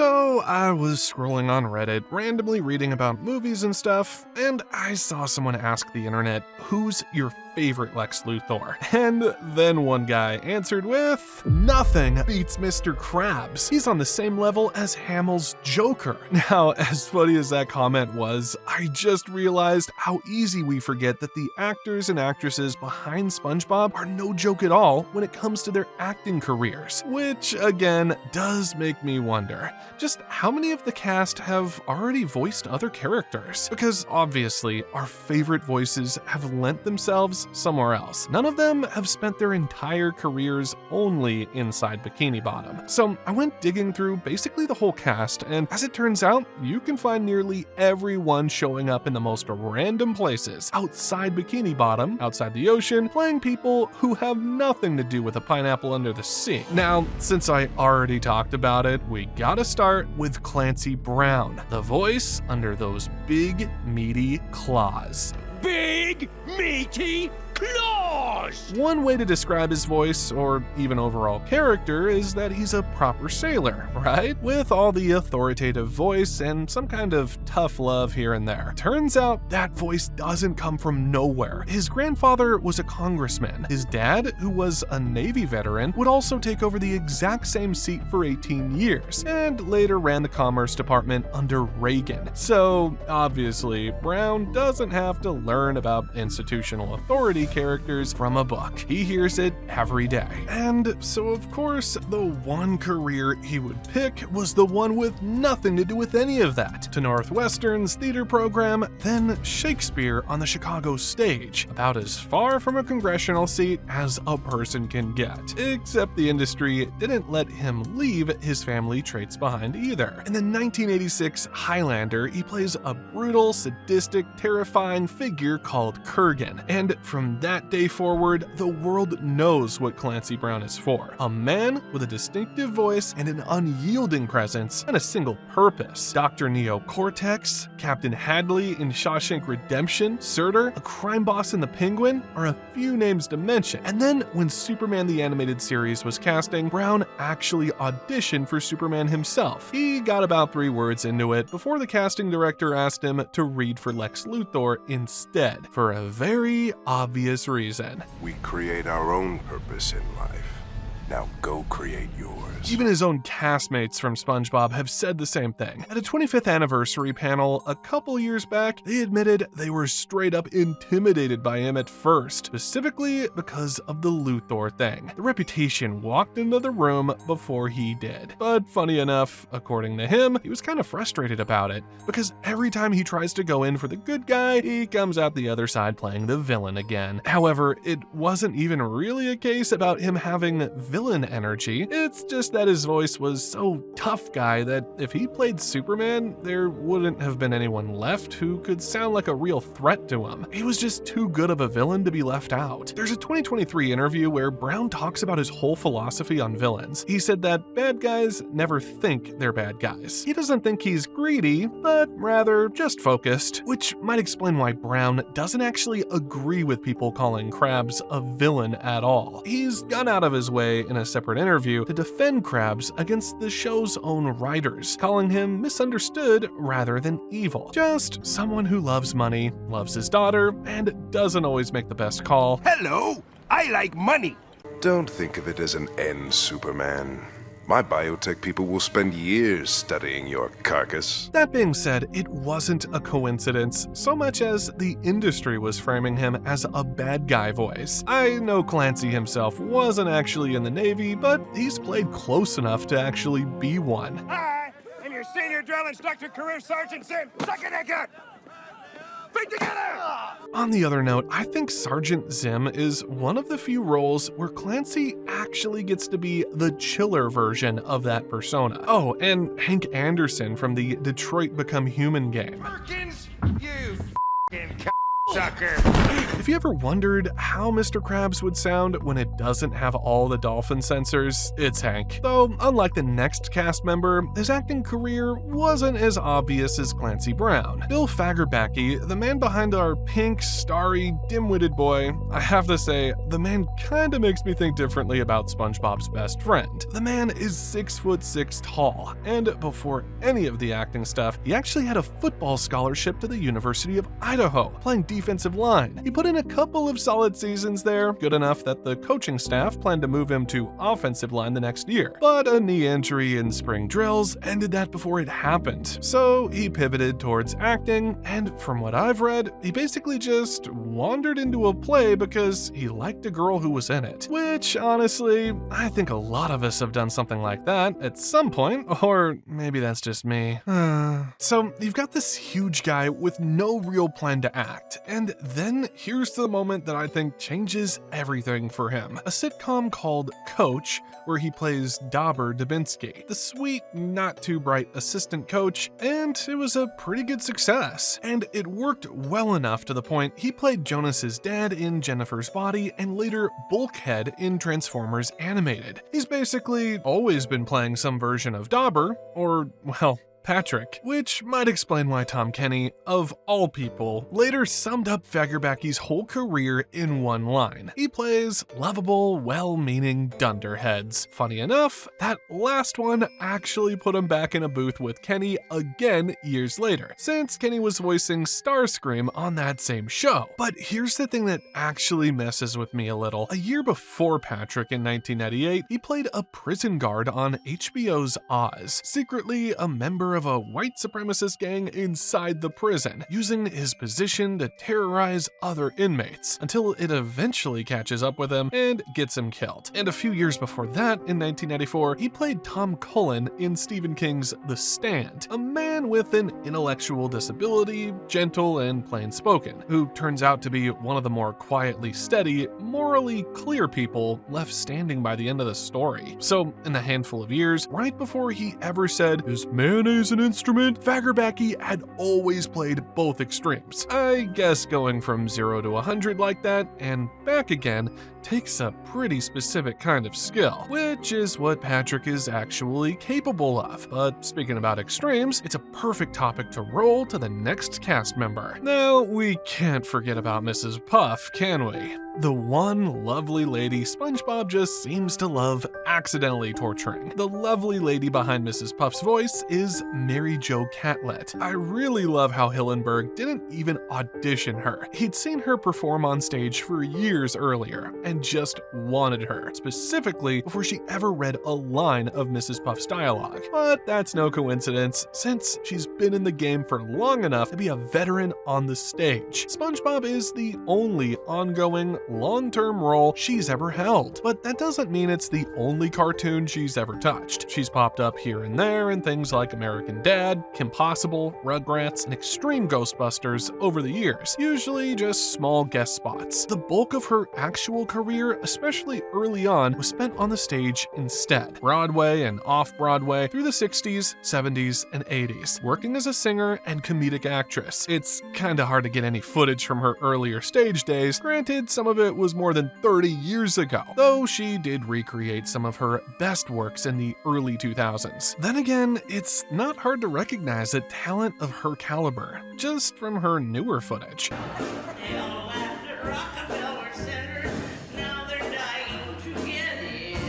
So I was scrolling on Reddit, randomly reading about movies and stuff, and I saw someone ask the internet, who's your favorite Lex Luthor? And then one guy answered with, nothing beats Mr. Krabs. He's on the same level as Hamill's Joker. Now, as funny as that comment was, I just realized how easy we forget that the actors and actresses behind SpongeBob are no joke at all when it comes to their acting careers. Which, again, does make me wonder, just how many of the cast have already voiced other characters? Because obviously, our favorite voices have lent themselves somewhere else. None of them have spent their entire careers only inside Bikini Bottom. So I went digging through basically the whole cast, and as it turns out, you can find nearly everyone showing up in the most random places outside Bikini Bottom, outside the ocean, playing people who have nothing to do with a pineapple under the sea. Now, since I already talked about it, we gotta start with Clancy Brown, the voice under those big, meaty claws. Big, meaty claws! One way to describe his voice, or even overall character, is that he's a proper sailor, right? With all the authoritative voice and some kind of tough love here and there. Turns out that voice doesn't come from nowhere. His grandfather was a congressman. His dad, who was a Navy veteran, would also take over the exact same seat for 18 years, and later ran the Commerce Department under Reagan. So, obviously, Brown doesn't have to learn about institutional authority characters from a book. He hears it every day. And so of course, the one career he would pick was the one with nothing to do with any of that. To Northwestern's theater program, then Shakespeare on the Chicago stage, about as far from a congressional seat as a person can get. Except the industry didn't let him leave his family traits behind either. In the 1986 Highlander, he plays a brutal, sadistic, terrifying figure called Kurgan. And from that day forward, the world knows what Clancy Brown is for. A man with a distinctive voice and an unyielding presence and a single purpose. Dr. Neo Cortex, Captain Hadley in Shawshank Redemption, Surtur, a crime boss in The Penguin, are a few names to mention. And then when Superman the Animated Series was casting, Brown actually auditioned for Superman himself. He got about 3 words into it before the casting director asked him to read for Lex Luthor instead, for a very obvious reason. We create our own purpose in life. Now go create yours. Even his own castmates from SpongeBob have said the same thing. At a 25th anniversary panel a couple years back, they admitted they were straight up intimidated by him at first, specifically because of the Luthor thing. The reputation walked into the room before he did. But funny enough, according to him, he was kind of frustrated about it, because every time he tries to go in for the good guy, he comes out the other side playing the villain again. However, it wasn't even really a case about him having villain energy. It's just that his voice was so tough guy that if he played Superman, there wouldn't have been anyone left who could sound like a real threat to him. He was just too good of a villain to be left out. There's a 2023 interview where Brown talks about his whole philosophy on villains. He said that bad guys never think they're bad guys. He doesn't think he's greedy, but rather just focused, which might explain why Brown doesn't actually agree with people calling Krabs a villain at all. He's gone out of his way in a separate interview to defend Krabs against the show's own writers, calling him misunderstood rather than evil. Just someone who loves money, loves his daughter, and doesn't always make the best call. Hello, I like money. Don't think of it as an end, Superman. My biotech people will spend years studying your carcass. That being said, it wasn't a coincidence so much as the industry was framing him as a bad guy voice. I know Clancy himself wasn't actually in the Navy, but he's played close enough to actually be one. Hi, I'm your senior drill instructor, Career Sergeant Sim. Suck it, Edgar. Feet together! On the other note, I think Sergeant Zim is one of the few roles where Clancy actually gets to be the chiller version of that persona. Oh, and Hank Anderson from the Detroit Become Human game. Perkins, you f***ing c***. sucker. If you ever wondered how Mr. Krabs would sound when it doesn't have all the dolphin sensors, it's Hank. Though, unlike the next cast member, his acting career wasn't as obvious as Clancy Brown. Bill Fagerbakke, the man behind our pink, starry, dim-witted boy, I have to say, the man kinda makes me think differently about SpongeBob's best friend. The man is 6'6" tall, and before any of the acting stuff, he actually had a football scholarship to the University of Idaho, playing defensive line. He put in a couple of solid seasons there, good enough that the coaching staff planned to move him to offensive line the next year. But a knee injury in spring drills ended that before it happened. So he pivoted towards acting, and from what I've read, he basically just wandered into a play because he liked a girl who was in it. Which, honestly, I think a lot of us have done something like that at some point, or maybe that's just me. So you've got this huge guy with no real plan to act, and then here's the moment that I think changes everything for him. A sitcom called Coach, where he plays Dauber Dubinsky, the sweet, not too bright assistant coach, and it was a pretty good success. And it worked well enough to the point he played Jonas's dad in Jennifer's Body and later Bulkhead in Transformers Animated. He's basically always been playing some version of Dauber, or, well, Patrick, which might explain why Tom Kenny, of all people, later summed up Fagerbacke's whole career in one line. He plays lovable, well-meaning dunderheads. Funny enough, that last one actually put him back in a booth with Kenny again years later, since Kenny was voicing Starscream on that same show. But here's the thing that actually messes with me a little. A year before Patrick in 1998, he played a prison guard on HBO's Oz, secretly a member of a white supremacist gang inside the prison, using his position to terrorize other inmates, until it eventually catches up with him and gets him killed. And a few years before that, in 1994, he played Tom Cullen in Stephen King's The Stand, a man with an intellectual disability, gentle and plain-spoken, who turns out to be one of the more quietly steady, morally clear people left standing by the end of the story. So, in a handful of years, right before he ever said, "Is mayonnaise an instrument?" Fagerbakke had always played both extremes. I guess going from 0 to 100 like that, and back again, takes a pretty specific kind of skill, which is what Patrick is actually capable of. But speaking about extremes, it's a perfect topic to roll to the next cast member. Now, we can't forget about Mrs. Puff, can we? The one lovely lady SpongeBob just seems to love accidentally torturing. The lovely lady behind Mrs. Puff's voice is Mary Jo Catlett. I really love how Hillenburg didn't even audition her. He'd seen her perform on stage for years earlier, and just wanted her, specifically before she ever read a line of Mrs. Puff's dialogue. But that's no coincidence, since she's been in the game for long enough to be a veteran on the stage. SpongeBob is the only ongoing, long-term role she's ever held, but that doesn't mean it's the only cartoon she's ever touched. She's popped up here and there in things like American Dad, Kim Possible, Rugrats, and Extreme Ghostbusters over the years, usually just small guest spots. The bulk of her actual career, especially early on, was spent on the stage instead, Broadway and off-Broadway through the 60s, 70s, and 80s, working as a singer and comedic actress. It's kinda hard to get any footage from her earlier stage days, granted some of it was more than 30 years ago, though she did recreate some of her best works in the early 2000s. Then again, it's not hard to recognize a talent of her caliber, just from her newer footage. They all laughed at Rockefeller Center. Now they're dying to get in.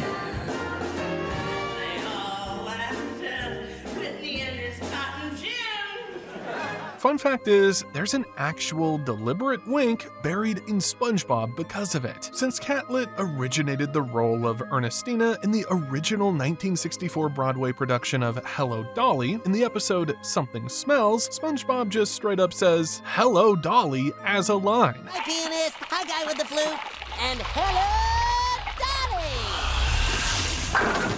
They all laughed at Whitney and his cotton gin. Fun fact is, there's an actual deliberate wink buried in SpongeBob because of it. Since Catlett originated the role of Ernestina in the original 1964 Broadway production of Hello Dolly, in the episode Something Smells, SpongeBob just straight up says, "Hello Dolly" as a line. Hi, pianist. Hi, guy with the flute. And hello, Dolly!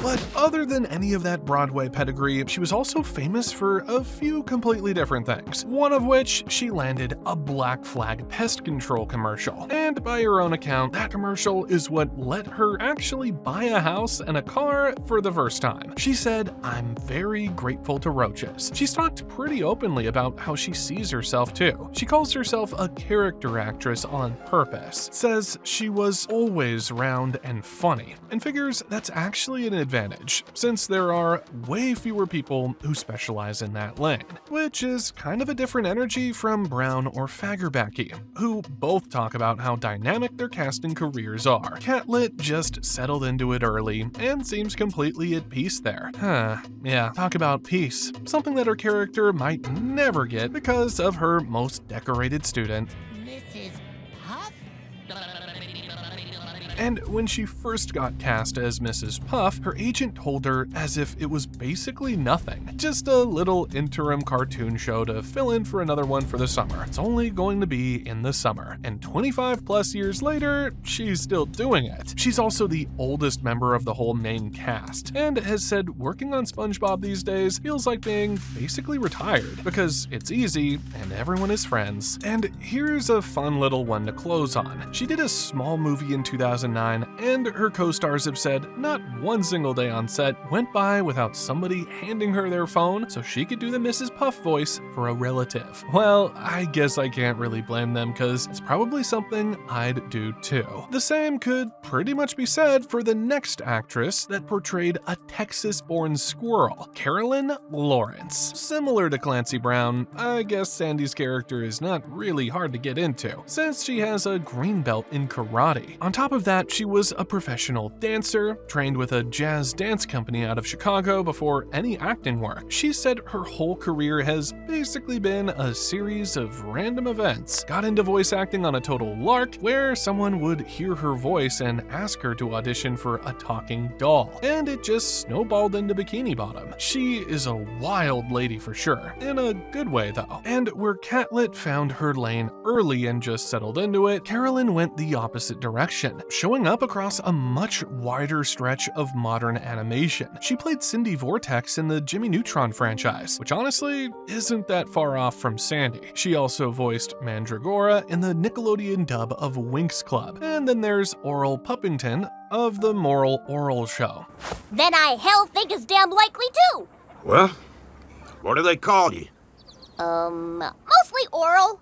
But other than any of that Broadway pedigree, she was also famous for a few completely different things, one of which she landed a Black Flag pest control commercial. And by her own account, that commercial is what let her actually buy a house and a car for the first time. She said, "I'm very grateful to roaches." She's talked pretty openly about how she sees herself too. She calls herself a character actress on purpose, says she was always round and funny, and figures that's actually an advantage, since there are way fewer people who specialize in that lane, which is kind of a different energy from Brown or Fagerbakke, who both talk about how dynamic their casting careers are. Catlett just settled into it early and seems completely at peace there. Yeah, talk about peace, something that her character might never get because of her most decorated student. Mrs. Puff? And when she first got cast as Mrs. Puff, her agent told her as if it was basically nothing. Just a little interim cartoon show to fill in for another one for the summer. It's only going to be in the summer. And 25 plus years later, she's still doing it. She's also the oldest member of the whole main cast, and has said working on SpongeBob these days feels like being basically retired, because it's easy and everyone is friends. And here's a fun little one to close on. She did a small movie in 2009, and her co-stars have said not one single day on set went by without somebody handing her their phone so she could do the Mrs. Puff voice for a relative. Well, I guess I can't really blame them, because it's probably something I'd do too. The same could pretty much be said for the next actress that portrayed a Texas-born squirrel, Carolyn Lawrence. Similar to Clancy Brown, I guess Sandy's character is not really hard to get into, since she has a green belt in karate. On top of that, she was a professional dancer, trained with a jazz dance company out of Chicago before any acting work. She said her whole career has basically been a series of random events. Got into voice acting on a total lark, where someone would hear her voice and ask her to audition for a talking doll, and it just snowballed into Bikini Bottom. She is a wild lady for sure, in a good way though. And where Catlett found her lane early and just settled into it, Carolyn went the opposite direction, showing up across a much wider stretch of modern animation. She played Cindy Vortex in the Jimmy Neutron franchise, which honestly isn't that far off from Sandy. She also voiced Mandragora in the Nickelodeon dub of Winx Club. And then there's Oral Puppington of the Moral Oral Show. Then I hell think is damn likely too. Well, what do they call you? Mostly Oral.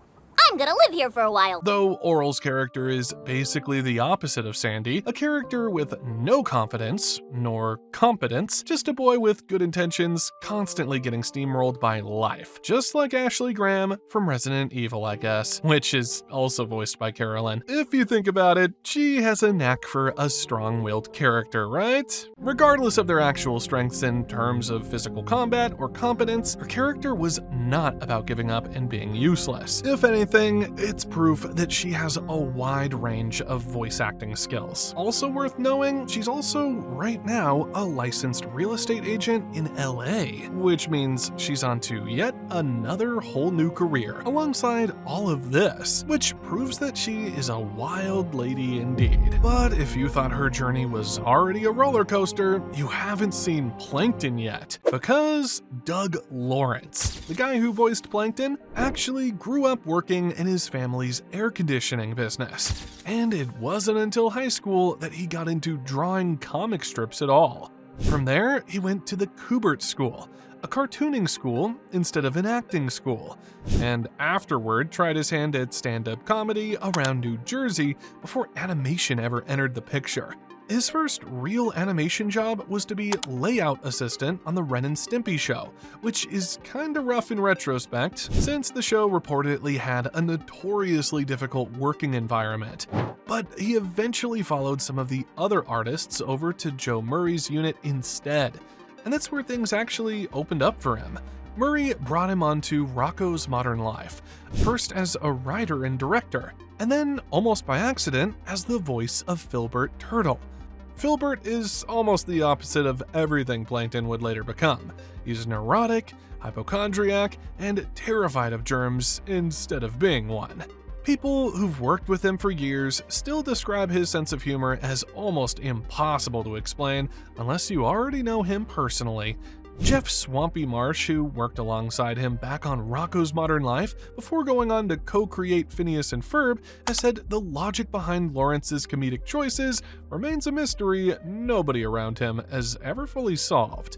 I'm gonna live here for a while. Though Oral's character is basically the opposite of Sandy, a character with no confidence, nor competence, just a boy with good intentions, constantly getting steamrolled by life. Just like Ashley Graham from Resident Evil, I guess, which is also voiced by Carolyn. If you think about it, she has a knack for a strong-willed character, right? Regardless of their actual strengths in terms of physical combat or competence, her character was not about giving up and being useless. If anything, it's proof that she has a wide range of voice acting skills. Also worth knowing, she's also, right now, a licensed real estate agent in LA, which means she's on to yet another whole new career, alongside all of this, which proves that she is a wild lady indeed. But if you thought her journey was already a roller coaster, you haven't seen Plankton yet, because Doug Lawrence, the guy who voiced Plankton, actually grew up working in his family's air conditioning business. And it wasn't until high school that he got into drawing comic strips at all. From there, he went to the Kubert School, a cartooning school instead of an acting school, and afterward tried his hand at stand-up comedy around New Jersey before animation ever entered the picture. His first real animation job was to be layout assistant on the Ren and Stimpy show, which is kinda rough in retrospect, since the show reportedly had a notoriously difficult working environment. But he eventually followed some of the other artists over to Joe Murray's unit instead, and that's where things actually opened up for him. Murray brought him onto Rocko's Modern Life, first as a writer and director, and then, almost by accident, as the voice of Filbert Turtle. Filbert is almost the opposite of everything Plankton would later become. He's neurotic, hypochondriac, and terrified of germs instead of being one. People who've worked with him for years still describe his sense of humor as almost impossible to explain unless you already know him personally. Jeff Swampy Marsh, who worked alongside him back on Rocko's Modern Life before going on to co-create Phineas and Ferb, has said the logic behind Lawrence's comedic choices remains a mystery nobody around him has ever fully solved.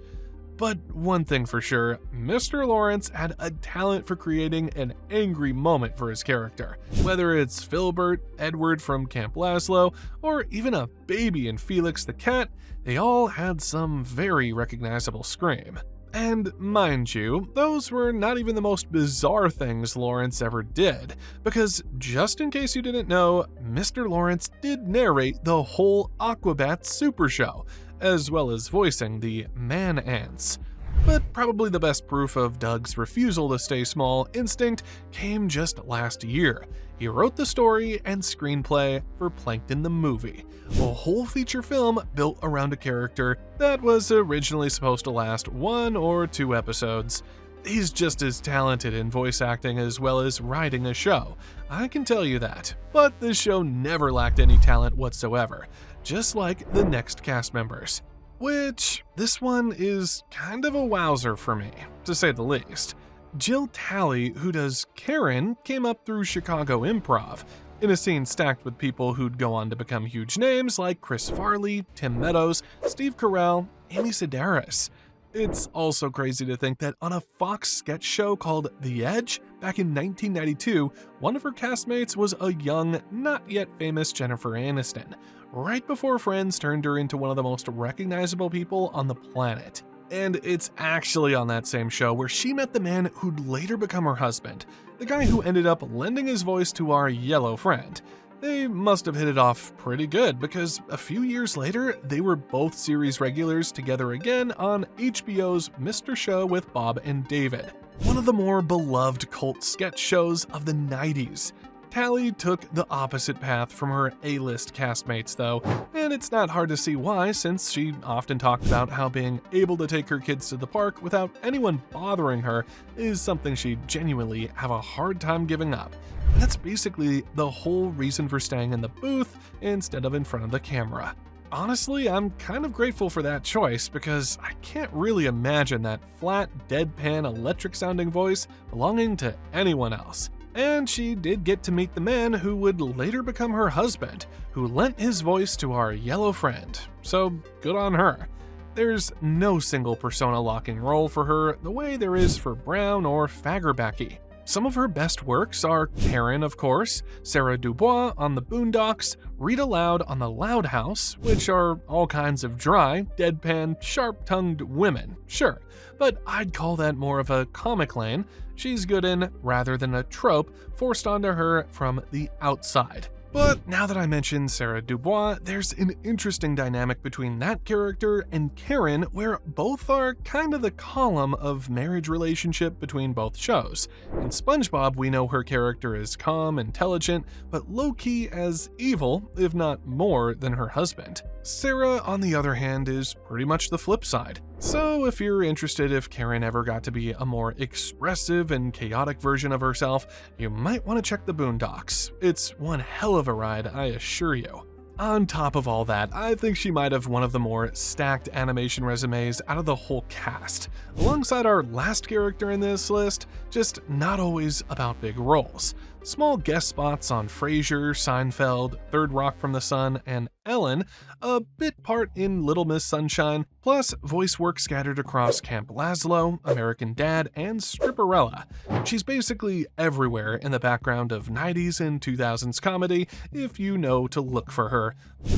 But one thing for sure, Mr. Lawrence had a talent for creating an angry moment for his character. Whether it's Filbert, Edward from Camp Laszlo, or even a baby in Felix the Cat, they all had some very recognizable scream. And mind you, those were not even the most bizarre things Lawrence ever did, because just in case you didn't know, Mr. Lawrence did narrate the whole Aquabats Super Show, as well as voicing the man-ants. But probably the best proof of Doug's refusal to stay small instinct came just last year. He wrote the story and screenplay for Plankton the Movie, a whole feature film built around a character that was originally supposed to last 1 or 2 episodes. He's just as talented in voice acting as well as writing a show, I can tell you that. But this show never lacked any talent whatsoever, just like the next cast members. Which, this one is kind of a wowzer for me, to say the least. Jill Talley, who does Karen, came up through Chicago Improv, in a scene stacked with people who'd go on to become huge names like Chris Farley, Tim Meadows, Steve Carell, Amy Sedaris. It's also crazy to think that on a Fox sketch show called The Edge, back in 1992, one of her castmates was a young, not yet famous Jennifer Aniston, right before Friends turned her into one of the most recognizable people on the planet. And it's actually on that same show where she met the man who'd later become her husband, the guy who ended up lending his voice to our yellow friend. They must have hit it off pretty good because a few years later, they were both series regulars together again on HBO's Mr. Show with Bob and David, one of the more beloved cult sketch shows of the 90s. Talley took the opposite path from her A-list castmates though, and it's not hard to see why since she often talked about how being able to take her kids to the park without anyone bothering her is something she'd genuinely have a hard time giving up. And that's basically the whole reason for staying in the booth instead of in front of the camera. Honestly, I'm kind of grateful for that choice because I can't really imagine that flat, deadpan, electric-sounding voice belonging to anyone else. And she did get to meet the man who would later become her husband, who lent his voice to our yellow friend, so good on her. There's no single persona-locking role for her the way there is for Brown or Fagerbakke. Some of her best works are Karen, of course, Sarah Dubois on The Boondocks, Rita Loud on The Loud House, which are all kinds of dry, deadpan, sharp-tongued women, sure, but I'd call that more of a comic lane she's good in rather than a trope forced onto her from the outside. But now that I mentioned Sarah Dubois, there's an interesting dynamic between that character and Karen where both are kind of the column of marriage relationship between both shows. In SpongeBob, we know her character is calm, intelligent, but low-key as evil, if not more, than her husband. Sarah, on the other hand, is pretty much the flip side. So if you're interested if Karen ever got to be a more expressive and chaotic version of herself, you might want to check The Boondocks. It's one hell of a ride, I assure you. On top of all that, I think she might have one of the more stacked animation resumes out of the whole cast. Alongside our last character in this list, just not always about big roles. Small guest spots on Frasier, Seinfeld, Third Rock from the Sun, and Ellen, a bit part in Little Miss Sunshine, plus voice work scattered across Camp Laszlo, American Dad, and Stripperella. She's basically everywhere in the background of 90s and 2000s comedy if you know to look for her.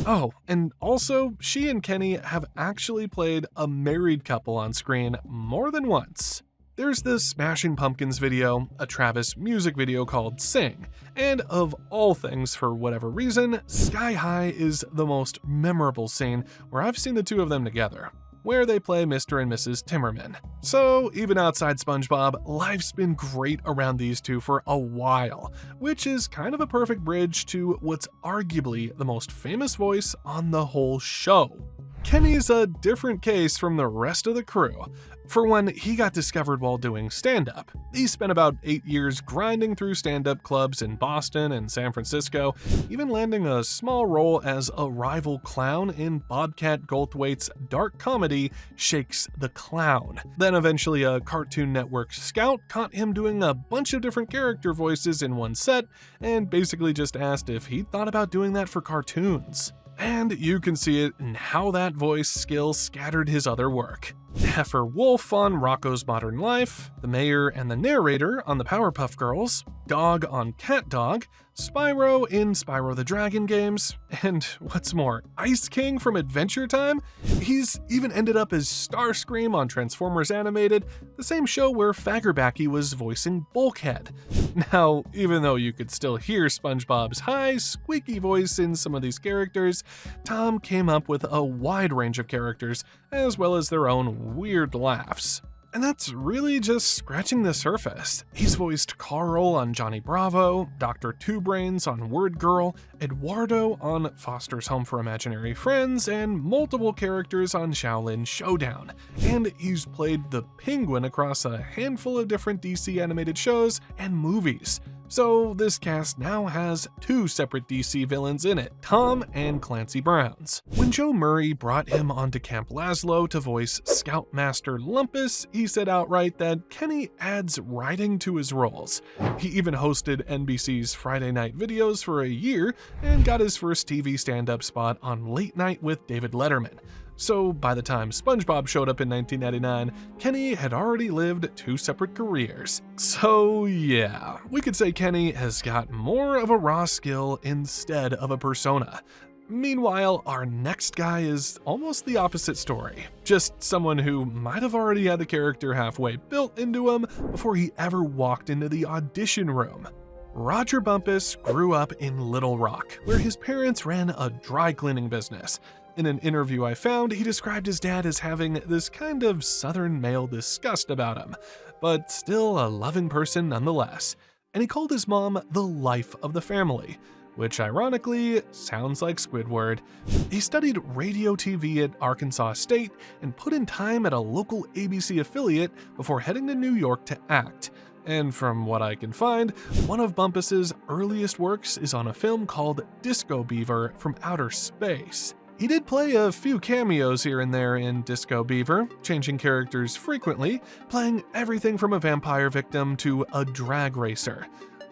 Oh, and also, she and Kenny have actually played a married couple on screen more than once. There's the Smashing Pumpkins video, a Travis music video called Sing, and of all things, for whatever reason, Sky High is the most memorable scene where I've seen the two of them together, where they play Mr. and Mrs. Timmerman. So even outside SpongeBob, life's been great around these two for a while, which is kind of a perfect bridge to what's arguably the most famous voice on the whole show. Kenny's a different case from the rest of the crew. For one, he got discovered while doing stand-up. He spent about 8 years grinding through stand-up clubs in Boston and San Francisco, even landing a small role as a rival clown in Bobcat Goldthwait's dark comedy Shakes the Clown. Then eventually a Cartoon Network scout caught him doing a bunch of different character voices in one set, and basically just asked if he'd thought about doing that for cartoons. And you can see it in how that voice skill scattered his other work. Heifer Wolf on Rocco's Modern Life, the mayor and the narrator on the Powerpuff Girls, Dog on Cat Dog, Spyro in Spyro the Dragon games, and what's more, Ice King from Adventure Time? He's even ended up as Starscream on Transformers Animated, the same show where Faggerbacky was voicing Bulkhead. Now, even though you could still hear SpongeBob's high, squeaky voice in some of these characters, Tom came up with a wide range of characters, as well as their own weird laughs. And that's really just scratching the surface. He's voiced Carl on Johnny Bravo, Dr. Two Brains on Word Girl, Eduardo on Foster's Home for Imaginary Friends, and multiple characters on Shaolin Showdown. And he's played the Penguin across a handful of different DC animated shows and movies. So this cast now has 2 separate DC villains in it, Tom and Clancy Browns. When Joe Murray brought him onto Camp Lazlo to voice Scoutmaster Lumpus, he said outright that Kenny adds writing to his roles. He even hosted NBC's Friday Night Videos for a year and got his first TV stand-up spot on Late Night with David Letterman. So by the time SpongeBob showed up in 1999, Kenny had already lived 2 separate careers. So yeah, we could say Kenny has got more of a raw skill instead of a persona. Meanwhile, our next guy is almost the opposite story. Just someone who might have already had the character halfway built into him before he ever walked into the audition room. Roger Bumpus grew up in Little Rock, where his parents ran a dry cleaning business. In an interview I found, he described his dad as having this kind of southern male disgust about him, but still a loving person nonetheless. And he called his mom the life of the family, which ironically sounds like Squidward. He studied radio TV at Arkansas State and put in time at a local ABC affiliate before heading to New York to act. And from what I can find, one of Bumpus's earliest works is on a film called Disco Beaver from Outer Space. He did play a few cameos here and there in Disco Beaver, changing characters frequently, playing everything from a vampire victim to a drag racer.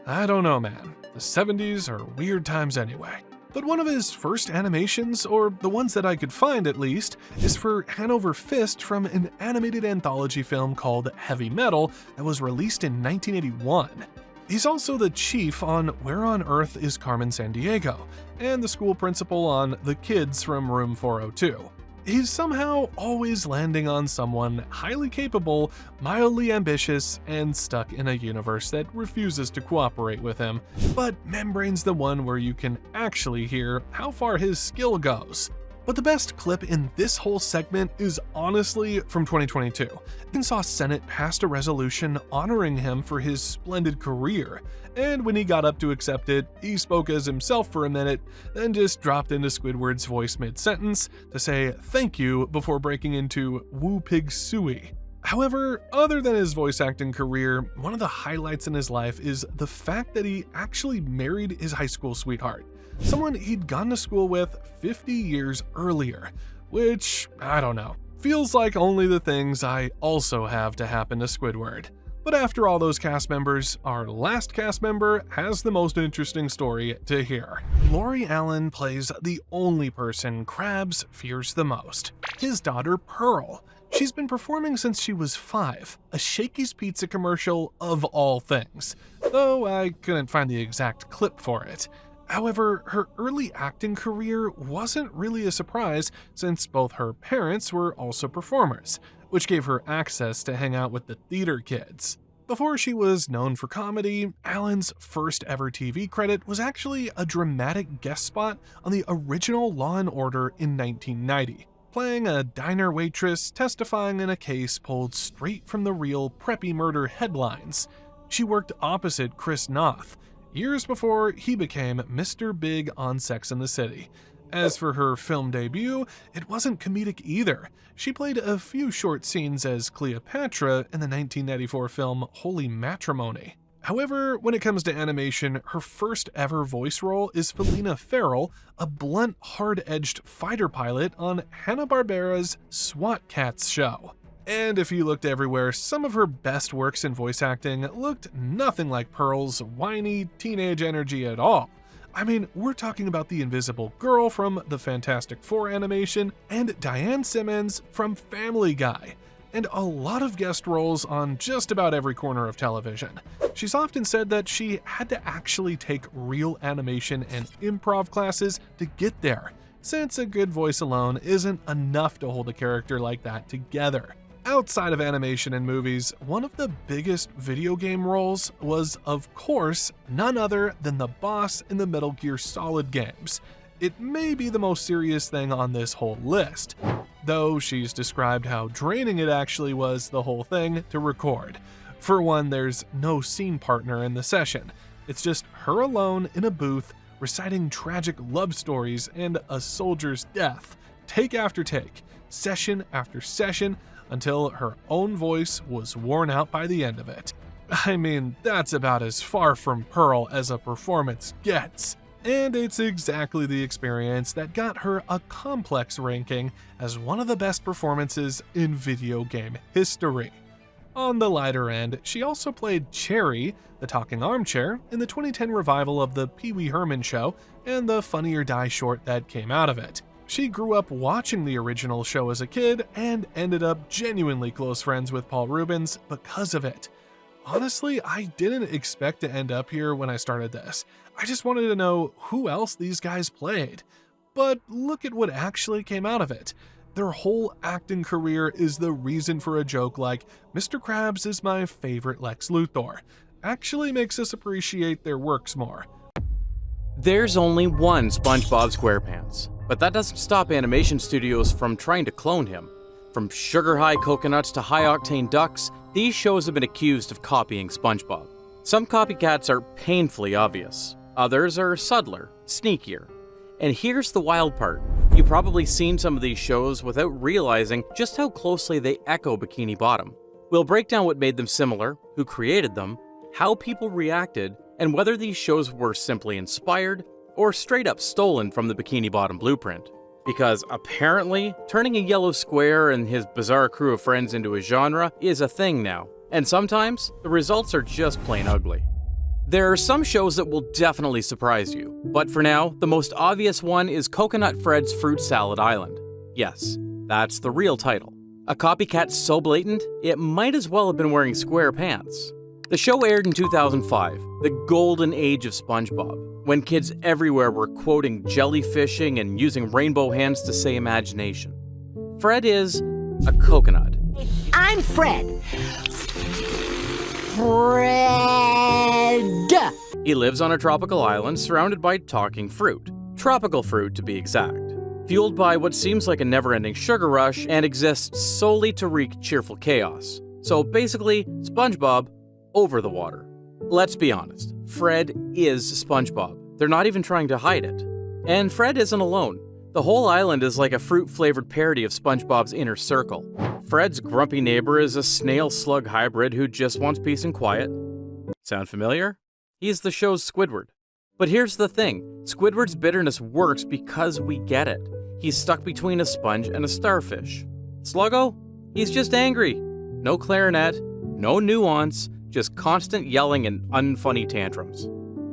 I don't know, man. The 70s are weird times anyway. But one of his first animations, or the ones that I could find at least, is for Hanover Fist from an animated anthology film called Heavy Metal that was released in 1981. He's also the chief on Where on Earth is Carmen Sandiego, and the school principal on The Kids from Room 402. He's somehow always landing on someone highly capable, mildly ambitious, and stuck in a universe that refuses to cooperate with him. But Membrane's the one where you can actually hear how far his skill goes. But the best clip in this whole segment is honestly from 2022. Arkansas Senate passed a resolution honoring him for his splendid career, and when he got up to accept it, he spoke as himself for a minute, then just dropped into Squidward's voice mid-sentence to say thank you before breaking into Woo Pig Suey. However, other than his voice acting career, one of the highlights in his life is the fact that he actually married his high school sweetheart, someone he'd gone to school with 50 years earlier, which, I don't know, feels like only the things I also have to happen to Squidward. But after all those cast members, our last cast member has the most interesting story to hear. Lori Allen plays the only person Krabs fears the most, his daughter Pearl. She's been performing since she was 5, a Shakey's Pizza commercial of all things, though I couldn't find the exact clip for it. However, her early acting career wasn't really a surprise since both her parents were also performers, which gave her access to hang out with the theater kids. Before she was known for comedy, Allen's first ever TV credit was actually a dramatic guest spot on the original Law & Order in 1990, playing a diner waitress testifying in a case pulled straight from the real preppy murder headlines. She worked opposite Chris Noth, years before he became Mr. Big on Sex and the City. As for her film debut, it wasn't comedic either. She played a few short scenes as Cleopatra in the 1994 film Holy Matrimony. However, when it comes to animation, her first ever voice role is Felina Farrell, a blunt, hard-edged fighter pilot on Hanna-Barbera's SWAT Kats show. And if you looked everywhere, some of her best works in voice acting looked nothing like Pearl's whiny teenage energy at all. I mean, we're talking about the Invisible Girl from the Fantastic Four animation and Diane Simmons from Family Guy, and a lot of guest roles on just about every corner of television. She's often said that she had to actually take real animation and improv classes to get there, since a good voice alone isn't enough to hold a character like that together. Outside of animation and movies, one of the biggest video game roles was, of course, none other than the boss in the Metal Gear Solid games. It may be the most serious thing on this whole list, though she's described how draining it actually was the whole thing to record. For one, there's no scene partner in the session. It's just her alone in a booth reciting tragic love stories and a soldier's death, take after take, session after session, until her own voice was worn out by the end of it. I mean, that's about as far from Pearl as a performance gets. And it's exactly the experience that got her a complex ranking as one of the best performances in video game history. On the lighter end, she also played Cherry, the talking armchair, in the 2010 revival of the Pee Wee Herman show and the Funny or Die short that came out of it. She grew up watching the original show as a kid and ended up genuinely close friends with Paul Reubens because of it. Honestly, I didn't expect to end up here when I started this. I just wanted to know who else these guys played. But look at what actually came out of it. Their whole acting career is the reason for a joke like, "Mr. Krabs is my favorite Lex Luthor." Actually makes us appreciate their works more. There's only one SpongeBob SquarePants, but that doesn't stop animation studios from trying to clone him. From sugar-high coconuts to high-octane ducks, these shows have been accused of copying SpongeBob. Some copycats are painfully obvious, others are subtler, sneakier. And here's the wild part. You've probably seen some of these shows without realizing just how closely they echo Bikini Bottom. We'll break down what made them similar, who created them, how people reacted, and whether these shows were simply inspired or straight up stolen from the Bikini Bottom blueprint. Because apparently, turning a yellow square and his bizarre crew of friends into a genre is a thing now, and sometimes the results are just plain ugly. There are some shows that will definitely surprise you, but for now, the most obvious one is Coconut Fred's Fruit Salad Island. Yes, that's the real title. A copycat so blatant, it might as well have been wearing square pants. The show aired in 2005, the golden age of SpongeBob, when kids everywhere were quoting jellyfishing and using rainbow hands to say imagination. Fred is a coconut. I'm Fred. Fred! He lives on a tropical island surrounded by talking fruit. Tropical fruit, to be exact. Fueled by what seems like a never-ending sugar rush and exists solely to wreak cheerful chaos. So basically, SpongeBob over the water. Let's be honest, Fred is SpongeBob. They're not even trying to hide it. And Fred isn't alone. The whole island is like a fruit-flavored parody of SpongeBob's inner circle. Fred's grumpy neighbor is a snail-slug hybrid who just wants peace and quiet. Sound familiar? He's the show's Squidward. But here's the thing, Squidward's bitterness works because we get it. He's stuck between a sponge and a starfish. Sluggo? He's just angry. No clarinet, no nuance, just constant yelling and unfunny tantrums.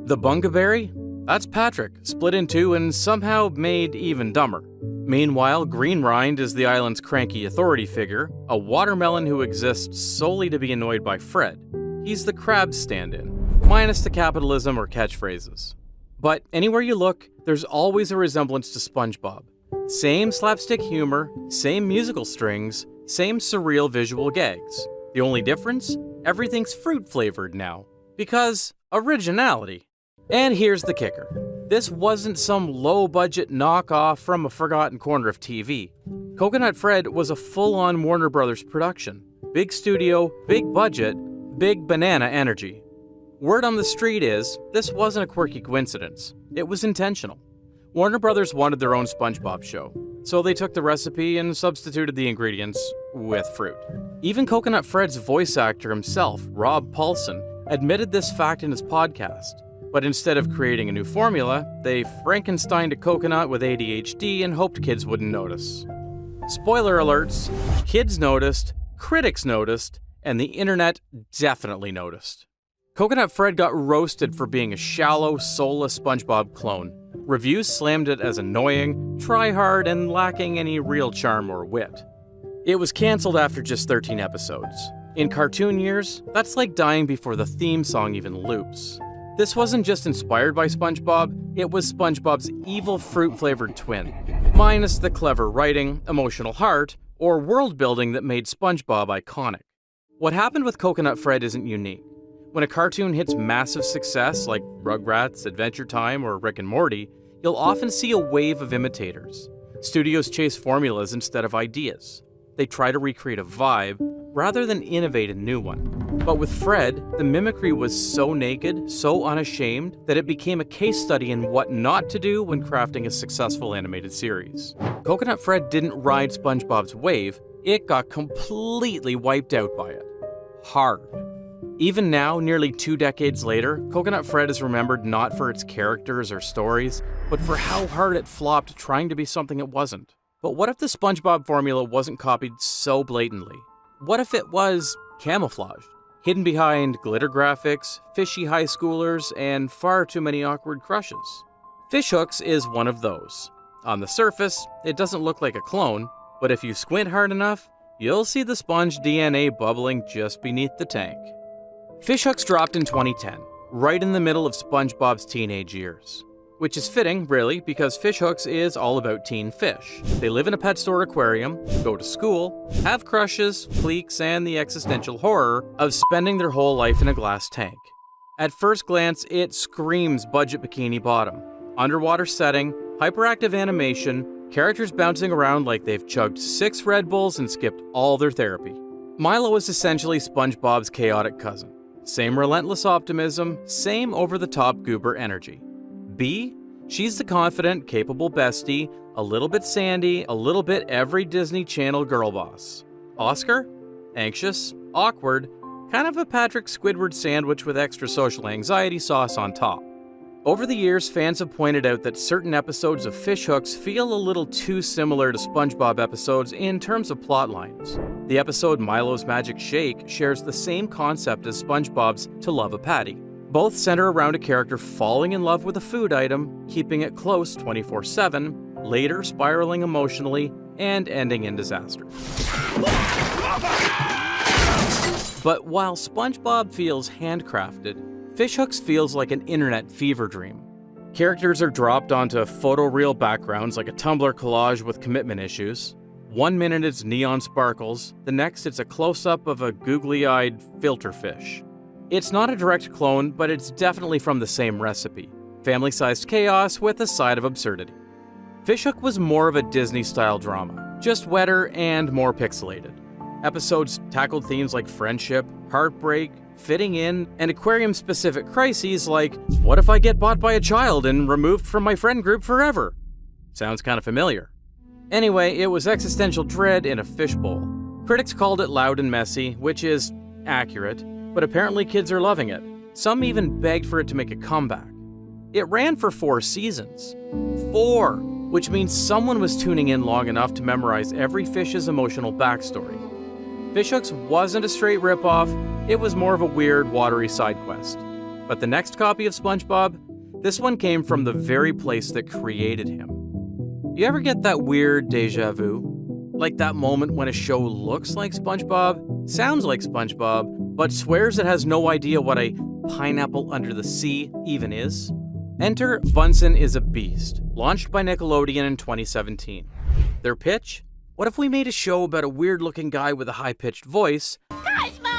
The Bungaberry? That's Patrick, split in two and somehow made even dumber. Meanwhile, Green Rind is the island's cranky authority figure, a watermelon who exists solely to be annoyed by Fred. He's the Krabs stand-in, minus the capitalism or catchphrases. But anywhere you look, there's always a resemblance to SpongeBob. Same slapstick humor, same musical strings, same surreal visual gags. The only difference? Everything's fruit-flavored now. Because originality. And here's the kicker. This wasn't some low-budget knockoff from a forgotten corner of TV. Coconut Fred was a full-on Warner Brothers production. Big studio, big budget, big banana energy. Word on the street is, this wasn't a quirky coincidence. It was intentional. Warner Brothers wanted their own SpongeBob show, so they took the recipe and substituted the ingredients with fruit. Even Coconut Fred's voice actor himself, Rob Paulson, admitted this fact in his podcast. But instead of creating a new formula, they Frankensteined a coconut with ADHD and hoped kids wouldn't notice. Spoiler alerts, kids noticed, critics noticed, and the internet definitely noticed. Coconut Fred got roasted for being a shallow, soulless SpongeBob clone. Reviews slammed it as annoying, try-hard, and lacking any real charm or wit. It was cancelled after just 13 episodes. In cartoon years, that's like dying before the theme song even loops. This wasn't just inspired by SpongeBob, it was SpongeBob's evil fruit-flavored twin, minus the clever writing, emotional heart, or world-building that made SpongeBob iconic. What happened with Coconut Fred isn't unique. When a cartoon hits massive success like Rugrats, Adventure Time, or Rick and Morty, you'll often see a wave of imitators. Studios chase formulas instead of ideas. They try to recreate a vibe rather than innovate a new one. But with Fred, the mimicry was so naked, so unashamed, that it became a case study in what not to do when crafting a successful animated series. Coconut Fred didn't ride SpongeBob's wave, it got completely wiped out by it. Hard. Even now, nearly 2 decades later, Coconut Fred is remembered not for its characters or stories, but for how hard it flopped trying to be something it wasn't. But what if the SpongeBob formula wasn't copied so blatantly? What if it was camouflaged, hidden behind glitter graphics, fishy high schoolers, and far too many awkward crushes? Fishhooks is one of those. On the surface, it doesn't look like a clone, but if you squint hard enough, you'll see the sponge DNA bubbling just beneath the tank. Fishhooks dropped in 2010, right in the middle of SpongeBob's teenage years. Which is fitting, really, because Fishhooks is all about teen fish. They live in a pet store aquarium, go to school, have crushes, cliques, and the existential horror of spending their whole life in a glass tank. At first glance, it screams budget bikini bottom. Underwater setting, hyperactive animation, characters bouncing around like they've chugged 6 Red Bulls and skipped all their therapy. Milo is essentially SpongeBob's chaotic cousin. Same relentless optimism, same over-the-top goober energy. B, she's the confident, capable bestie, a little bit sandy, a little bit every Disney Channel girl boss. Oscar? Anxious, awkward, kind of a Patrick Squidward sandwich with extra social anxiety sauce on top. Over the years, fans have pointed out that certain episodes of Fishhooks feel a little too similar to SpongeBob episodes in terms of plot lines. The episode Milo's Magic Shake shares the same concept as SpongeBob's To Love a Patty. Both center around a character falling in love with a food item, keeping it close 24/7, later spiraling emotionally, and ending in disaster. But while SpongeBob feels handcrafted, Fishhooks feels like an internet fever dream. Characters are dropped onto photoreal backgrounds like a Tumblr collage with commitment issues. 1 minute it's neon sparkles, the next it's a close-up of a googly-eyed filter fish. It's not a direct clone, but it's definitely from the same recipe. Family-sized chaos with a side of absurdity. Fishhook was more of a Disney-style drama, just wetter and more pixelated. Episodes tackled themes like friendship, heartbreak, fitting in, and aquarium-specific crises like, what if I get bought by a child and removed from my friend group forever? Sounds kind of familiar. Anyway, it was existential dread in a fishbowl. Critics called it loud and messy, which is accurate, but apparently kids are loving it. Some even begged for it to make a comeback. It ran for 4 seasons. 4! Which means someone was tuning in long enough to memorize every fish's emotional backstory. Fishhooks wasn't a straight ripoff, it was more of a weird, watery side quest. But the next copy of SpongeBob, this one came from the very place that created him. You ever get that weird deja vu? Like that moment when a show looks like SpongeBob, sounds like SpongeBob, but swears it has no idea what a pineapple under the sea even is? Enter Bunsen is a Beast, launched by Nickelodeon in 2017. Their pitch? What if we made a show about a weird-looking guy with a high-pitched voice, Cosmo!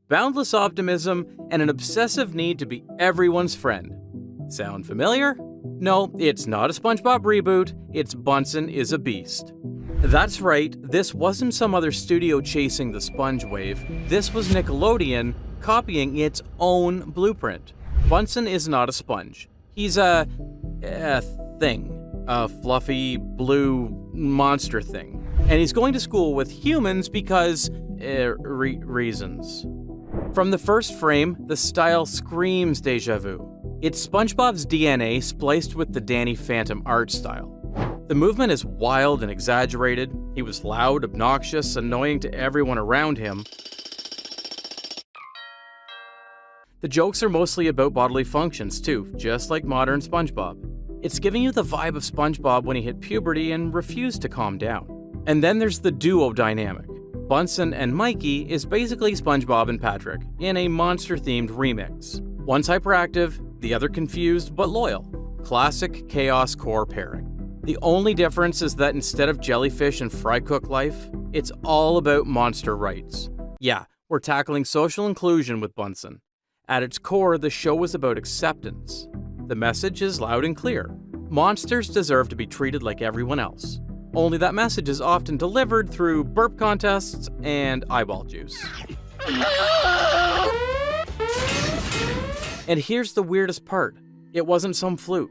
boundless optimism, and an obsessive need to be everyone's friend? Sound familiar? No, it's not a SpongeBob reboot, it's Bunsen is a Beast. That's right, this wasn't some other studio chasing the sponge wave, this was Nickelodeon copying its own blueprint. Bunsen is not a sponge. He's a thing. A fluffy blue monster thing. And he's going to school with humans because reasons. From the first frame, the style screams deja vu. It's SpongeBob's DNA spliced with the Danny Phantom art style. The movement is wild and exaggerated. He was loud, obnoxious, annoying to everyone around him. The jokes are mostly about bodily functions too, just like modern SpongeBob. It's giving you the vibe of SpongeBob when he hit puberty and refused to calm down. And then there's the duo dynamic. Bunsen and Mikey is basically SpongeBob and Patrick in a monster-themed remix. One's hyperactive, the other confused but loyal. Classic Chaos Core pairing. The only difference is that instead of jellyfish and fry cook life, it's all about monster rights. Yeah, we're tackling social inclusion with Bunsen. At its core, the show is about acceptance. The message is loud and clear. Monsters deserve to be treated like everyone else. Only that message is often delivered through burp contests and eyeball juice. And here's the weirdest part. It wasn't some fluke.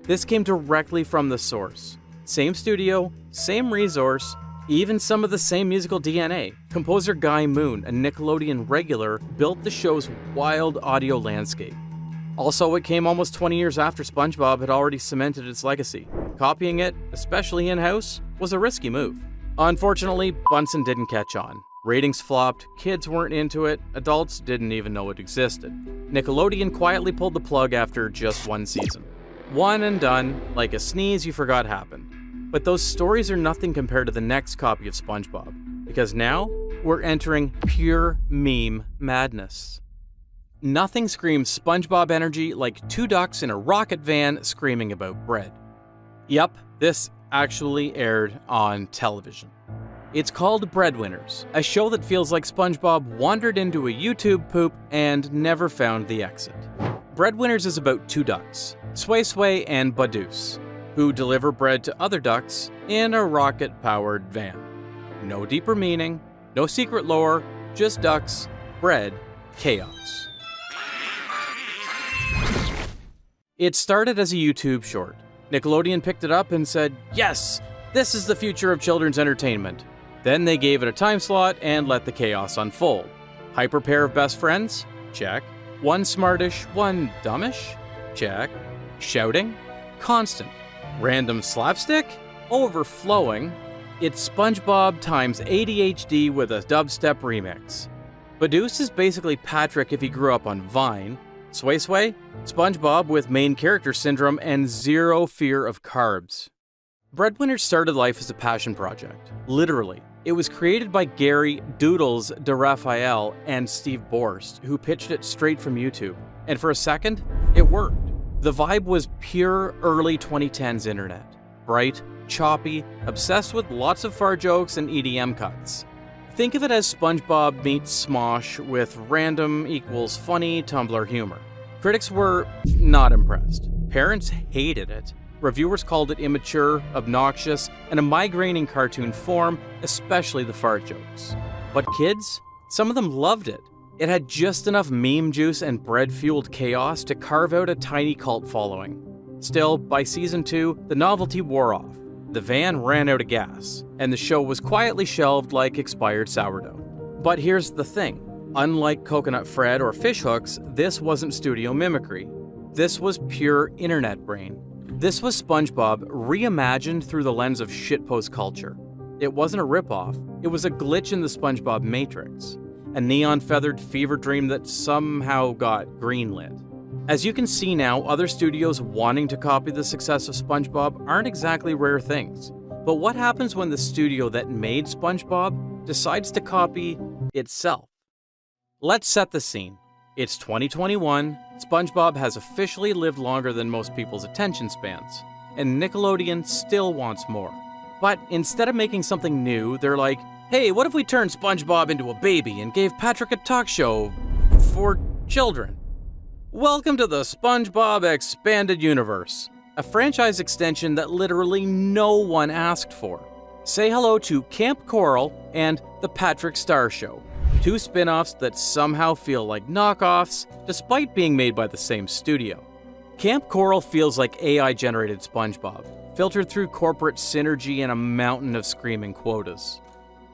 This came directly from the source. Same studio, same resource, even some of the same musical DNA. Composer Guy Moon, a Nickelodeon regular, built the show's wild audio landscape. Also, it came almost 20 years after SpongeBob had already cemented its legacy. Copying it, especially in-house, was a risky move. Unfortunately, Bunsen didn't catch on. Ratings flopped, kids weren't into it, adults didn't even know it existed. Nickelodeon quietly pulled the plug after just one season. One and done, like a sneeze you forgot happened. But those stories are nothing compared to the next copy of SpongeBob, because now we're entering pure meme madness. Nothing screams SpongeBob energy like two ducks in a rocket van screaming about bread. Yup, this actually aired on television. It's called Breadwinners, a show that feels like SpongeBob wandered into a YouTube poop and never found the exit. Breadwinners is about two ducks, Sway Sway and Badoose, who deliver bread to other ducks in a rocket-powered van. No deeper meaning, no secret lore, just ducks, bread, chaos. It started as a YouTube short. Nickelodeon picked it up and said, "Yes, this is the future of children's entertainment." Then they gave it a time slot and let the chaos unfold. Hyper pair of best friends? Check. One smartish, one dumbish? Check. Shouting? Constant. Random slapstick? Overflowing. It's SpongeBob times ADHD with a dubstep remix. Badoose is basically Patrick if he grew up on Vine. Sway Sway? SpongeBob with main character syndrome and zero fear of carbs. Breadwinners started life as a passion project. Literally. It was created by Gary Doodles DeRaphael and Steve Borst, who pitched it straight from YouTube. And for a second, it worked. The vibe was pure early 2010s internet. Bright, choppy, obsessed with lots of fart jokes and EDM cuts. Think of it as SpongeBob meets Smosh with random equals funny Tumblr humor. Critics were not impressed. Parents hated it. Reviewers called it immature, obnoxious, and a migraining cartoon form, especially the fart jokes. But kids? Some of them loved it. It had just enough meme juice and bread-fueled chaos to carve out a tiny cult following. Still, by season 2, the novelty wore off. The van ran out of gas, and the show was quietly shelved like expired sourdough. But here's the thing. Unlike Coconut Fred or Fishhooks, this wasn't studio mimicry. This was pure internet brain. This was SpongeBob reimagined through the lens of shitpost culture. It wasn't a ripoff, it was a glitch in the SpongeBob matrix. A neon-feathered fever dream that somehow got greenlit. As you can see now, other studios wanting to copy the success of SpongeBob aren't exactly rare things. But what happens when the studio that made SpongeBob decides to copy itself? Let's set the scene. It's 2021, SpongeBob has officially lived longer than most people's attention spans, and Nickelodeon still wants more. But instead of making something new, they're like, hey, what if we turned SpongeBob into a baby and gave Patrick a talk show for children? Welcome to the SpongeBob Expanded Universe, a franchise extension that literally no one asked for. Say hello to Camp Coral and The Patrick Star Show. Two spin-offs that somehow feel like knockoffs, despite being made by the same studio. Camp Coral feels like AI-generated SpongeBob, filtered through corporate synergy and a mountain of screaming quotas.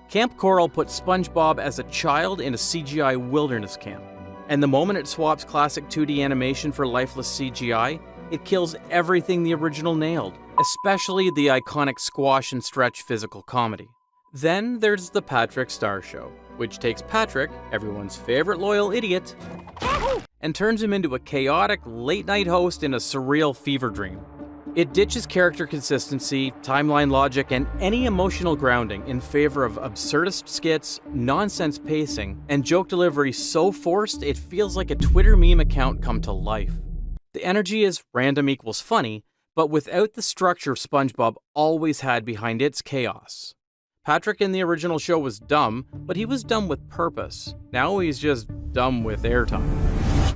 Camp Coral puts SpongeBob as a child in a CGI wilderness camp, and the moment it swaps classic 2D animation for lifeless CGI, it kills everything the original nailed, especially the iconic squash and stretch physical comedy. Then there's the Patrick Star Show, which takes Patrick, everyone's favorite loyal idiot, and turns him into a chaotic late-night host in a surreal fever dream. It ditches character consistency, timeline logic, and any emotional grounding in favor of absurdist skits, nonsense pacing, and joke delivery so forced it feels like a Twitter meme account come to life. The energy is random equals funny, but without the structure SpongeBob always had behind its chaos. Patrick in the original show was dumb, but he was dumb with purpose. Now he's just dumb with airtime.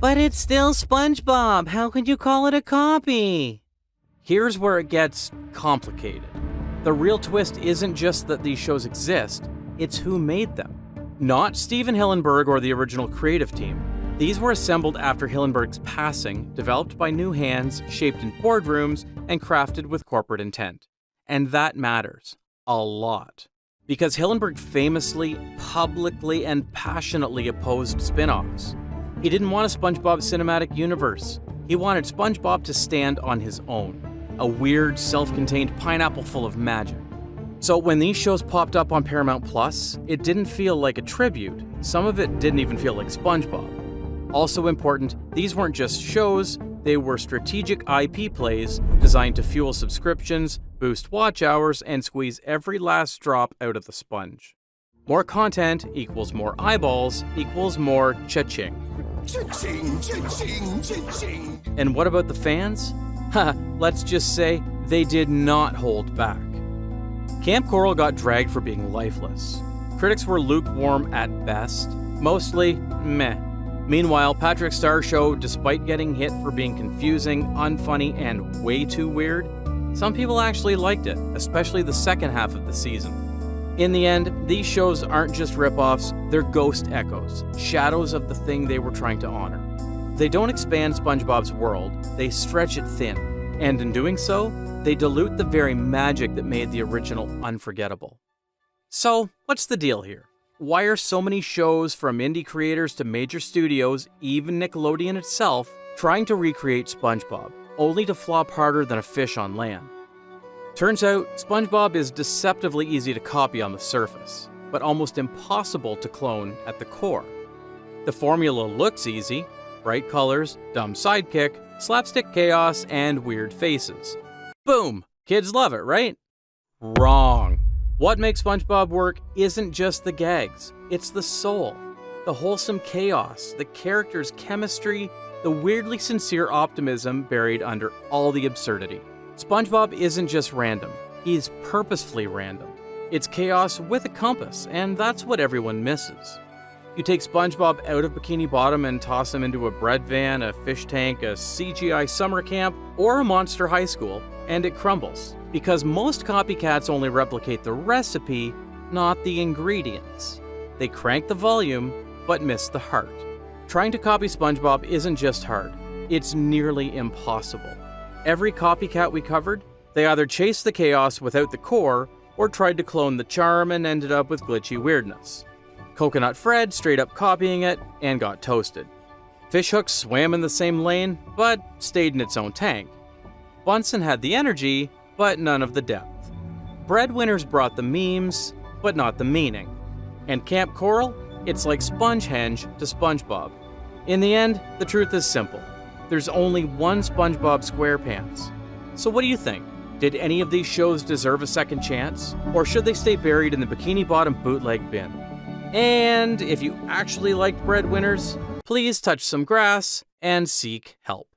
But it's still SpongeBob. How could you call it a copy? Here's where it gets complicated. The real twist isn't just that these shows exist, it's who made them. Not Steven Hillenburg or the original creative team. These were assembled after Hillenburg's passing, developed by new hands, shaped in boardrooms, and crafted with corporate intent. And that matters. A lot. Because Hillenburg famously, publicly, and passionately opposed spin-offs. He didn't want a SpongeBob cinematic universe. He wanted SpongeBob to stand on his own. A weird, self-contained pineapple full of magic. So when these shows popped up on Paramount Plus, it didn't feel like a tribute. Some of it didn't even feel like SpongeBob. Also important, these weren't just shows, they were strategic IP plays designed to fuel subscriptions, boost watch hours, and squeeze every last drop out of the sponge. More content equals more eyeballs equals more cha-ching. Cha-ching, cha-ching, cha-ching. And what about the fans? Let's just say they did not hold back. Camp Coral got dragged for being lifeless. Critics were lukewarm at best, mostly meh. Meanwhile, Patrick Star Show, despite getting hit for being confusing, unfunny, and way too weird, some people actually liked it, especially the second half of the season. In the end, these shows aren't just ripoffs, they're ghost echoes, shadows of the thing they were trying to honor. They don't expand SpongeBob's world, they stretch it thin, and in doing so, they dilute the very magic that made the original unforgettable. So, what's the deal here? Why are so many shows, from indie creators to major studios, even Nickelodeon itself, trying to recreate SpongeBob, only to flop harder than a fish on land? Turns out, SpongeBob is deceptively easy to copy on the surface, but almost impossible to clone at the core. The formula looks easy: bright colors, dumb sidekick, slapstick chaos, and weird faces. Boom! Kids love it, right? Wrong. What makes SpongeBob work isn't just the gags, it's the soul. The wholesome chaos, the characters' chemistry, the weirdly sincere optimism buried under all the absurdity. SpongeBob isn't just random, he's purposefully random. It's chaos with a compass, and that's what everyone misses. You take SpongeBob out of Bikini Bottom and toss him into a bread van, a fish tank, a CGI summer camp, or a monster high school, and it crumbles. Because most copycats only replicate the recipe, not the ingredients. They crank the volume, but miss the heart. Trying to copy SpongeBob isn't just hard, it's nearly impossible. Every copycat we covered, they either chased the chaos without the core, or tried to clone the charm and ended up with glitchy weirdness. Coconut Fred straight up copying it and got toasted. Fishhook swam in the same lane, but stayed in its own tank. Bunsen had the energy, but none of the depth. Breadwinners brought the memes, but not the meaning. And Camp Coral, it's like Spongehenge to SpongeBob. In the end, the truth is simple. There's only one SpongeBob SquarePants. So what do you think? Did any of these shows deserve a second chance? Or should they stay buried in the Bikini Bottom bootleg bin? And if you actually liked Breadwinners, please touch some grass and seek help.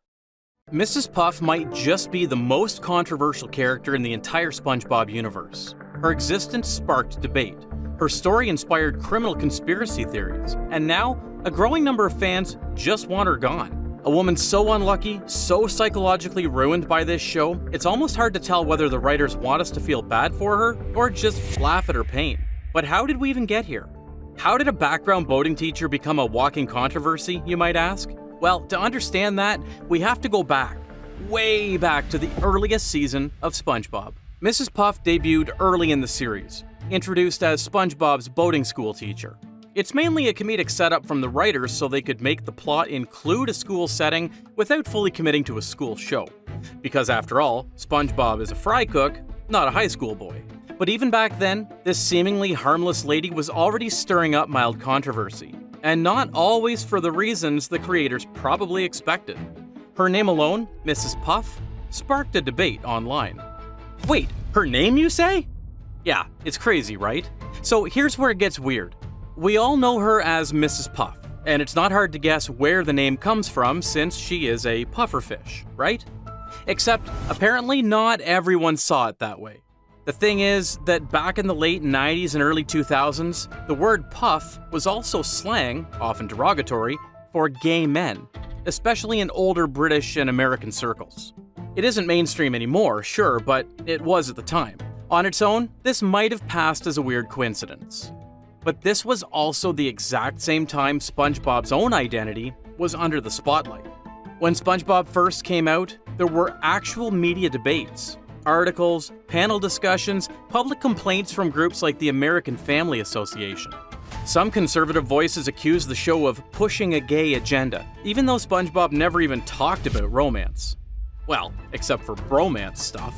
Mrs. Puff might just be the most controversial character in the entire SpongeBob universe. Her existence sparked debate. Her story inspired criminal conspiracy theories. And now, a growing number of fans just want her gone. A woman so unlucky, so psychologically ruined by this show, it's almost hard to tell whether the writers want us to feel bad for her or just laugh at her pain. But how did we even get here? How did a background boating teacher become a walking controversy, you might ask? Well, to understand that, we have to go back. way back to the earliest season of SpongeBob. Mrs. Puff debuted early in the series, introduced as SpongeBob's boating school teacher. It's mainly a comedic setup from the writers so they could make the plot include a school setting without fully committing to a school show. Because after all, SpongeBob is a fry cook, not a high school boy. But even back then, this seemingly harmless lady was already stirring up mild controversy, and not always for the reasons the creators probably expected. Her name alone, Mrs. Puff, sparked a debate online. Wait, her name you say? Yeah, it's crazy, right? So here's where it gets weird. We all know her as Mrs. Puff, and it's not hard to guess where the name comes from since she is a pufferfish, right? Except, apparently not everyone saw it that way. The thing is that back in the late 90s and early 2000s, the word puff was also slang, often derogatory, for gay men, especially in older British and American circles. It isn't mainstream anymore, sure, but it was at the time. On its own, this might have passed as a weird coincidence. But this was also the exact same time SpongeBob's own identity was under the spotlight. When SpongeBob first came out, there were actual media debates, articles, panel discussions, public complaints from groups like the American Family Association. Some conservative voices accused the show of pushing a gay agenda, even though SpongeBob never even talked about romance. Well, except for bromance stuff.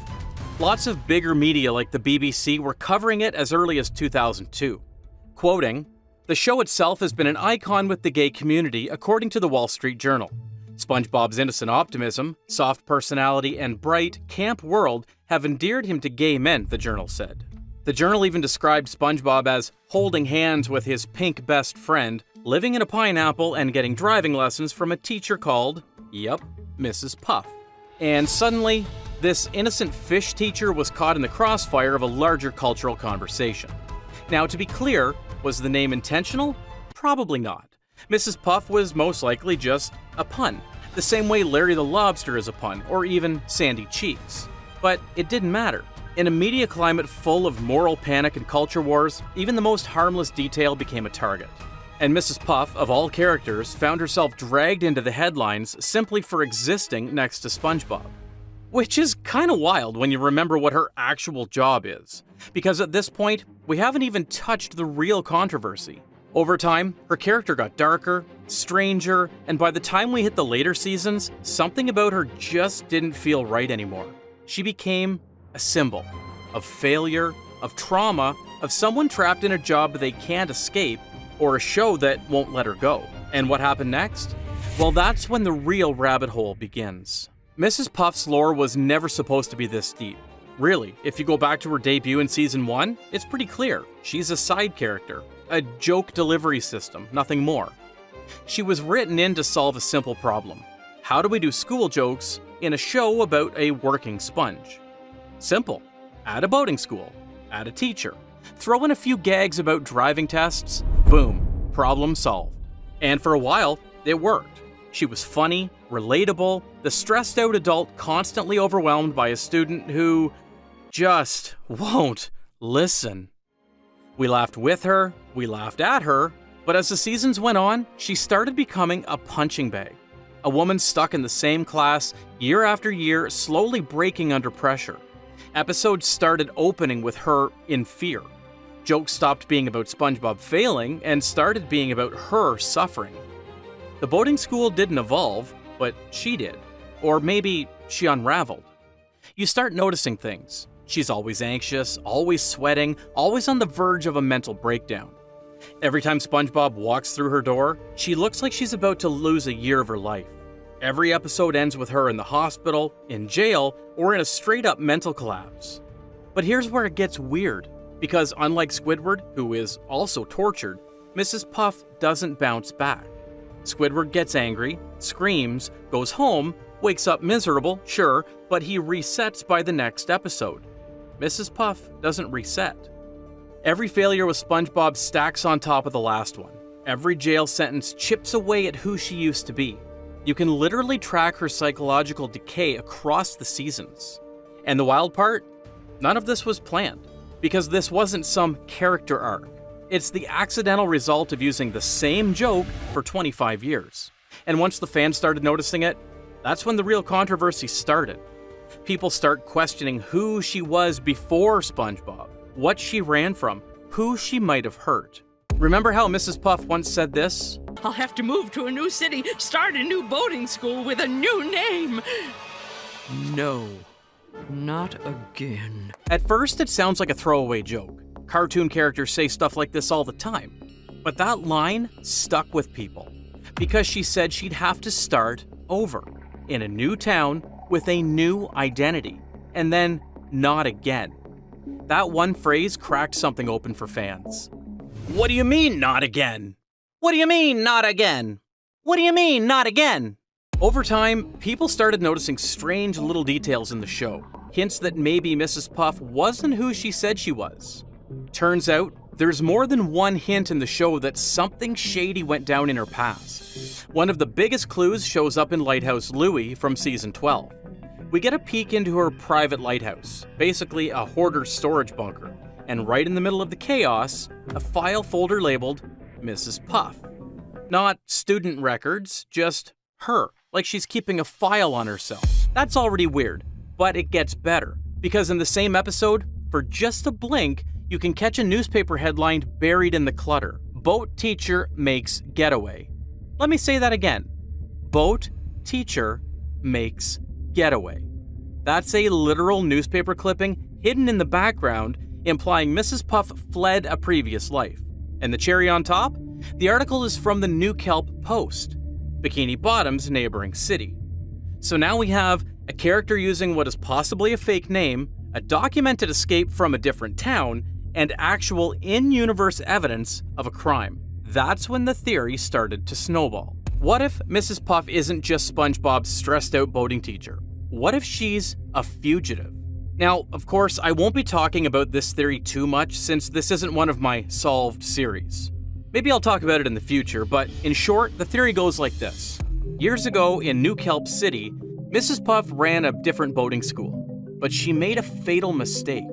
Lots of bigger media like the BBC were covering it as early as 2002. Quoting, "The show itself has been an icon with the gay community, according to the Wall Street Journal. SpongeBob's innocent optimism, soft personality, and bright, camp world have endeared him to gay men," the Journal said. The Journal even described SpongeBob as holding hands with his pink best friend, living in a pineapple, and getting driving lessons from a teacher called, yep, Mrs. Puff. And suddenly, this innocent fish teacher was caught in the crossfire of a larger cultural conversation. Now, to be clear, was the name intentional? Probably not. Mrs. Puff was most likely just a pun, the same way Larry the Lobster is a pun, or even Sandy Cheeks. But it didn't matter. In a media climate full of moral panic and culture wars, even the most harmless detail became a target. And Mrs. Puff, of all characters, found herself dragged into the headlines simply for existing next to SpongeBob. Which is kinda wild when you remember what her actual job is. Because at this point, we haven't even touched the real controversy. Over time, her character got darker, stranger, and by the time we hit the later seasons, something about her just didn't feel right anymore. She became a symbol of failure, of trauma, of someone trapped in a job they can't escape, or a show that won't let her go. And what happened next? Well, that's when the real rabbit hole begins. Mrs. Puff's lore was never supposed to be this deep. Really, if you go back to her debut in Season 1, it's pretty clear. She's a side character, a joke delivery system, nothing more. She was written in to solve a simple problem. How do we do school jokes in a show about a working sponge? Simple. Add a boating school. Add a teacher. Throw in a few gags about driving tests. Boom. Problem solved. And for a while, it worked. She was funny, relatable, the stressed out adult constantly overwhelmed by a student who just won't listen. We laughed with her, we laughed at her, but as the seasons went on, she started becoming a punching bag. A woman stuck in the same class year after year, slowly breaking under pressure. Episodes started opening with her in fear. Jokes stopped being about SpongeBob failing and started being about her suffering. The boating school didn't evolve, but she did. Or maybe she unraveled. You start noticing things. She's always anxious, always sweating, always on the verge of a mental breakdown. Every time SpongeBob walks through her door, she looks like she's about to lose a year of her life. Every episode ends with her in the hospital, in jail, or in a straight-up mental collapse. But here's where it gets weird, because unlike Squidward, who is also tortured, Mrs. Puff doesn't bounce back. Squidward gets angry, screams, goes home, wakes up miserable, sure, but he resets by the next episode. Mrs. Puff doesn't reset. Every failure with SpongeBob stacks on top of the last one. Every jail sentence chips away at who she used to be. You can literally track her psychological decay across the seasons. And the wild part? None of this was planned, because this wasn't some character arc. It's the accidental result of using the same joke for 25 years. And once the fans started noticing it, That's when the real controversy started. People start questioning who she was before SpongeBob, what she ran from, who she might have hurt. Remember how Mrs. Puff once said this? I'll have to move to a new city, start a new boating school with a new name. No, not again. At first, it sounds like a throwaway joke. Cartoon characters say stuff like this all the time. But that line stuck with people because she said she'd have to start over in a new town with a new identity, and then not again. That one phrase cracked something open for fans. What do you mean, not again? What do you mean, not again? What do you mean, not again? Over time, people started noticing strange little details in the show. Hints that maybe Mrs. Puff wasn't who she said she was. Turns out, there's more than one hint in the show that something shady went down in her past. One of the biggest clues shows up in Lighthouse Louie from season 12. We get a peek into her private lighthouse, basically a hoarder's storage bunker, and right in the middle of the chaos, a file folder labeled Mrs. Puff. Not student records, just her, like she's keeping a file on herself. That's already weird, but it gets better, because in the same episode, for just a blink, you can catch a newspaper headline buried in the clutter. Boat teacher makes getaway. Let me say that again. Boat teacher makes getaway. That's a literal newspaper clipping hidden in the background, implying Mrs. Puff fled a previous life. And the cherry on top? The article is from the New Kelp Post, Bikini Bottom's neighboring city. So now we have a character using what is possibly a fake name, a documented escape from a different town, and actual in-universe evidence of a crime. That's when the theory started to snowball. What if Mrs. Puff isn't just SpongeBob's stressed-out boating teacher? What if she's a fugitive? Now, of course, I won't be talking about this theory too much since this isn't one of my solved series. Maybe I'll talk about it in the future, but in short, the theory goes like this. Years ago in New Kelp City, Mrs. Puff ran a different boating school, but she made a fatal mistake.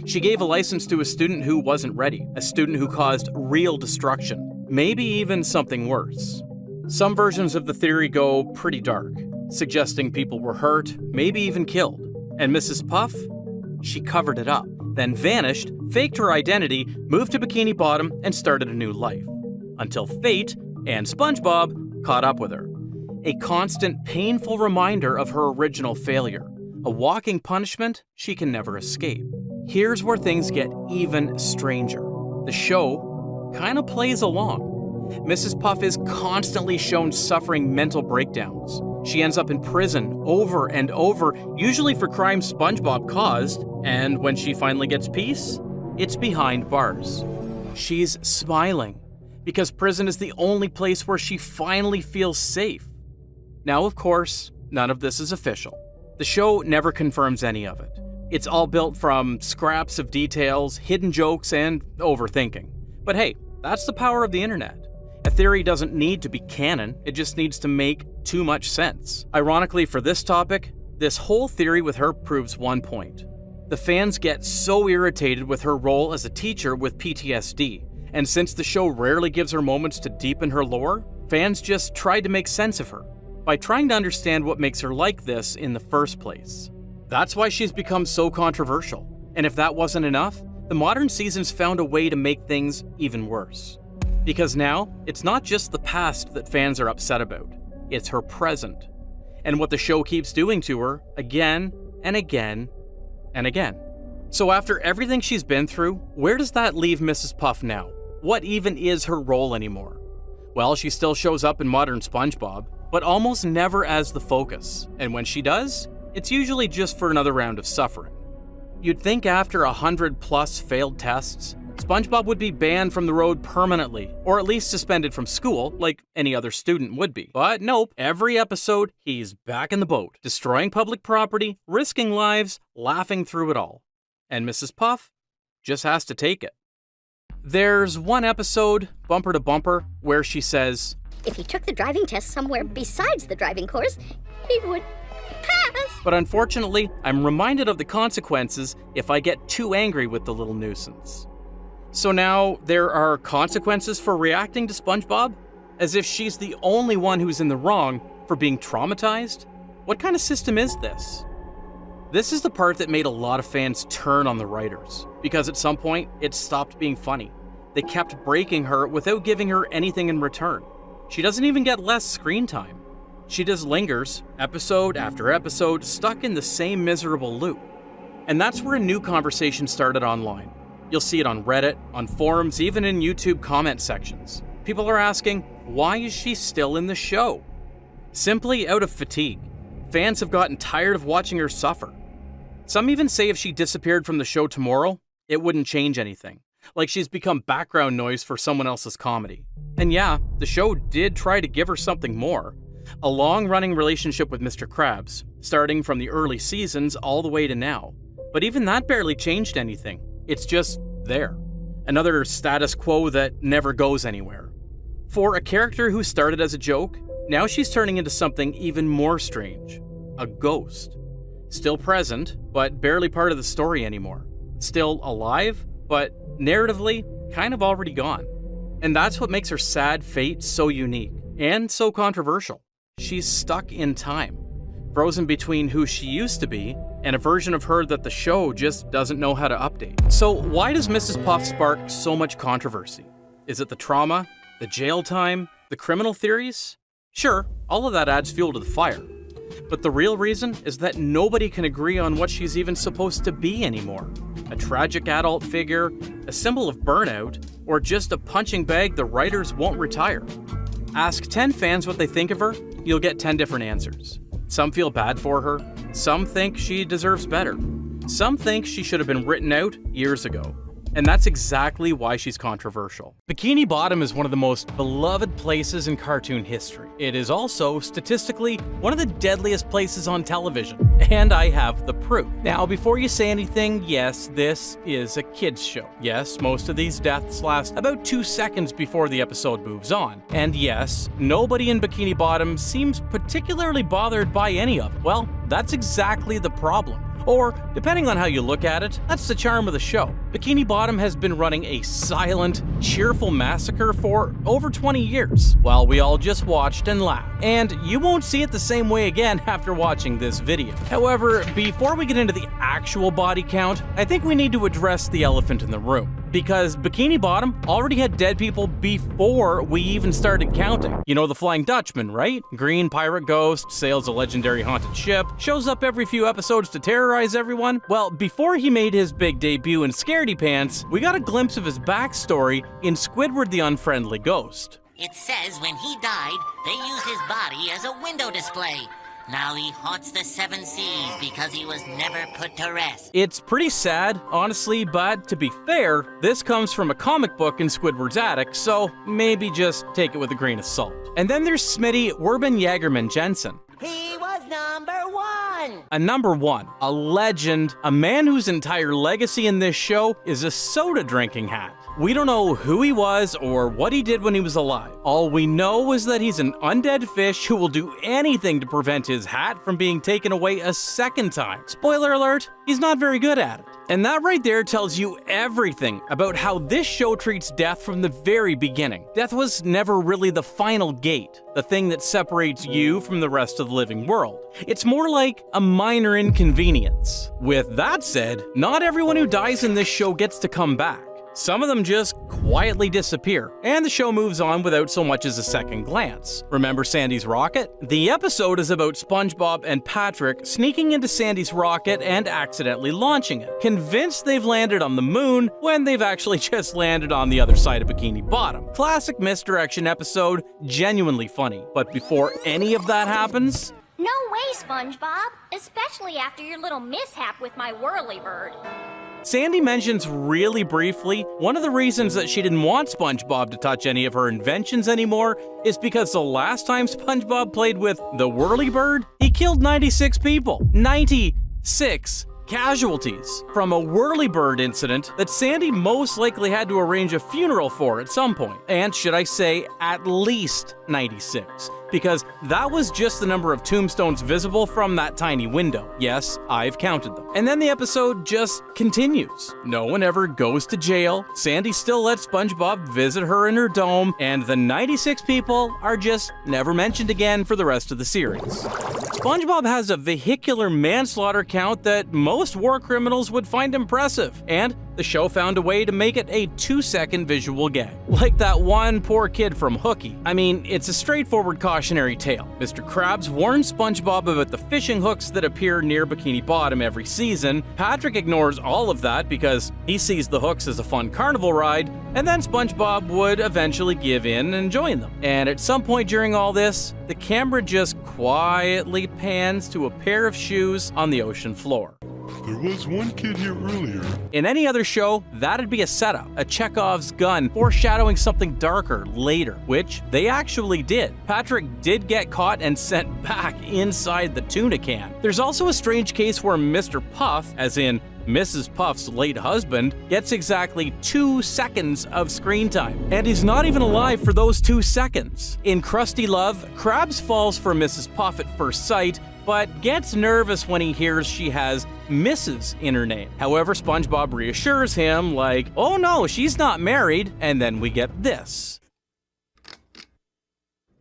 She gave a license to a student who wasn't ready, a student who caused real destruction, maybe even something worse. Some versions of the theory go pretty dark, suggesting people were hurt, maybe even killed. And Mrs. Puff? She covered it up, then vanished, faked her identity, moved to Bikini Bottom, and started a new life. Until fate and SpongeBob caught up with her. A constant, painful reminder of her original failure. A walking punishment she can never escape. Here's where things get even stranger. The show kind of plays along. Mrs. Puff is constantly shown suffering mental breakdowns. She ends up in prison over and over, usually for crimes SpongeBob caused, and when she finally gets peace, it's behind bars. She's smiling, because prison is the only place where she finally feels safe. Now, of course, none of this is official. The show never confirms any of it. It's all built from scraps of details, hidden jokes, and overthinking. But hey, that's the power of the internet. A theory doesn't need to be canon, it just needs to make too much sense. Ironically, for this topic, this whole theory with her proves one point. The fans get so irritated with her role as a teacher with PTSD, and since the show rarely gives her moments to deepen her lore, fans just tried to make sense of her by trying to understand what makes her like this in the first place. That's why she's become so controversial. And if that wasn't enough, the modern seasons found a way to make things even worse. Because now, it's not just the past that fans are upset about, it's her present. And what the show keeps doing to her again and again and again. So after everything she's been through, where does that leave Mrs. Puff now? What even is her role anymore? Well, she still shows up in modern SpongeBob, but almost never as the focus. And when she does, it's usually just for another round of suffering. You'd think after 100+ failed tests, SpongeBob would be banned from the road permanently, or at least suspended from school, like any other student would be. But nope, every episode, he's back in the boat, destroying public property, risking lives, laughing through it all. And Mrs. Puff just has to take it. There's one episode, Bumper to Bumper, where she says, If he took the driving test somewhere besides the driving course, he would pass. But unfortunately, I'm reminded of the consequences if I get too angry with the little nuisance. So now there are consequences for reacting to SpongeBob? As if she's the only one who's in the wrong for being traumatized? What kind of system is this? This is the part that made a lot of fans turn on the writers, because at some point, it stopped being funny. They kept breaking her without giving her anything in return. She doesn't even get less screen time. She just lingers, episode after episode, stuck in the same miserable loop. And that's where a new conversation started online. You'll see it on Reddit, on forums, even in YouTube comment sections. People are asking, why is she still in the show? Simply out of fatigue. Fans have gotten tired of watching her suffer. Some even say if she disappeared from the show tomorrow, it wouldn't change anything. Like she's become background noise for someone else's comedy. And yeah, the show did try to give her something more. A long-running relationship with Mr. Krabs, starting from the early seasons all the way to now. But even that barely changed anything. It's just there. Another status quo that never goes anywhere. For a character who started as a joke, now she's turning into something even more strange. A ghost. Still present, but barely part of the story anymore. Still alive, but narratively kind of already gone. And that's what makes her sad fate so unique and so controversial. She's stuck in time, frozen between who she used to be and a version of her that the show just doesn't know how to update. So why does Mrs. Puff spark so much controversy? Is it the trauma, the jail time, the criminal theories? Sure, all of that adds fuel to the fire. But the real reason is that nobody can agree on what she's even supposed to be anymore. A tragic adult figure, a symbol of burnout, or just a punching bag the writers won't retire. Ask 10 fans what they think of her, you'll get 10 different answers. Some feel bad for her, some think she deserves better. Some think she should have been written out years ago. And that's exactly why she's controversial. Bikini Bottom is one of the most beloved places in cartoon history. It is also, statistically, one of the deadliest places on television. And I have the proof. Now, before you say anything, yes, this is a kids show. Yes, most of these deaths last about 2 seconds before the episode moves on. And yes, nobody in Bikini Bottom seems particularly bothered by any of it. Well, that's exactly the problem. Or, depending on how you look at it, that's the charm of the show. Bikini Bottom has been running a silent, cheerful massacre for over 20 years, while we all just watched and laughed. And you won't see it the same way again after watching this video. However, before we get into the actual body count, I think we need to address the elephant in the room. Because Bikini Bottom already had dead people before we even started counting. You know the Flying Dutchman, right? Green pirate ghost, sails a legendary haunted ship, shows up every few episodes to terrorize everyone. Well, before he made his big debut in Scaredy Pants, we got a glimpse of his backstory in Squidward the Unfriendly Ghost. It says when he died, they used his body as a window display. Now he haunts the 7 seas because he was never put to rest. It's pretty sad, honestly, but to be fair, this comes from a comic book in Squidward's attic, so maybe just take it with a grain of salt. And then there's Smitty Werben Jagerman Jensen. He was number 1. A number 1, a legend, a man whose entire legacy in this show is a soda drinking hat. We don't know who he was or what he did when he was alive. All we know is that he's an undead fish who will do anything to prevent his hat from being taken away a second time. Spoiler alert, he's not very good at it. And that right there tells you everything about how this show treats death from the very beginning. Death was never really the final gate, the thing that separates you from the rest of the living world. It's more like a minor inconvenience. With that said, not everyone who dies in this show gets to come back. Some of them just quietly disappear, and the show moves on without so much as a second glance. Remember Sandy's rocket? The episode is about SpongeBob and Patrick sneaking into Sandy's rocket and accidentally launching it, convinced they've landed on the moon when they've actually just landed on the other side of Bikini Bottom. Classic misdirection episode, genuinely funny. But before any of that happens... No way, SpongeBob. Especially after your little mishap with my whirlybird. Sandy mentions really briefly one of the reasons that she didn't want SpongeBob to touch any of her inventions anymore is because the last time SpongeBob played with the whirlybird, he killed 96 people. 96 casualties from a whirlybird incident that Sandy most likely had to arrange a funeral for at some point. And should I say at least 96. Because that was just the number of tombstones visible from that tiny window. Yes, I've counted them. And then the episode just continues. No one ever goes to jail. Sandy still lets SpongeBob visit her in her dome, and the 96 people are just never mentioned again for the rest of the series. SpongeBob has a vehicular manslaughter count that most war criminals would find impressive, and the show found a way to make it a 2-second visual gag. Like that one poor kid from Hooky. I mean, it's a straightforward cautionary tale. Mr. Krabs warns SpongeBob about the fishing hooks that appear near Bikini Bottom every season. Patrick ignores all of that because he sees the hooks as a fun carnival ride, and then SpongeBob would eventually give in and join them. And at some point during all this, the camera just quietly pans to a pair of shoes on the ocean floor. There was one kid here earlier. In any other show, that'd be a setup, a Chekhov's gun, foreshadowing something darker later, which they actually did. Patrick did get caught and sent back inside the tuna can. There's also a strange case where Mr. Puff, as in Mrs. Puff's late husband, gets exactly 2 seconds of screen time. And he's not even alive for those 2 seconds. In Krusty Love, Krabs falls for Mrs. Puff at first sight, but gets nervous when he hears she has Mrs. in her name. However, SpongeBob reassures him, like, oh no, she's not married, and then we get this.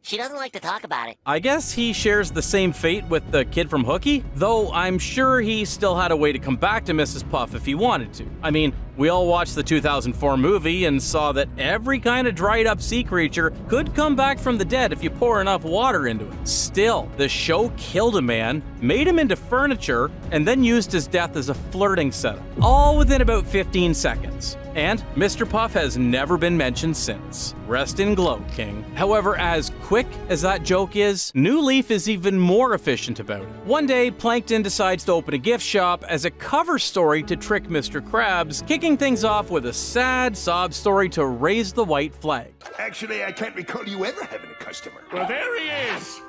She doesn't like to talk about it. I guess he shares the same fate with the kid from Hooky, though I'm sure he still had a way to come back to Mrs. Puff if he wanted to. I mean, we all watched the 2004 movie and saw that every kind of dried up sea creature could come back from the dead if you pour enough water into it. Still, the show killed a man, made him into furniture, and then used his death as a flirting setup, all within about 15 seconds. And Mr. Puff has never been mentioned since. Rest in glow, King. However, as quick as that joke is, New Leaf is even more efficient about it. One day, Plankton decides to open a gift shop as a cover story to trick Mr. Krabs, kicking things off with a sad sob story to raise the white flag. Actually, I can't recall you ever having a customer. Well, there he is!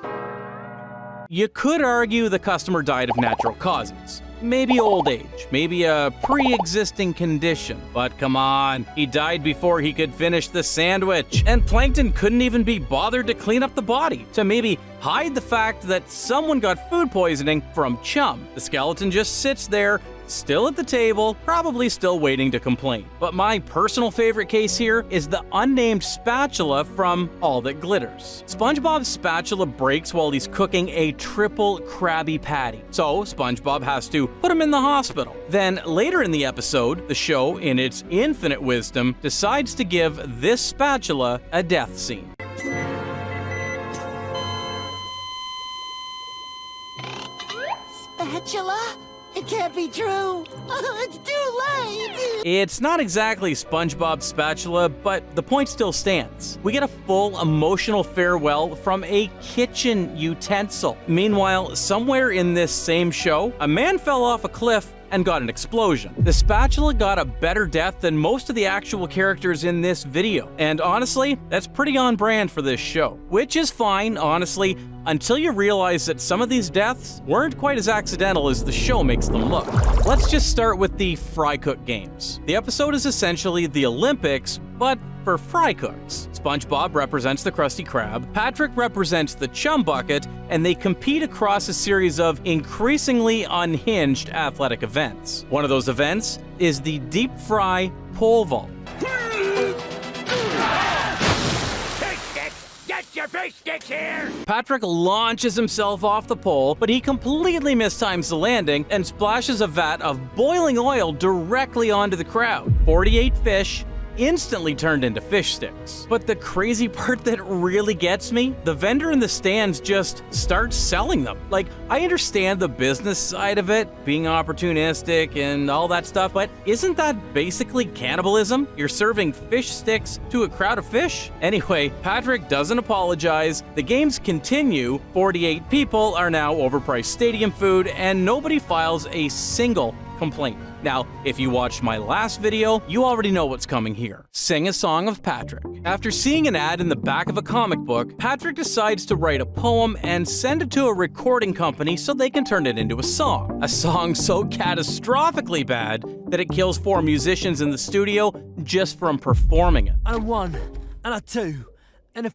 You could argue the customer died of natural causes. Maybe old age, maybe a pre-existing condition. But come on, he died before he could finish the sandwich. And Plankton couldn't even be bothered to clean up the body, to maybe hide the fact that someone got food poisoning from Chum. The skeleton just sits there, still at the table, probably still waiting to complain. But my personal favorite case here is the unnamed spatula from All That Glitters. SpongeBob's spatula breaks while he's cooking a triple Krabby Patty, so SpongeBob has to put him in the hospital. Then later in the episode, the show, in its infinite wisdom, decides to give this spatula a death scene. Spatula? It can't be true. It's too late. It's not exactly SpongeBob's spatula, but the point still stands. We get a full emotional farewell from a kitchen utensil. Meanwhile, somewhere in this same show, a man fell off a cliff and got an explosion. The spatula got a better death than most of the actual characters in this video. And honestly, that's pretty on brand for this show. Which is fine, honestly, until you realize that some of these deaths weren't quite as accidental as the show makes them look. Let's just start with the Fry Cook Games. The episode is essentially the Olympics, but for fry cooks. SpongeBob represents the Krusty Krab, Patrick represents the Chum Bucket, and they compete across a series of increasingly unhinged athletic events. One of those events is the Deep Fry Pole Vault. Get your fish sticks here! Patrick launches himself off the pole, but he completely mistimes the landing and splashes a vat of boiling oil directly onto the crowd. 48 fish instantly turned into fish sticks. But the crazy part that really gets me, the vendor in the stands just starts selling them. Like, I understand the business side of it, being opportunistic and all that stuff, but isn't that basically cannibalism? You're serving fish sticks to a crowd of fish? Anyway, Patrick doesn't apologize. The games continue. 48 people are now overpriced stadium food, and nobody files a single complaint. Now, if you watched my last video, you already know what's coming here. Sing a song of Patrick. After seeing an ad in the back of a comic book, Patrick decides to write a poem and send it to a recording company so they can turn it into a song. A song so catastrophically bad that it kills 4 musicians in the studio just from performing it. And a 1, and a 2, and a...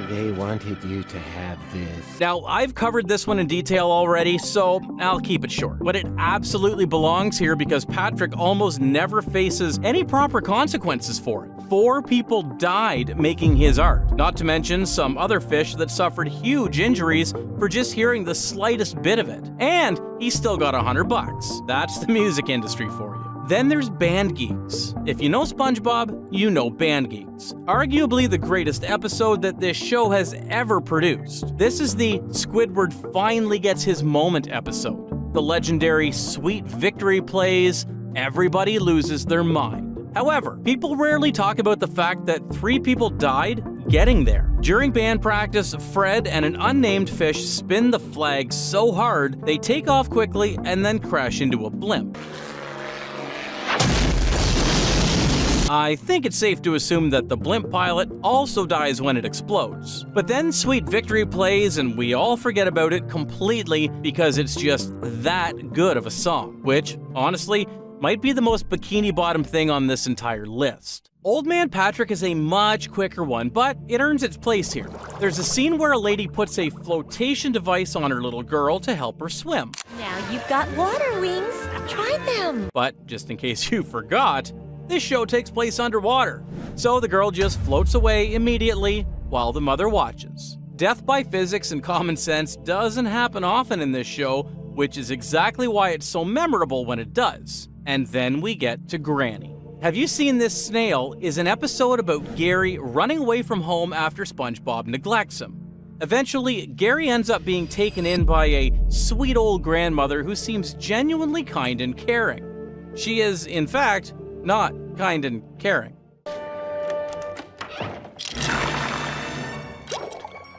They wanted you to have this. Now, I've covered this one in detail already, so I'll keep it short. But it absolutely belongs here because Patrick almost never faces any proper consequences for it. 4 people died making his art, not to mention some other fish that suffered huge injuries for just hearing the slightest bit of it. And he still got $100. That's the music industry for you. Then there's Band Geeks. If you know SpongeBob, you know Band Geeks. Arguably the greatest episode that this show has ever produced. This is the Squidward finally gets his moment episode. The legendary Sweet Victory plays, everybody loses their mind. However, people rarely talk about the fact that 3 people died getting there. During band practice, Fred and an unnamed fish spin the flag so hard they take off quickly and then crash into a blimp. I think it's safe to assume that the blimp pilot also dies when it explodes. But then Sweet Victory plays and we all forget about it completely because it's just that good of a song, which, honestly, might be the most bikini bottom thing on this entire list. Old Man Patrick is a much quicker one, but it earns its place here. There's a scene where a lady puts a flotation device on her little girl to help her swim. Now you've got water wings. Try them. But just in case you forgot, this show takes place underwater, so the girl just floats away immediately while the mother watches. Death by physics and common sense doesn't happen often in this show, which is exactly why it's so memorable when it does. And then we get to Granny. Have You Seen This Snail is an episode about Gary running away from home after SpongeBob neglects him. Eventually, Gary ends up being taken in by a sweet old grandmother who seems genuinely kind and caring. She is, in fact, not kind and caring.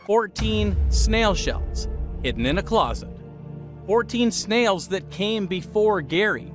14 snail shells hidden in a closet. 14 snails that came before Gary,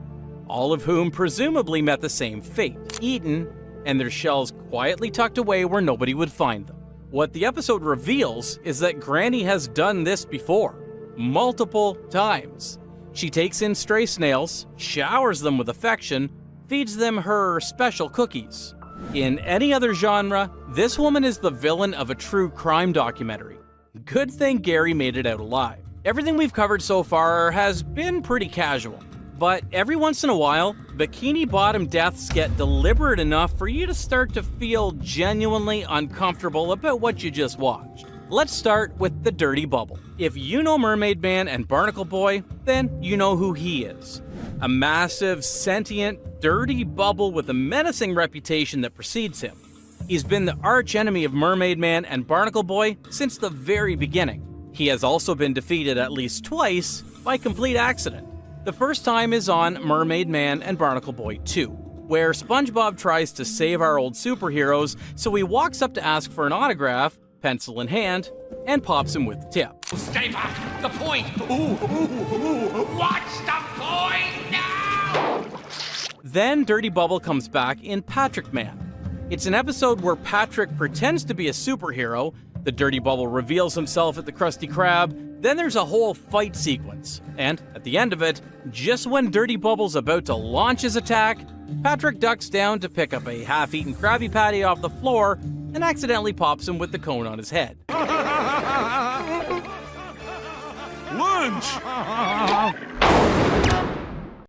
all of whom presumably met the same fate, eaten and their shells quietly tucked away where nobody would find them. What the episode reveals is that Granny has done this before, multiple times. She takes in stray snails, showers them with affection, feeds them her special cookies. In any other genre, this woman is the villain of a true crime documentary. Good thing Gary made it out alive. Everything we've covered so far has been pretty casual, but every once in a while, bikini bottom deaths get deliberate enough for you to start to feel genuinely uncomfortable about what you just watched. Let's start with the Dirty Bubble. If you know Mermaid Man and Barnacle Boy, then you know who he is. A massive, sentient, dirty bubble with a menacing reputation that precedes him. He's been the arch enemy of Mermaid Man and Barnacle Boy since the very beginning. He has also been defeated at least twice by complete accident. The first time is on Mermaid Man and Barnacle Boy 2, where SpongeBob tries to save our old superheroes, so he walks up to ask for an autograph, pencil in hand, and pops him with the tip. Stay back! The point! What's the point now? Then Dirty Bubble comes back in Patrick Man. It's an episode where Patrick pretends to be a superhero, the Dirty Bubble reveals himself at the Krusty Krab, then there's a whole fight sequence. And at the end of it, just when Dirty Bubble's about to launch his attack, Patrick ducks down to pick up a half-eaten Krabby Patty off the floor and accidentally pops him with the cone on his head. Lunch!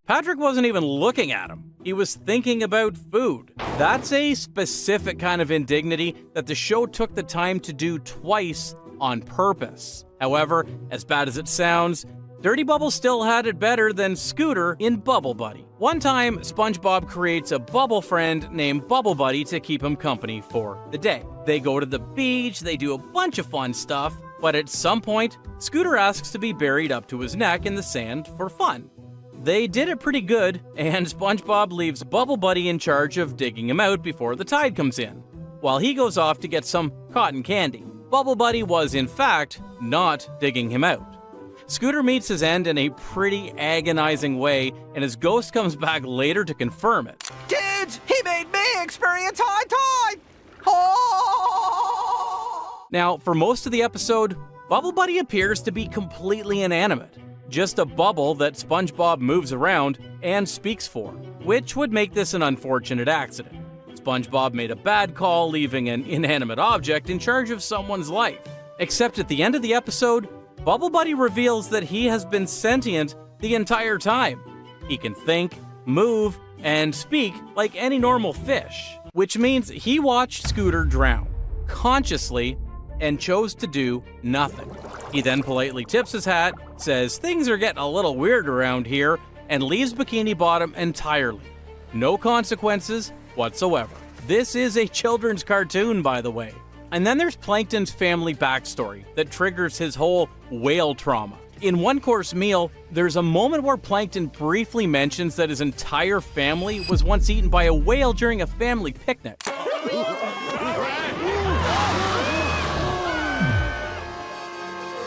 Patrick wasn't even looking at him. He was thinking about food. That's a specific kind of indignity that the show took the time to do twice on purpose. However, as bad as it sounds, Dirty Bubble still had it better than Scooter in Bubble Buddy. One time, SpongeBob creates a bubble friend named Bubble Buddy to keep him company for the day. They go to the beach, they do a bunch of fun stuff, but at some point, Scooter asks to be buried up to his neck in the sand for fun. They did it pretty good, and SpongeBob leaves Bubble Buddy in charge of digging him out before the tide comes in, while he goes off to get some cotton candy. Bubble Buddy was, in fact, not digging him out. Scooter meets his end in a pretty agonizing way, and his ghost comes back later to confirm it. Kids, he made me experience high tide! Oh! Now, for most of the episode, Bubble Buddy appears to be completely inanimate. Just a bubble that SpongeBob moves around and speaks for, which would make this an unfortunate accident. SpongeBob made a bad call leaving an inanimate object in charge of someone's life. Except at the end of the episode, Bubble Buddy reveals that he has been sentient the entire time. He can think, move, and speak like any normal fish. which means he watched Scooter drown, consciously, and chose to do nothing. He then politely tips his hat, says things are getting a little weird around here, and leaves Bikini Bottom entirely. No consequences whatsoever. This is a children's cartoon, by the way. And then there's Plankton's family backstory that triggers his whole whale trauma. In One Course Meal, there's a moment where Plankton briefly mentions that his entire family was once eaten by a whale during a family picnic.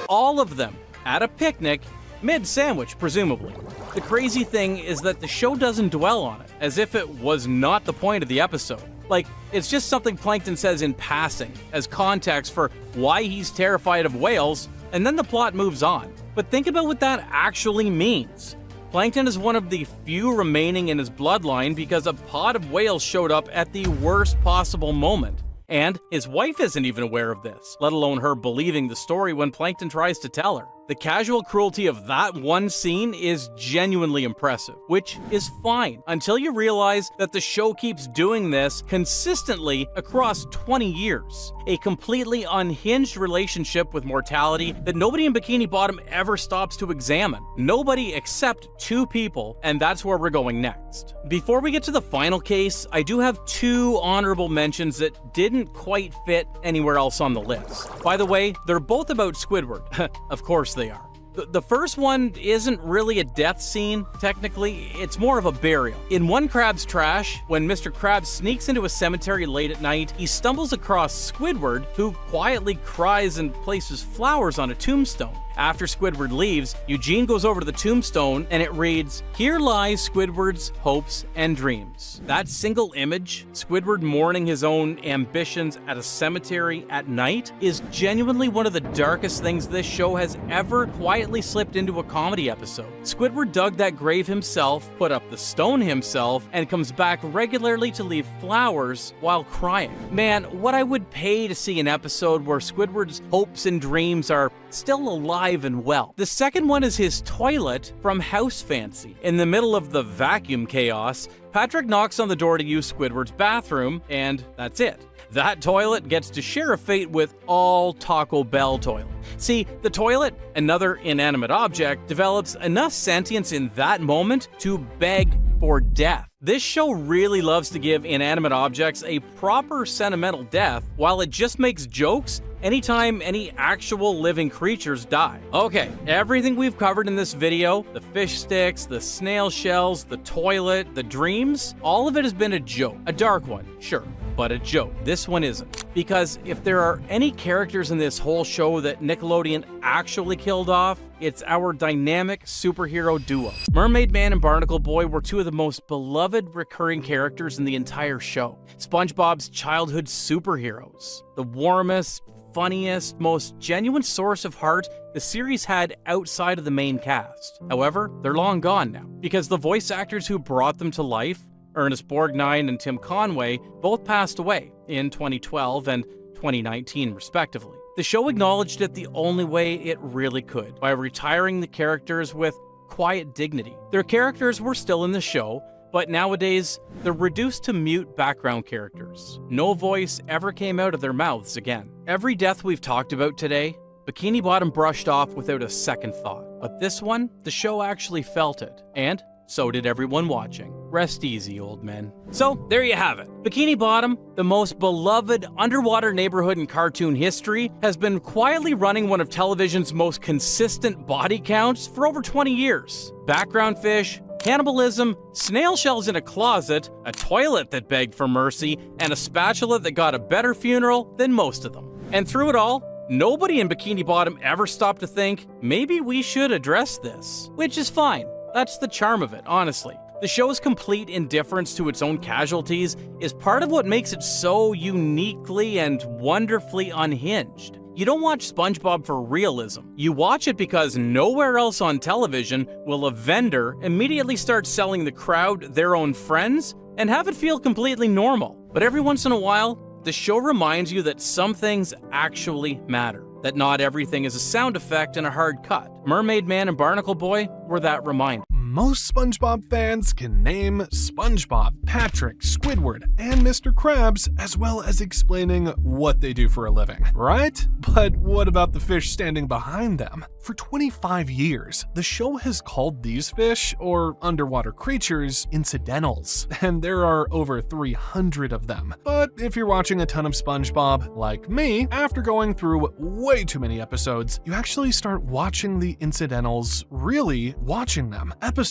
All of them at a picnic, mid-sandwich presumably. The crazy thing is that the show doesn't dwell on it, as if it was not the point of the episode. Like, it's just something Plankton says in passing, as context for why he's terrified of whales, and then the plot moves on. But think about what that actually means. Plankton is one of the few remaining in his bloodline because a pod of whales showed up at the worst possible moment. And his wife isn't even aware of this, let alone her believing the story when Plankton tries to tell her. The casual cruelty of that one scene is genuinely impressive, which is fine until you realize that the show keeps doing this consistently across 20 years. A completely unhinged relationship with mortality that nobody in Bikini Bottom ever stops to examine. Nobody except two people, and that's where we're going next. Before we get to the final case, I do have two honorable mentions that didn't quite fit anywhere else on the list. By the way, they're both about Squidward. Of course they are. The first one isn't really a death scene, technically, it's more of a burial. In One Crab's Trash, when Mr. Krabs sneaks into a cemetery late at night, he stumbles across Squidward, who quietly cries and places flowers on a tombstone. After Squidward leaves, Eugene goes over to the tombstone and it reads, "Here lies Squidward's hopes and dreams." That single image, Squidward mourning his own ambitions at a cemetery at night, is genuinely one of the darkest things this show has ever quietly slipped into a comedy episode. Squidward dug that grave himself, put up the stone himself, and comes back regularly to leave flowers while crying. Man, what I would pay to see an episode where Squidward's hopes and dreams are still alive and well. The second one is his toilet from House Fancy. In the middle of the vacuum chaos, Patrick knocks on the door to use Squidward's bathroom, and that's it. That toilet gets to share a fate with all Taco Bell toilets. See, the toilet, another inanimate object, develops enough sentience in that moment to beg for death. This show really loves to give inanimate objects a proper sentimental death, while it just makes jokes anytime any actual living creatures die. Okay, everything we've covered in this video, the fish sticks, the snail shells, the toilet, the dreams, all of it has been a joke. A dark one, sure, but a joke. This one isn't. Because if there are any characters in this whole show that Nickelodeon actually killed off, it's our dynamic superhero duo. Mermaid Man and Barnacle Boy were two of the most beloved recurring characters in the entire show. SpongeBob's childhood superheroes. The warmest, funniest, most genuine source of heart the series had outside of the main cast. However, they're long gone now, because the voice actors who brought them to life, Ernest Borgnine and Tim Conway, both passed away in 2012 and 2019 respectively. The show acknowledged it the only way it really could, by retiring the characters with quiet dignity. Their characters were still in the show, but nowadays, they're reduced to mute background characters. No voice ever came out of their mouths again. Every death we've talked about today, Bikini Bottom brushed off without a second thought. But this one, the show actually felt it. And so did everyone watching. Rest easy, old men. So, there you have it. Bikini Bottom, the most beloved underwater neighborhood in cartoon history, has been quietly running one of television's most consistent body counts for over 20 years. Background fish, cannibalism, snail shells in a closet, a toilet that begged for mercy, and a spatula that got a better funeral than most of them. And through it all, nobody in Bikini Bottom ever stopped to think, maybe we should address this. Which is fine. That's the charm of it, honestly. The show's complete indifference to its own casualties is part of what makes it so uniquely and wonderfully unhinged. You don't watch SpongeBob for realism. You watch it because nowhere else on television will a vendor immediately start selling the crowd their own friends and have it feel completely normal. But every once in a while, the show reminds you that some things actually matter, that not everything is a sound effect and a hard cut. Mermaid Man and Barnacle Boy were that reminder. most SpongeBob fans can name SpongeBob, Patrick, Squidward, and Mr. Krabs, as well as explaining what they do for a living, right? But what about the fish standing behind them? For 25 years, the show has called these fish, or underwater creatures, incidentals, and there are over 300 of them. But if you're watching a ton of SpongeBob, like me, after going through way too many episodes, you actually start watching the incidentals, really watching them, episode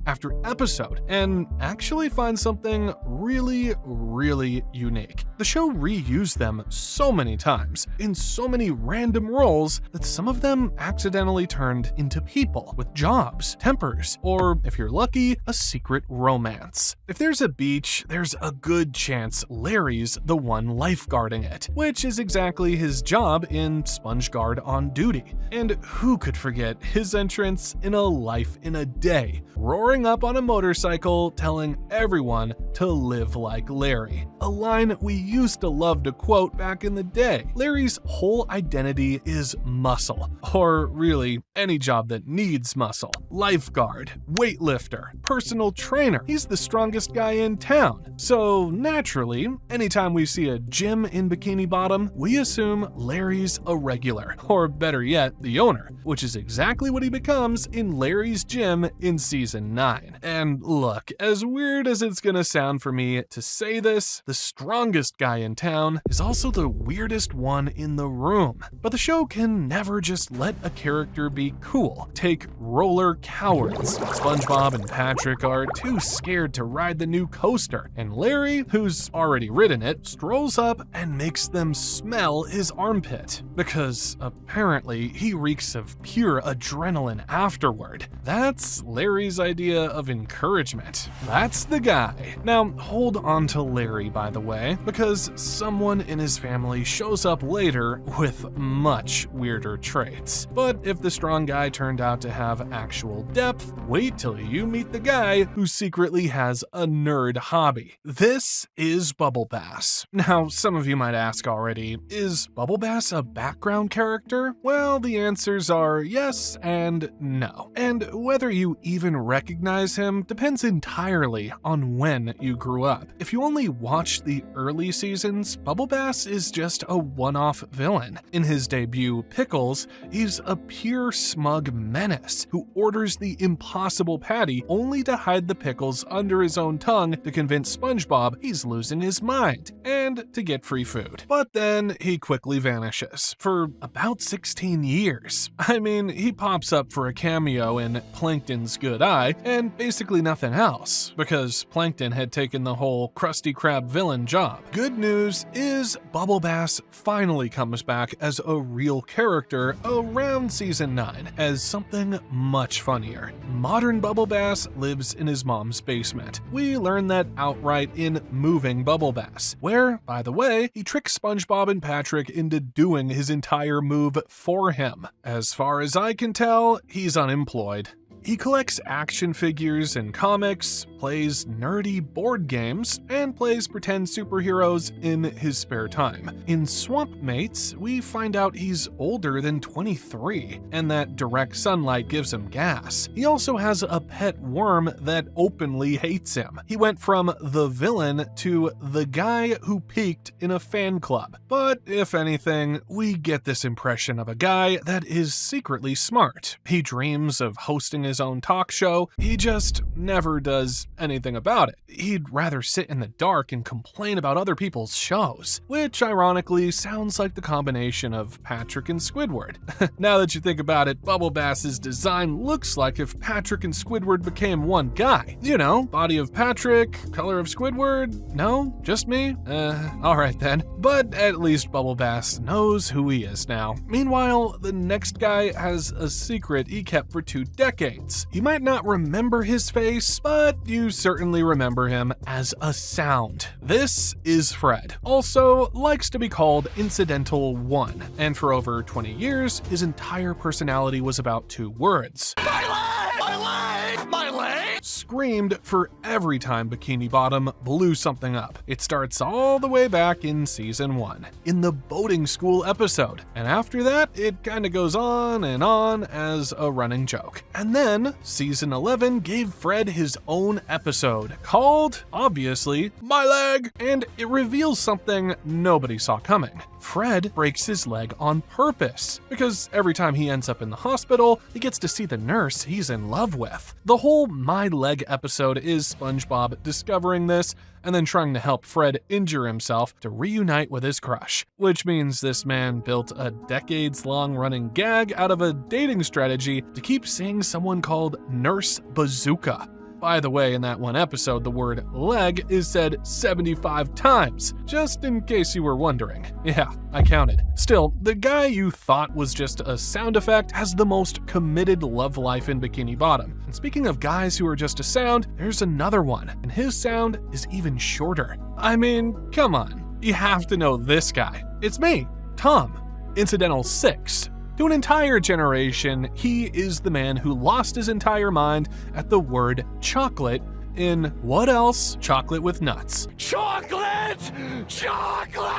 after episode, and actually find something really, really unique. The show reused them so many times, in so many random roles, that some of them accidentally turned into people with jobs, tempers, or if you're lucky, a secret romance. If there's a beach, there's a good chance Larry's the one lifeguarding it, which is exactly his job in SpongeGuard on Duty. And who could forget his entrance in A Life in a Day, roaring up on a motorcycle telling everyone to live like Larry. A line we used to love to quote back in the day. Larry's whole identity is muscle, or really any job that needs muscle. Lifeguard, weightlifter, personal trainer. He's the strongest guy in town. So naturally, anytime we see a gym in Bikini Bottom, we assume Larry's a regular, or better yet, the owner, which is exactly what he becomes in Larry's Gym in season 9. And look, as weird as it's gonna sound for me to say this, the strongest guy in town is also the weirdest one in the room. But the show can never just let a character be cool. Take roller cowards. SpongeBob and Patrick are too scared to ride the new coaster, and Larry, who's already ridden it, strolls up and makes them smell his armpit, because apparently he reeks of pure adrenaline afterward. That's Larry's idea of encouragement. That's the guy. Now, hold on to Larry, by the way, because someone in his family shows up later with much weirder traits. But if the strong guy turned out to have actual depth, wait till you meet the guy who secretly has a nerd hobby. This is Bubble Bass. Now, some of you might ask already, is Bubble Bass a background character? Well, the answers are yes and no. And whether you even recognize him depends entirely on when you grew up. If you only watched the early seasons, Bubble Bass is just a one-off villain. In his debut, Pickles, he's a pure smug menace who orders the impossible patty only to hide the pickles under his own tongue to convince SpongeBob he's losing his mind and to get free food. But then he quickly vanishes for about 16 years. I mean, he pops up for a cameo in Plankton's Good Eye and basically nothing else, because Plankton had taken the whole Krusty Krab villain job. Good news is Bubble Bass finally comes back as a real character around season 9 as something much funnier. Modern Bubble Bass lives in his mom's basement. We learn that outright in Moving Bubble Bass, where, by the way, he tricks SpongeBob and Patrick into doing his entire move for him. As far as I can tell, he's unemployed. He collects action figures and comics, plays nerdy board games, and plays pretend superheroes in his spare time. In Swamp Mates, we find out he's older than 23, and that direct sunlight gives him gas. He also has a pet worm that openly hates him. He went from the villain to the guy who peaked in a fan club. But if anything, we get this impression of a guy that is secretly smart. He dreams of hosting his own talk show, he just never does anything about it. He'd rather sit in the dark and complain about other people's shows, which ironically sounds like the combination of Patrick and Squidward. Now that you think about it, Bubble Bass's design looks like if Patrick and Squidward became one guy. You know, body of Patrick, color of Squidward? No? Just me? Alright then. But at least Bubble Bass knows who he is now. Meanwhile, the next guy has a secret he kept for 2 decades. You might not remember his face, but you certainly remember him as a sound. This is Fred, also likes to be called Incidental 1, and for over 20 years, his entire personality was about 2 words. My leg! My leg! My leg! screamed for every time Bikini Bottom blew something up. It starts all the way back in season 1, in the boating school episode, and after that, it kinda goes on as a running joke. And then, season 11 gave Fred his own episode, called, obviously, My Leg, and it reveals something nobody saw coming. Fred breaks his leg on purpose, because every time he ends up in the hospital, he gets to see the nurse he's in love with. The whole My Leg episode is SpongeBob discovering this and then trying to help Fred injure himself to reunite with his crush, which means this man built a decades-long running gag out of a dating strategy to keep seeing someone called Nurse Bazooka. By the way, in that one episode, the word leg is said 75 times, just in case you were wondering. Yeah, I counted. Still, the guy you thought was just a sound effect has the most committed love life in Bikini Bottom. And speaking of guys who are just a sound, there's another one, and his sound is even shorter. I mean, come on, you have to know this guy. It's me, Tom, Incidental 6. To an entire generation, he is the man who lost his entire mind at the word chocolate in What Else? Chocolate with Nuts. Chocolate! Chocolate!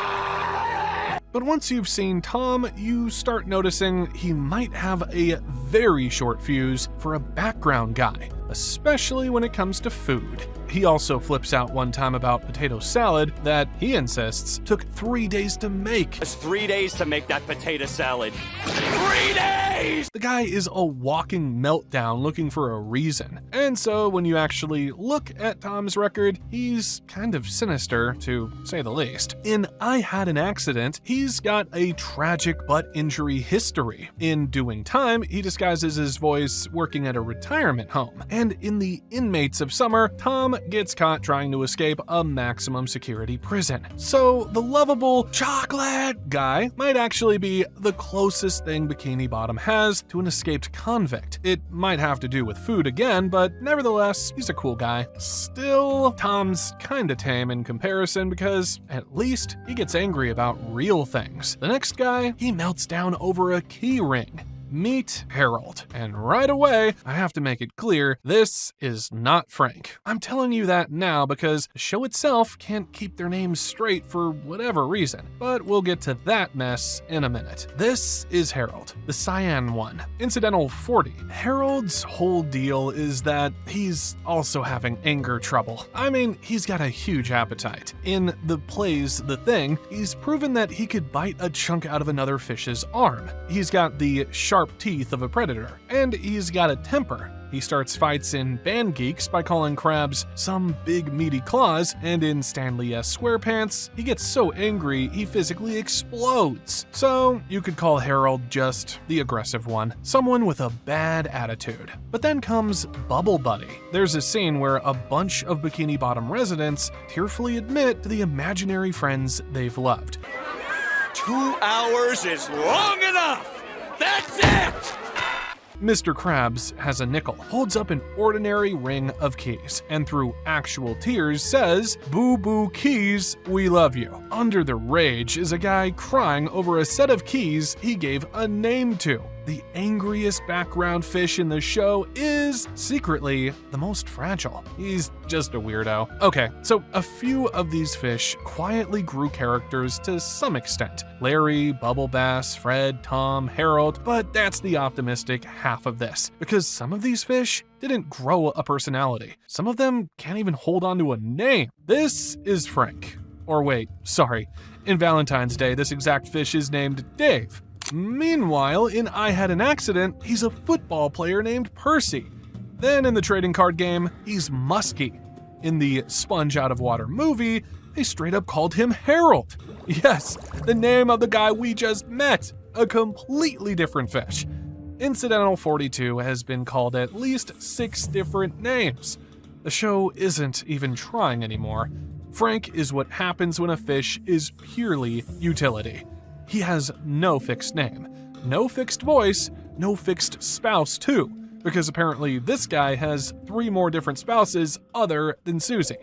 But once you've seen Tom, you start noticing he might have a very short fuse for a background guy, especially when it comes to food. He also flips out one time about potato salad that he insists took 3 days to make. It's 3 days to make that potato salad. 3 days! The guy is a walking meltdown looking for a reason. And so when you actually look at Tom's record, he's kind of sinister, to say the least. In I Had an Accident, he's got a tragic butt injury history. In Doing Time, he disguises his voice working at a retirement home. And in The Inmates of Summer, Tom gets caught trying to escape a maximum security prison. So the lovable chocolate guy might actually be the closest thing Bikini Bottom has to an escaped convict. It might have to do with food again, but nevertheless, he's a cool guy. Still, Tom's kinda tame in comparison because at least he gets angry about real things. The next guy, he melts down over a key ring. Meet Harold. And right away, I have to make it clear, this is not Frank. I'm telling you that now because the show itself can't keep their names straight for whatever reason, but we'll get to that mess in a minute. This is Harold, the cyan one. Incidental 40. Harold's whole deal is that he's also having anger trouble. I mean, he's got a huge appetite. In the plays The Thing, he's proven that he could bite a chunk out of another fish's arm. He's got the sharp teeth of a predator, and he's got a temper. He starts fights in Band Geeks by calling crabs some big meaty claws, and in Stanley S. SquarePants, he gets so angry he physically explodes. So you could call Harold just the aggressive one, someone with a bad attitude. But then comes Bubble Buddy. There's a scene where a bunch of Bikini Bottom residents tearfully admit to the imaginary friends they've loved. 2 hours is long enough! That's it! Mr. Krabs has a nickel, holds up an ordinary ring of keys, and through actual tears says, "Boo boo keys, we love you." Under the rage is a guy crying over a set of keys he gave a name to. The angriest background fish in the show is, secretly, the most fragile. He's just a weirdo. Okay, so a few of these fish quietly grew characters to some extent. Larry, Bubble Bass, Fred, Tom, Harold, but that's the optimistic half of this, because some of these fish didn't grow a personality. Some of them can't even hold on to a name. This is Frank. Or wait, sorry. In Valentine's Day, this exact fish is named Dave. Meanwhile, in I Had an Accident, he's a football player named Percy. Then in the trading card game, he's Muskie. In the Sponge Out of Water movie, they straight up called him Harold. Yes, the name of the guy we just met. A completely different fish. Incidental 42 has been called at least 6 different names. The show isn't even trying anymore. Frank is what happens when a fish is purely utility. He has no fixed name, no fixed voice, no fixed spouse too, because apparently this guy has 3 more different spouses other than Susie.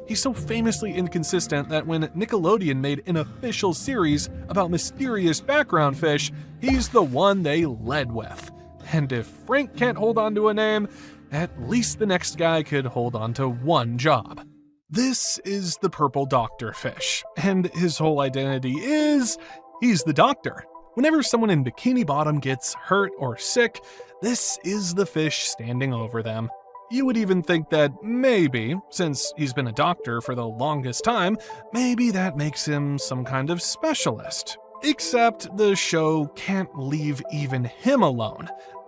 He's so famously inconsistent that when Nickelodeon made an official series about mysterious background fish, he's the one they led with. And if Frank can't hold on to a name, at least the next guy could hold on to one job. This is the purple doctor fish, and his whole identity is he's the doctor. Whenever someone in Bikini Bottom gets hurt or sick, this is the fish standing over them. You would even think that maybe, since he's been a doctor for the longest time, maybe that makes him some kind of specialist. Except the show can't leave even him alone.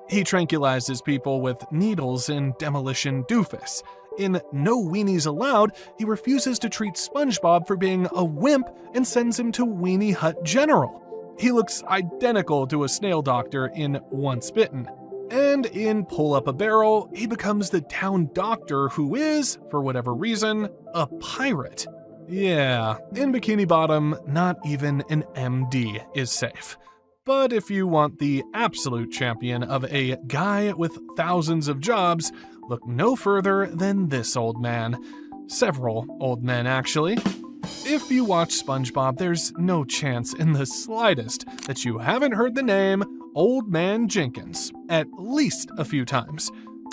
He tranquilizes people with needles in Demolition Doofus. In No Weenies Allowed, he refuses to treat SpongeBob for being a wimp and sends him to Weenie Hut General. He looks identical to a snail doctor in Once Bitten. And in Pull Up a Barrel, he becomes the town doctor who is, for whatever reason, a pirate. Yeah, in Bikini Bottom, not even an MD is safe. But if you want the absolute champion of a guy with thousands of jobs, look no further than this old man. Several old men, actually. If you watch SpongeBob, there's no chance in the slightest that you haven't heard the name Old Man Jenkins at least a few times.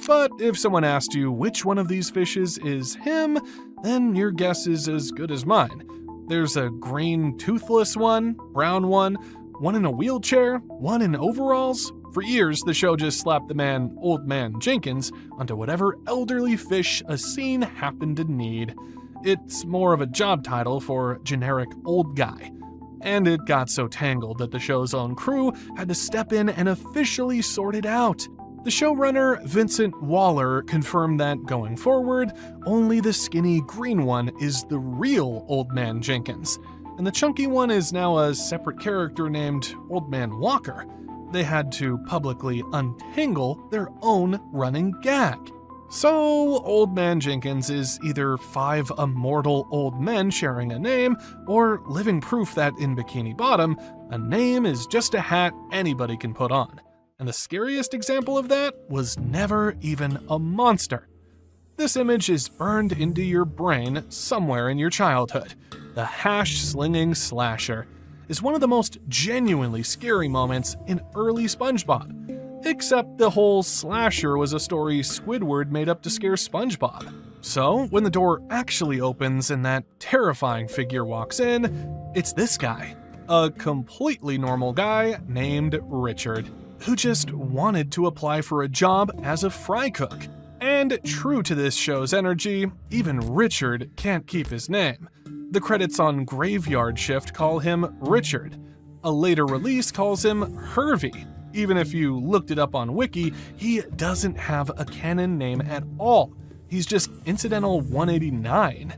But if someone asked you which one of these fishes is him, then your guess is as good as mine. There's a green toothless one, brown one in a wheelchair, one in overalls. For years, the show just slapped the man Old Man Jenkins onto whatever elderly fish a scene happened to need. It's more of a job title for generic old guy. And it got so tangled that the show's own crew had to step in and officially sort it out. The showrunner, Vincent Waller, confirmed that going forward, only the skinny green one is the real Old Man Jenkins, and the chunky one is now a separate character named Old Man Walker. They had to publicly untangle their own running gag. So, Old Man Jenkins is either 5 immortal old men sharing a name, or living proof that in Bikini Bottom, a name is just a hat anybody can put on. And the scariest example of that was never even a monster. This image is burned into your brain somewhere in your childhood. The hash-slinging slasher is one of the most genuinely scary moments in early SpongeBob. Except the whole slasher was a story Squidward made up to scare SpongeBob. So, when the door actually opens and that terrifying figure walks in, it's this guy. A completely normal guy named Richard, who just wanted to apply for a job as a fry cook. And true to this show's energy, even Richard can't keep his name. The credits on Graveyard Shift call him Richard. A later release calls him Hervey. Even if you looked it up on Wiki, he doesn't have a canon name at all. He's just Incidental 189.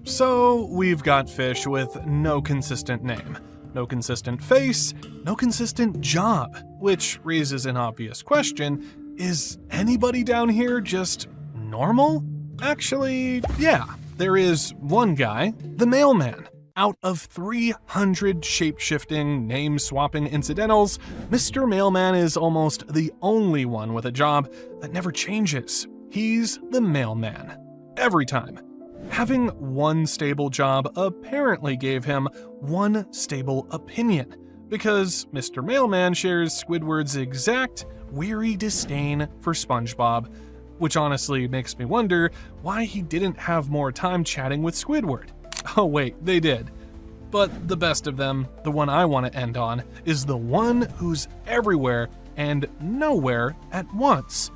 So we've got fish with no consistent name, no consistent face, no consistent job, which raises an obvious question. Is anybody down here just normal? Actually, yeah, there is one guy, the mailman. Out of 300 shape-shifting, name-swapping incidentals, Mr. Mailman is almost the only one with a job that never changes. He's the mailman. Every time. Having one stable job apparently gave him one stable opinion, because Mr. Mailman shares Squidward's exact weary disdain for SpongeBob, which honestly makes me wonder why he didn't have more time chatting with Squidward. Oh wait, they did. But the best of them, the one I want to end on, is the one who's everywhere and nowhere at once.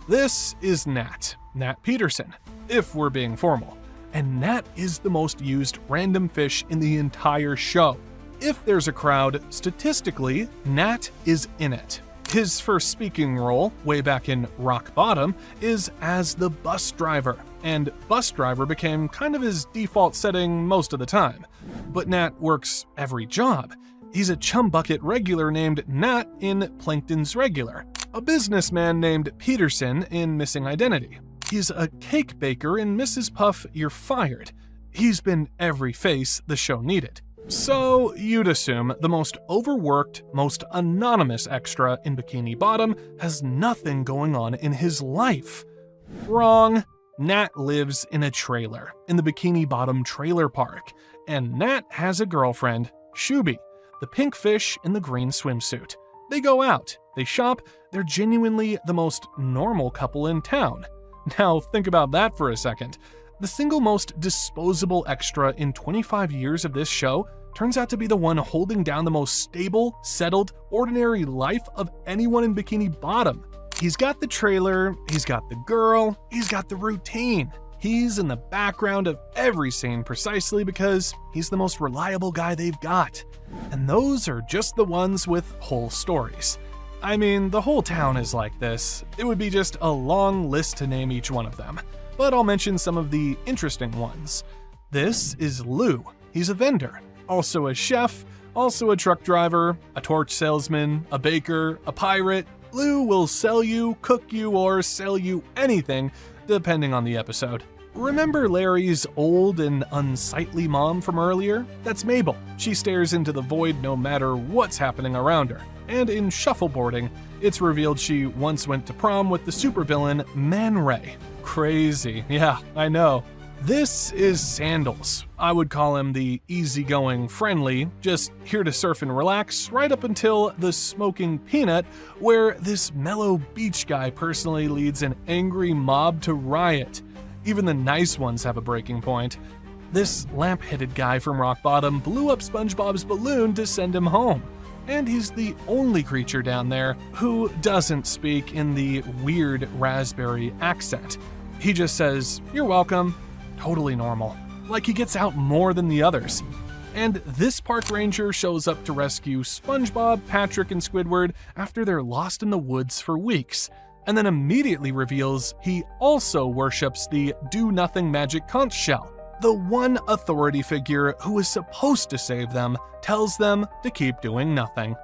This is Nat Peterson, if we're being formal. And Nat is the most used random fish in the entire show. If there's a crowd, statistically, Nat is in it. His first speaking role, way back in Rock Bottom, is as the bus driver, and bus driver became kind of his default setting most of the time. But Nat works every job. He's a chum bucket regular named Nat in Plankton's Regular, a businessman named Peterson in Missing Identity. He's a cake baker in Mrs. Puff, You're Fired. He's been every face the show needed. So, you'd assume the most overworked, most anonymous extra in Bikini Bottom has nothing going on in his life. Wrong. Nat lives in a trailer, in the Bikini Bottom trailer park, and Nat has a girlfriend, Shuby, the pink fish in the green swimsuit. They go out, they shop, they're genuinely the most normal couple in town. Now, think about that for a second. The single most disposable extra in 25 years of this show turns out to be the one holding down the most stable, settled, ordinary life of anyone in Bikini Bottom. He's got the trailer, he's got the girl, he's got the routine. He's in the background of every scene precisely because he's the most reliable guy they've got. And those are just the ones with whole stories. I mean, the whole town is like this. It would be just a long list to name each one of them. But I'll mention some of the interesting ones. This is Lou. He's a vendor, also a chef, also a truck driver, a torch salesman, a baker, a pirate. Lou will sell you, cook you, or sell you anything, depending on the episode. Remember Larry's old and unsightly mom from earlier? That's Mabel. She stares into the void no matter what's happening around her. And in Shuffleboarding, it's revealed she once went to prom with the supervillain Man Ray. Crazy, yeah, I know. This is Sandals. I would call him the easygoing friendly, just here to surf and relax right up until the Smoking Peanut, where this mellow beach guy personally leads an angry mob to riot. Even the nice ones have a breaking point. This lamp-headed guy from Rock Bottom blew up SpongeBob's balloon to send him home. And he's the only creature down there who doesn't speak in the weird raspberry accent. He just says, "You're welcome." Totally normal. Like he gets out more than the others. And this park ranger shows up to rescue SpongeBob, Patrick, and Squidward after they're lost in the woods for weeks, and then immediately reveals he also worships the do-nothing magic conch shell. The one authority figure who is supposed to save them tells them to keep doing nothing.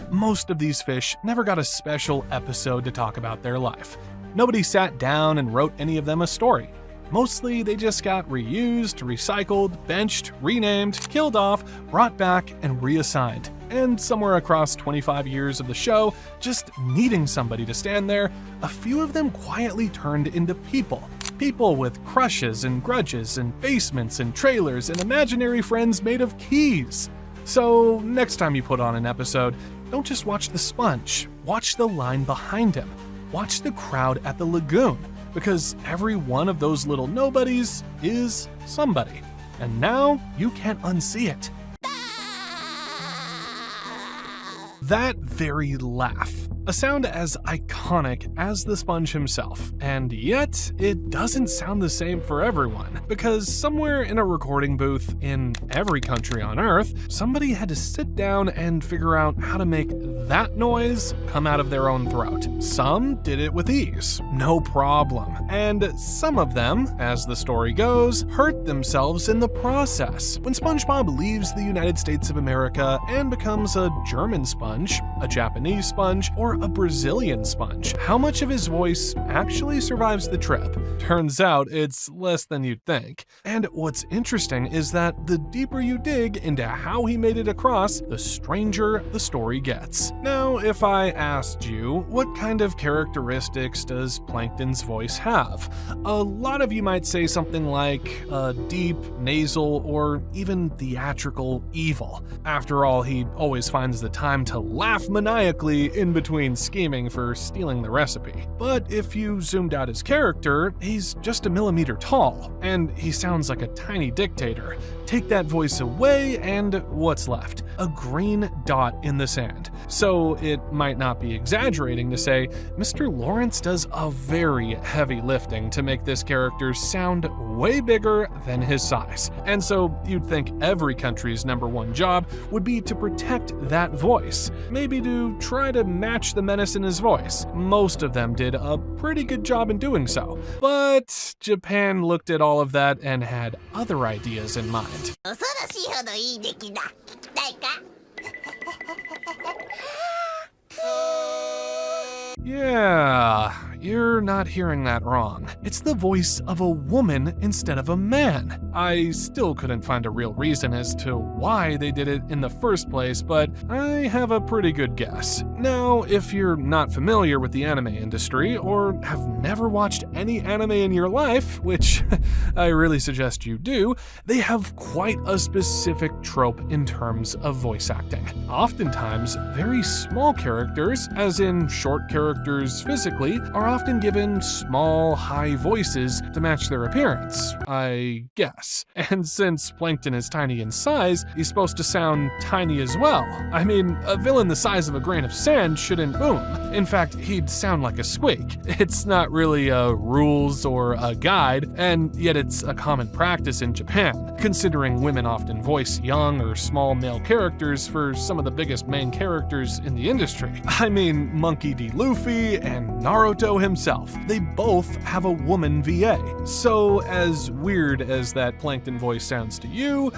Most of these fish never got a special episode to talk about their life. Nobody sat down and wrote any of them a story. Mostly they just got reused, recycled, benched, renamed, killed off, brought back, and reassigned. And somewhere across 25 years of the show, just needing somebody to stand there, a few of them quietly turned into people. People with crushes and grudges and basements and trailers and imaginary friends made of keys. So next time you put on an episode, don't just watch the sponge, watch the line behind him. Watch the crowd at the lagoon, because every one of those little nobodies is somebody. And now you can't unsee it. That very laugh, a sound as iconic as the sponge himself, and yet it doesn't sound the same for everyone, because somewhere in a recording booth in every country on Earth, somebody had to sit down and figure out how to make that noise come out of their own throat. Some did it with ease, no problem, and some of them, as the story goes, hurt themselves in the process. When SpongeBob leaves the United States of America and becomes a German sponge, a Japanese sponge, or a Brazilian sponge, how much of his voice actually survives the trip? Turns out it's less than you'd think. And what's interesting is that the deeper you dig into how he made it across, the stranger the story gets. Now, if I asked you, what kind of characteristics does Plankton's voice have? A lot of you might say something like deep, nasal, or even theatrical evil. After all, he always finds the time to laugh maniacally in between scheming for stealing the recipe. But if you zoomed out his character, he's just a millimeter tall, and he sounds like a tiny dictator. Take that voice away, and what's left? A green dot in the sand. So it might not be exaggerating to say Mr. Lawrence does a very heavy lifting to make this character sound way bigger than his size. And so you'd think every country's #1 job would be to protect that voice, maybe to try to match the menace in his voice. Most of them did a pretty good job in doing so. But Japan looked at all of that and had other ideas in mind. Yeah, you're not hearing that wrong. It's the voice of a woman instead of a man. I still couldn't find a real reason as to why they did it in the first place, but I have a pretty good guess. Now, if you're not familiar with the anime industry or have never watched any anime in your life, which I really suggest you do, they have quite a specific trope in terms of voice acting. Oftentimes, very small characters, as in short characters physically, are often given small, high voices to match their appearance, I guess. And since Plankton is tiny in size, he's supposed to sound tiny as well. I mean, a villain the size of a grain of sand shouldn't boom. In fact, he'd sound like a squeak. It's not really a rules or a guide, and yet it's a common practice in Japan, considering women often voice young or small male characters for some of the biggest main characters in the industry. I mean, Monkey D. Luffy and Naruto himself. They both have a woman VA. So, as weird as that Plankton voice sounds to you,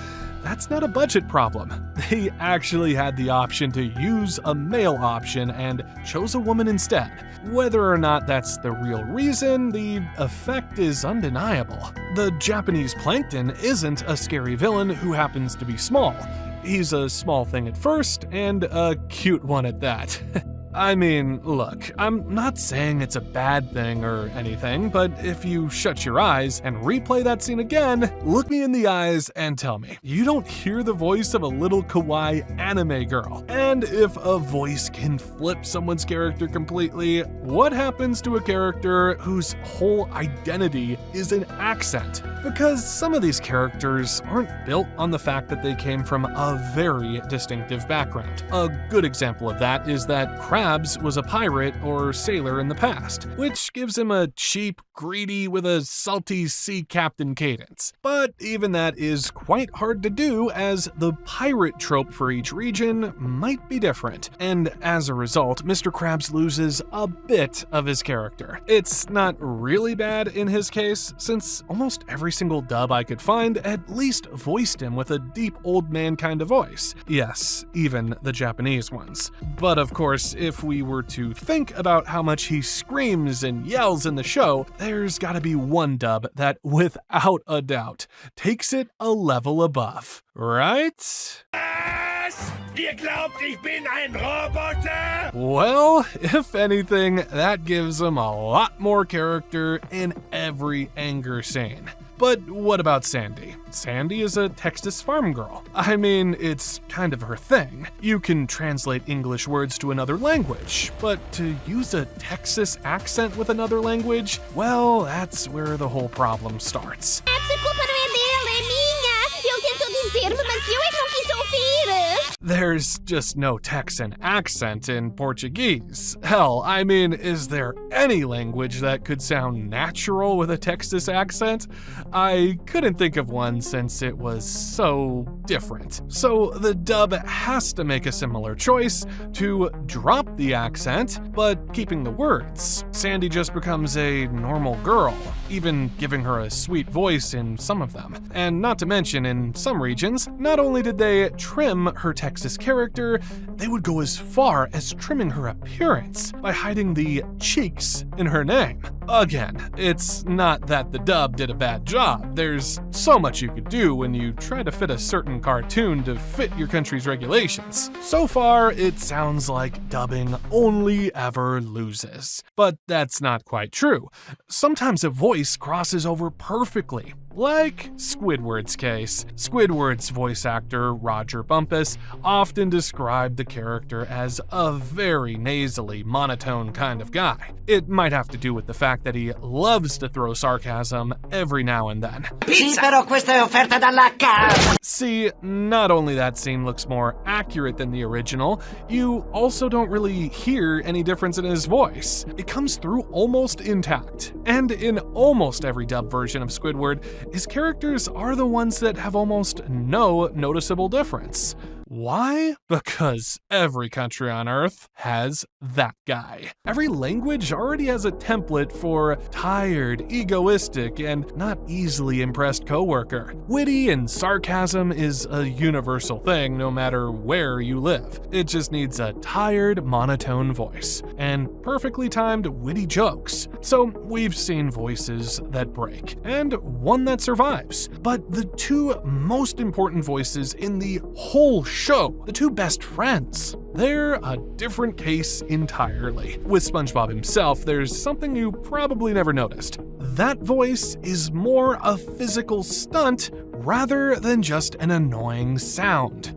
that's not a budget problem. They actually had the option to use a male option and chose a woman instead. Whether or not that's the real reason, the effect is undeniable. The Japanese Plankton isn't a scary villain who happens to be small. He's a small thing at first, and a cute one at that. I mean, look, I'm not saying it's a bad thing or anything, but if you shut your eyes and replay that scene again, look me in the eyes and tell me, you don't hear the voice of a little kawaii anime girl. And if a voice can flip someone's character completely, what happens to a character whose whole identity is an accent? Because some of these characters aren't built on the fact that they came from a very distinctive background. A good example of that is that Krabs was a pirate or sailor in the past, which gives him a cheap, greedy with a salty sea captain cadence. But even that is quite hard to do, as the pirate trope for each region might be different, and as a result, Mr. Krabs loses a bit of his character. It's not really bad in his case, since almost every single dub I could find at least voiced him with a deep old man kind of voice. Yes, even the Japanese ones. But of course, if we were to think about how much he screams and yells in the show, there's gotta be one dub that, without a doubt, takes it a level above, right? Ihr glaubt, ich bin ein Roboter? Well, if anything, that gives him a lot more character in every anger scene. But what about Sandy? Sandy is a Texas farm girl. I mean, it's kind of her thing. You can translate English words to another language, but to use a Texas accent with another language, well, that's where the whole problem starts. There's just no Texan accent in Portuguese. Hell, I mean, is there any language that could sound natural with a Texas accent? I couldn't think of one since it was so different. So the dub has to make a similar choice to drop the accent, but keeping the words. Sandy just becomes a normal girl, even giving her a sweet voice in some of them. And not to mention, in some regions, not only did they trim her Texas character, they would go as far as trimming her appearance by hiding the cheeks in her name. Again, it's not that the dub did a bad job. There's so much you could do when you try to fit a certain cartoon to fit your country's regulations. So far, it sounds like dubbing only ever loses. But that's not quite true. Sometimes a voice crosses over perfectly. Like Squidward's case. Squidward's voice actor, Roger Bumpus, often described the character as a very nasally, monotone kind of guy. It might have to do with the fact that he loves to throw sarcasm every now and then. Sì, però questa è offerta dalla casa. See, not only that scene looks more accurate than the original, you also don't really hear any difference in his voice. It comes through almost intact. And in almost every dub version of Squidward, his characters are the ones that have almost no noticeable difference. Why? Because every country on Earth has that guy. Every language already has a template for tired, egoistic, and not easily impressed coworker. Witty and sarcasm is a universal thing no matter where you live. It just needs a tired, monotone voice and perfectly timed, witty jokes. So we've seen voices that break and one that survives. But the two most important voices in the whole show, the two best friends, they're a different case entirely. With SpongeBob himself, there's something you probably never noticed. That voice is more a physical stunt rather than just an annoying sound.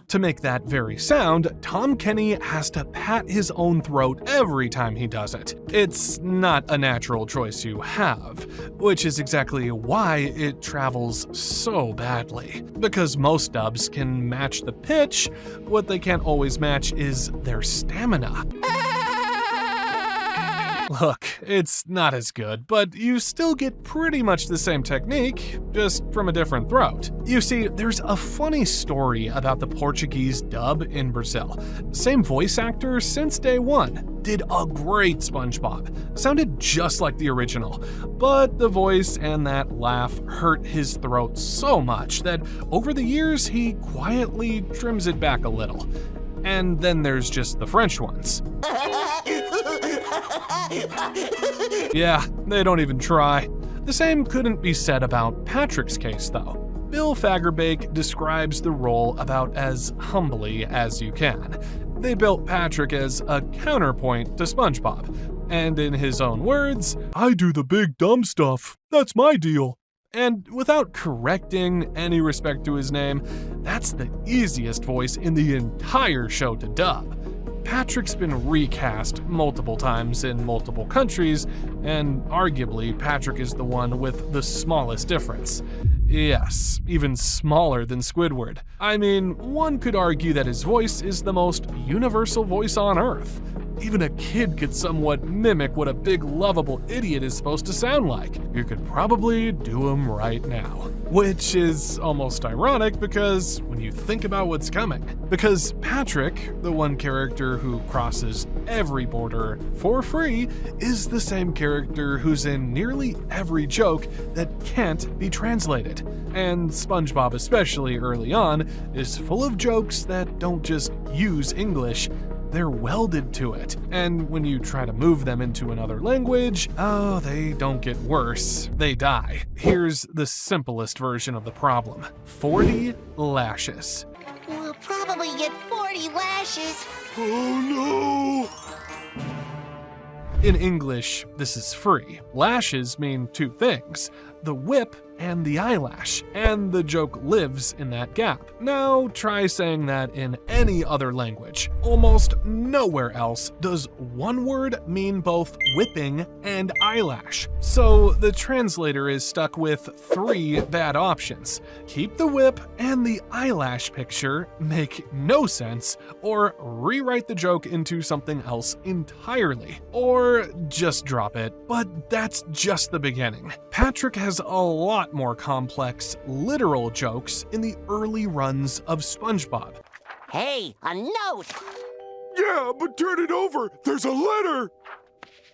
To make that very sound, Tom Kenny has to pat his own throat every time he does it. It's not a natural choice you have, which is exactly why it travels so badly. Because most dubs can match the pitch, what they can't always match is their stamina. Look, it's not as good, but you still get pretty much the same technique, just from a different throat. You see, there's a funny story about the Portuguese dub in Brazil. Same voice actor since day one. Did a great SpongeBob. Sounded just like the original, but the voice and that laugh hurt his throat so much that over the years he quietly trims it back a little. And then there's just the French ones. Yeah, they don't even try. The same couldn't be said about Patrick's case, though. Bill Fagerbakke describes the role about as humbly as you can. They built Patrick as a counterpoint to SpongeBob. And in his own words, "I do the big dumb stuff. That's my deal." And without correcting any respect to his name, that's the easiest voice in the entire show to dub. Patrick's been recast multiple times in multiple countries, and arguably Patrick is the one with the smallest difference. Yes, even smaller than Squidward. I mean, one could argue that his voice is the most universal voice on Earth. Even a kid could somewhat mimic what a big, lovable idiot is supposed to sound like. You could probably do him right now. Which is almost ironic because when you think about what's coming. Because Patrick, the one character who crosses every border for free, is the same character who's in nearly every joke that can't be translated. And SpongeBob, especially early on, is full of jokes that don't just use English. They're welded to it, and when you try to move them into another language, oh, they don't get worse, they die. Here's the simplest version of the problem. 40 lashes. We'll probably get 40 lashes. Oh no! In English, this is free. Lashes mean two things: the whip and the eyelash, and the joke lives in that gap. Now try saying that in any other language. Almost nowhere else does one word mean both whipping and eyelash. So the translator is stuck with three bad options. Keep the whip and the eyelash picture, make no sense, or rewrite the joke into something else entirely, or just drop it. But that's just the beginning. Patrick has a lot more complex, literal jokes in the early runs of SpongeBob. Hey, a note! Yeah, but turn it over! There's a letter!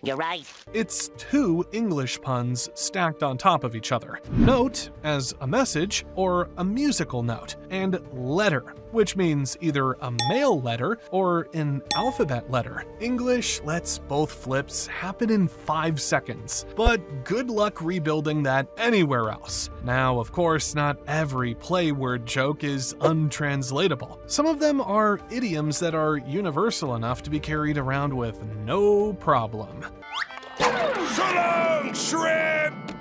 You're right. It's two English puns stacked on top of each other. Note as a message or a musical note, and letter, which means either a male letter or an alphabet letter. English lets both flips happen in 5 seconds, but good luck rebuilding that anywhere else. Now, of course, not every play word joke is untranslatable. Some of them are idioms that are universal enough to be carried around with no problem. So long, shrimp!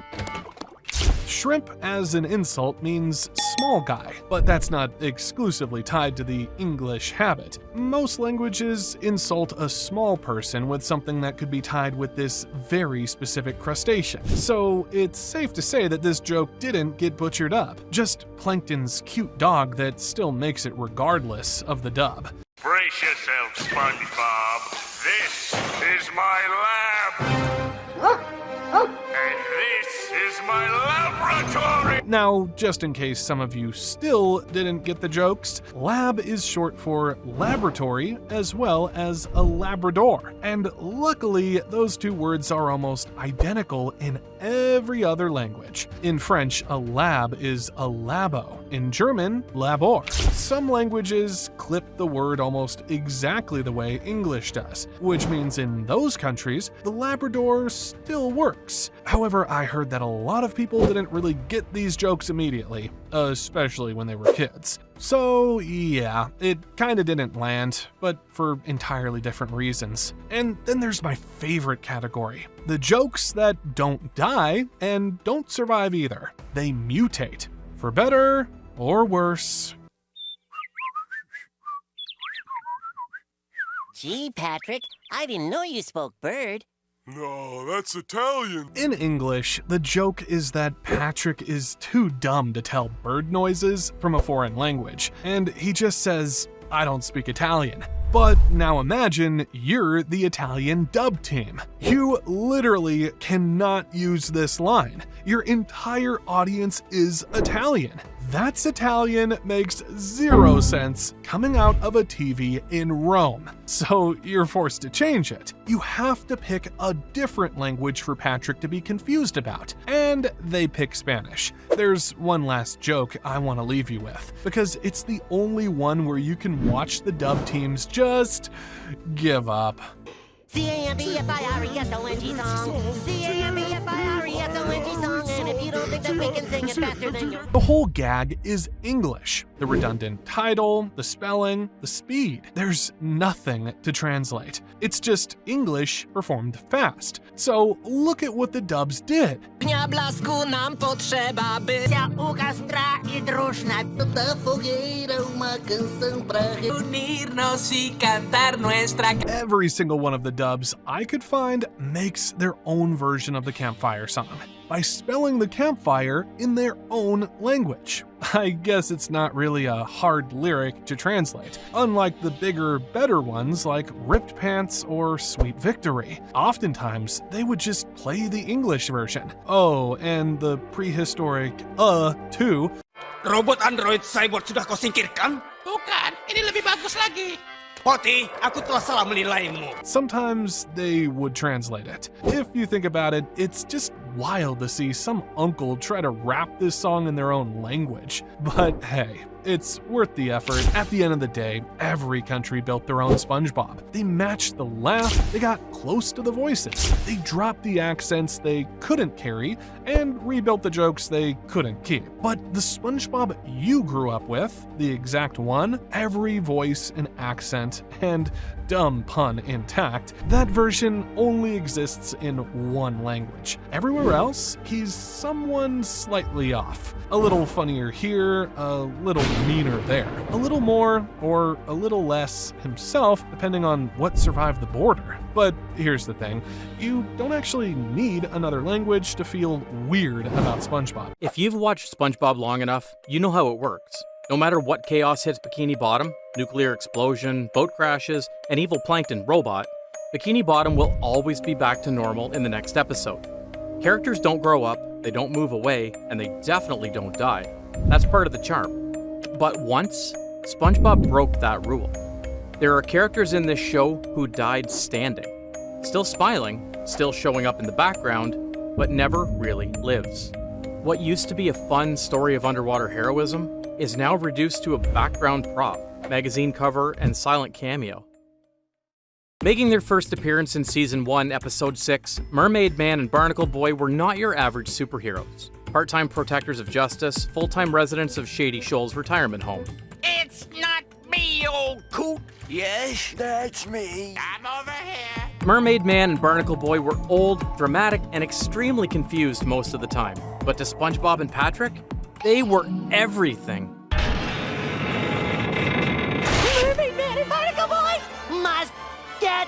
Shrimp as an insult means small guy, but that's not exclusively tied to the English habit. Most languages insult a small person with something that could be tied with this very specific crustacean. So it's safe to say that this joke didn't get butchered up, just Plankton's cute dog that still makes it regardless of the dub. Brace yourself, SpongeBob. This is my lab. And this is my laboratory! Now, just in case some of you still didn't get the jokes, lab is short for laboratory as well as a Labrador. And luckily, those two words are almost identical in every other language. In French, a lab is a labo. In German, labor. Some languages clip the word almost exactly the way English does, which means in those countries, the Labrador still works. However, I heard that a lot of people didn't really get these jokes immediately, especially when they were kids. So yeah, it kinda didn't land, but for entirely different reasons. And then there's my favorite category, the jokes that don't die and don't survive either. They mutate, for better or worse. Gee, Patrick, I didn't know you spoke bird. No, that's Italian. In English, the joke is that Patrick is too dumb to tell bird noises from a foreign language, and he just says, "I don't speak Italian." But now imagine you're the Italian dub team. You literally cannot use this line. Your entire audience is Italian. That's Italian makes zero sense coming out of a TV in Rome. So you're forced to change it. You have to pick a different language for Patrick to be confused about. And they pick Spanish. There's one last joke I want to leave you with, because it's the only one where you can watch the dub teams just give up. C-A-M-B-F-I-R-E-S-O-N-G song. C-A-M-B-F-I-R-E-S-O-N-G song. And if you don't think that we can sing it faster than you... The whole gag is English. The redundant title, the spelling, the speed. There's nothing to translate. It's just English performed fast. So look at what the dubs did. Dnia blasku nam potrzeba, by się ukastra I drużna. Da fogueira uma canção pra unirnos y cantar nuestra. Every single one of the dubs I could find makes their own version of the campfire song by spelling the campfire in their own language. I guess it's not really a hard lyric to translate, unlike the bigger, better ones like Ripped Pants or Sweet Victory. Oftentimes, they would just play the English version. Oh, and the prehistoric too. Robot android cyborg sudah kau singkirkan? Bukan, ini lebih bagus lagi. Poti, aku telah salah menilaimu. Sometimes they would translate it. If you think about it, it's just wild to see some uncle try to rap this song in their own language. But hey, it's worth the effort. At the end of the day, every country built their own SpongeBob. They matched the laugh, they got close to the voices, they dropped the accents they couldn't carry, and rebuilt the jokes they couldn't keep. But the SpongeBob you grew up with, the exact one, every voice and accent and dumb pun intact, that version only exists in one language. Everywhere else, he's someone slightly off. A little funnier here, a little meaner there. A little more or a little less himself, depending on what survived the border. But here's the thing, you don't actually need another language to feel weird about SpongeBob. If you've watched SpongeBob long enough, you know how it works. No matter what chaos hits Bikini Bottom, nuclear explosion, boat crashes, an evil plankton robot, Bikini Bottom will always be back to normal in the next episode. Characters don't grow up, they don't move away, and they definitely don't die. That's part of the charm. But once, SpongeBob broke that rule. There are characters in this show who died standing. Still smiling, still showing up in the background, but never really lives. What used to be a fun story of underwater heroism is now reduced to a background prop, magazine cover, and silent cameo. Making their first appearance in Season 1, Episode 6, Mermaid Man and Barnacle Boy were not your average superheroes. Part-time protectors of justice, full-time residents of Shady Shoals Retirement Home. It's not me, old coot. Yes, that's me. I'm over here. Mermaid Man and Barnacle Boy were old, dramatic, and extremely confused most of the time. But to SpongeBob and Patrick, they were everything. Mermaid Man and Barnacle Boy must get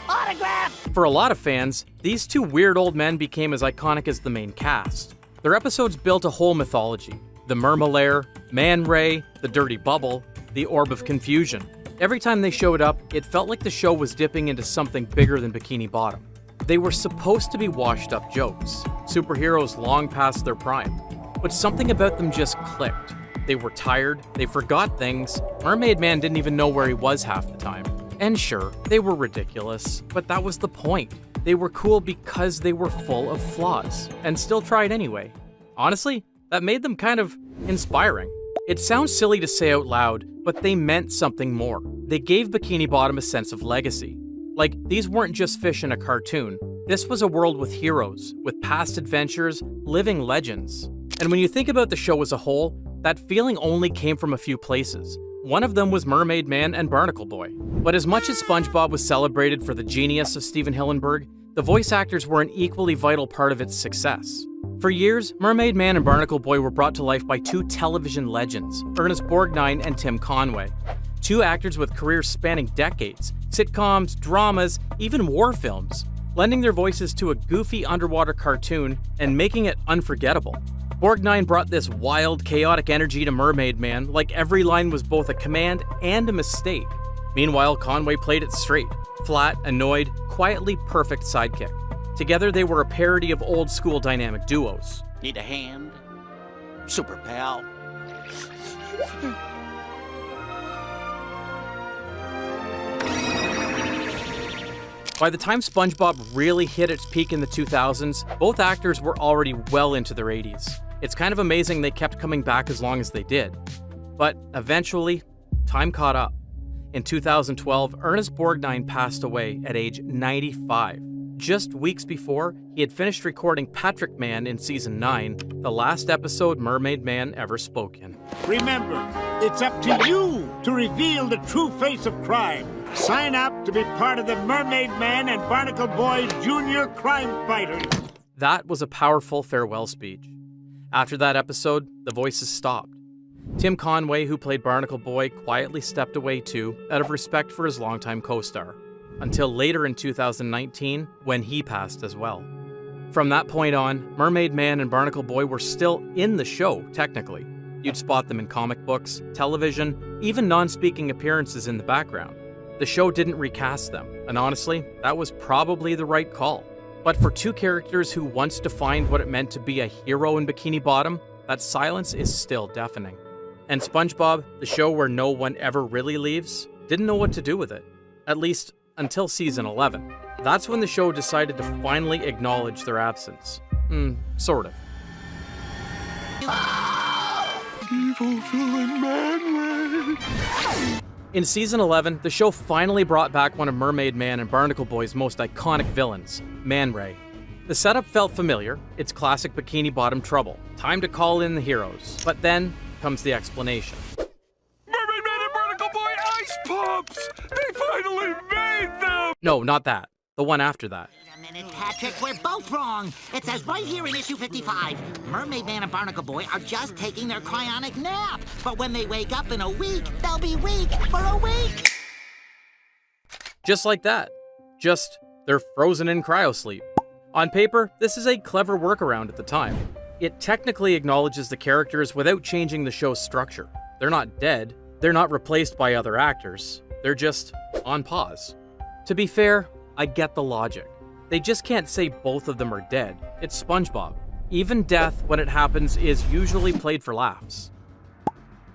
autographed. For a lot of fans, these two weird old men became as iconic as the main cast. Their episodes built a whole mythology. The Mermalair, Man Ray, the Dirty Bubble, the Orb of Confusion. Every time they showed up, it felt like the show was dipping into something bigger than Bikini Bottom. They were supposed to be washed-up jokes, superheroes long past their prime. But something about them just clicked. They were tired, they forgot things, Mermaid Man didn't even know where he was half the time. And sure, they were ridiculous, but that was the point. They were cool because they were full of flaws, and still tried anyway. Honestly, that made them kind of inspiring. It sounds silly to say out loud, but they meant something more. They gave Bikini Bottom a sense of legacy. Like, these weren't just fish in a cartoon. This was a world with heroes, with past adventures, living legends. And when you think about the show as a whole, that feeling only came from a few places. One of them was Mermaid Man and Barnacle Boy. But as much as SpongeBob was celebrated for the genius of Stephen Hillenburg, the voice actors were an equally vital part of its success. For years, Mermaid Man and Barnacle Boy were brought to life by two television legends, Ernest Borgnine and Tim Conway. Two actors with careers spanning decades, sitcoms, dramas, even war films, lending their voices to a goofy underwater cartoon and making it unforgettable. Borgnine brought this wild, chaotic energy to Mermaid Man, like every line was both a command and a mistake. Meanwhile, Conway played it straight, flat, annoyed, quietly perfect sidekick. Together, they were a parody of old-school dynamic duos. Need a hand? Super pal. By the time SpongeBob really hit its peak in the 2000s, both actors were already well into their 80s. It's kind of amazing they kept coming back as long as they did. But eventually, time caught up. In 2012, Ernest Borgnine passed away at age 95. Just weeks before, he had finished recording Patrick Man in Season 9, the last episode Mermaid Man ever spoke in. Remember, it's up to you to reveal the true face of crime. Sign up to be part of the Mermaid Man and Barnacle Boy Junior Crime Fighters. That was a powerful farewell speech. After that episode, the voices stopped. Tim Conway, who played Barnacle Boy, quietly stepped away too, out of respect for his longtime co-star, until later in 2019, when he passed as well. From that point on, Mermaid Man and Barnacle Boy were still in the show, technically. You'd spot them in comic books, television, even non-speaking appearances in the background. The show didn't recast them, and honestly, that was probably the right call. But for two characters who once defined what it meant to be a hero in Bikini Bottom, that silence is still deafening. And SpongeBob, the show where no one ever really leaves, didn't know what to do with it. At least, until Season 11. That's when the show decided to finally acknowledge their absence. Sort of. Evil villain Man Ray. In Season 11, the show finally brought back one of Mermaid Man and Barnacle Boy's most iconic villains, Man Ray. The setup felt familiar, it's classic Bikini Bottom trouble. Time to call in the heroes. But then comes the explanation. Mermaid Man and Barnacle Boy ice pops! They finally made them! No, not that. The one after that. Wait a minute, Patrick, we're both wrong. It says right here in issue 55, Mermaid Man and Barnacle Boy are just taking their cryonic nap. But when they wake up in a week, they'll be weak for a week. Just like that. Just, they're frozen in cryosleep. On paper, this is a clever workaround at the time. It technically acknowledges the characters without changing the show's structure. They're not dead. They're not replaced by other actors. They're just on pause. To be fair, I get the logic. They just can't say both of them are dead. It's SpongeBob. Even death, when it happens, is usually played for laughs.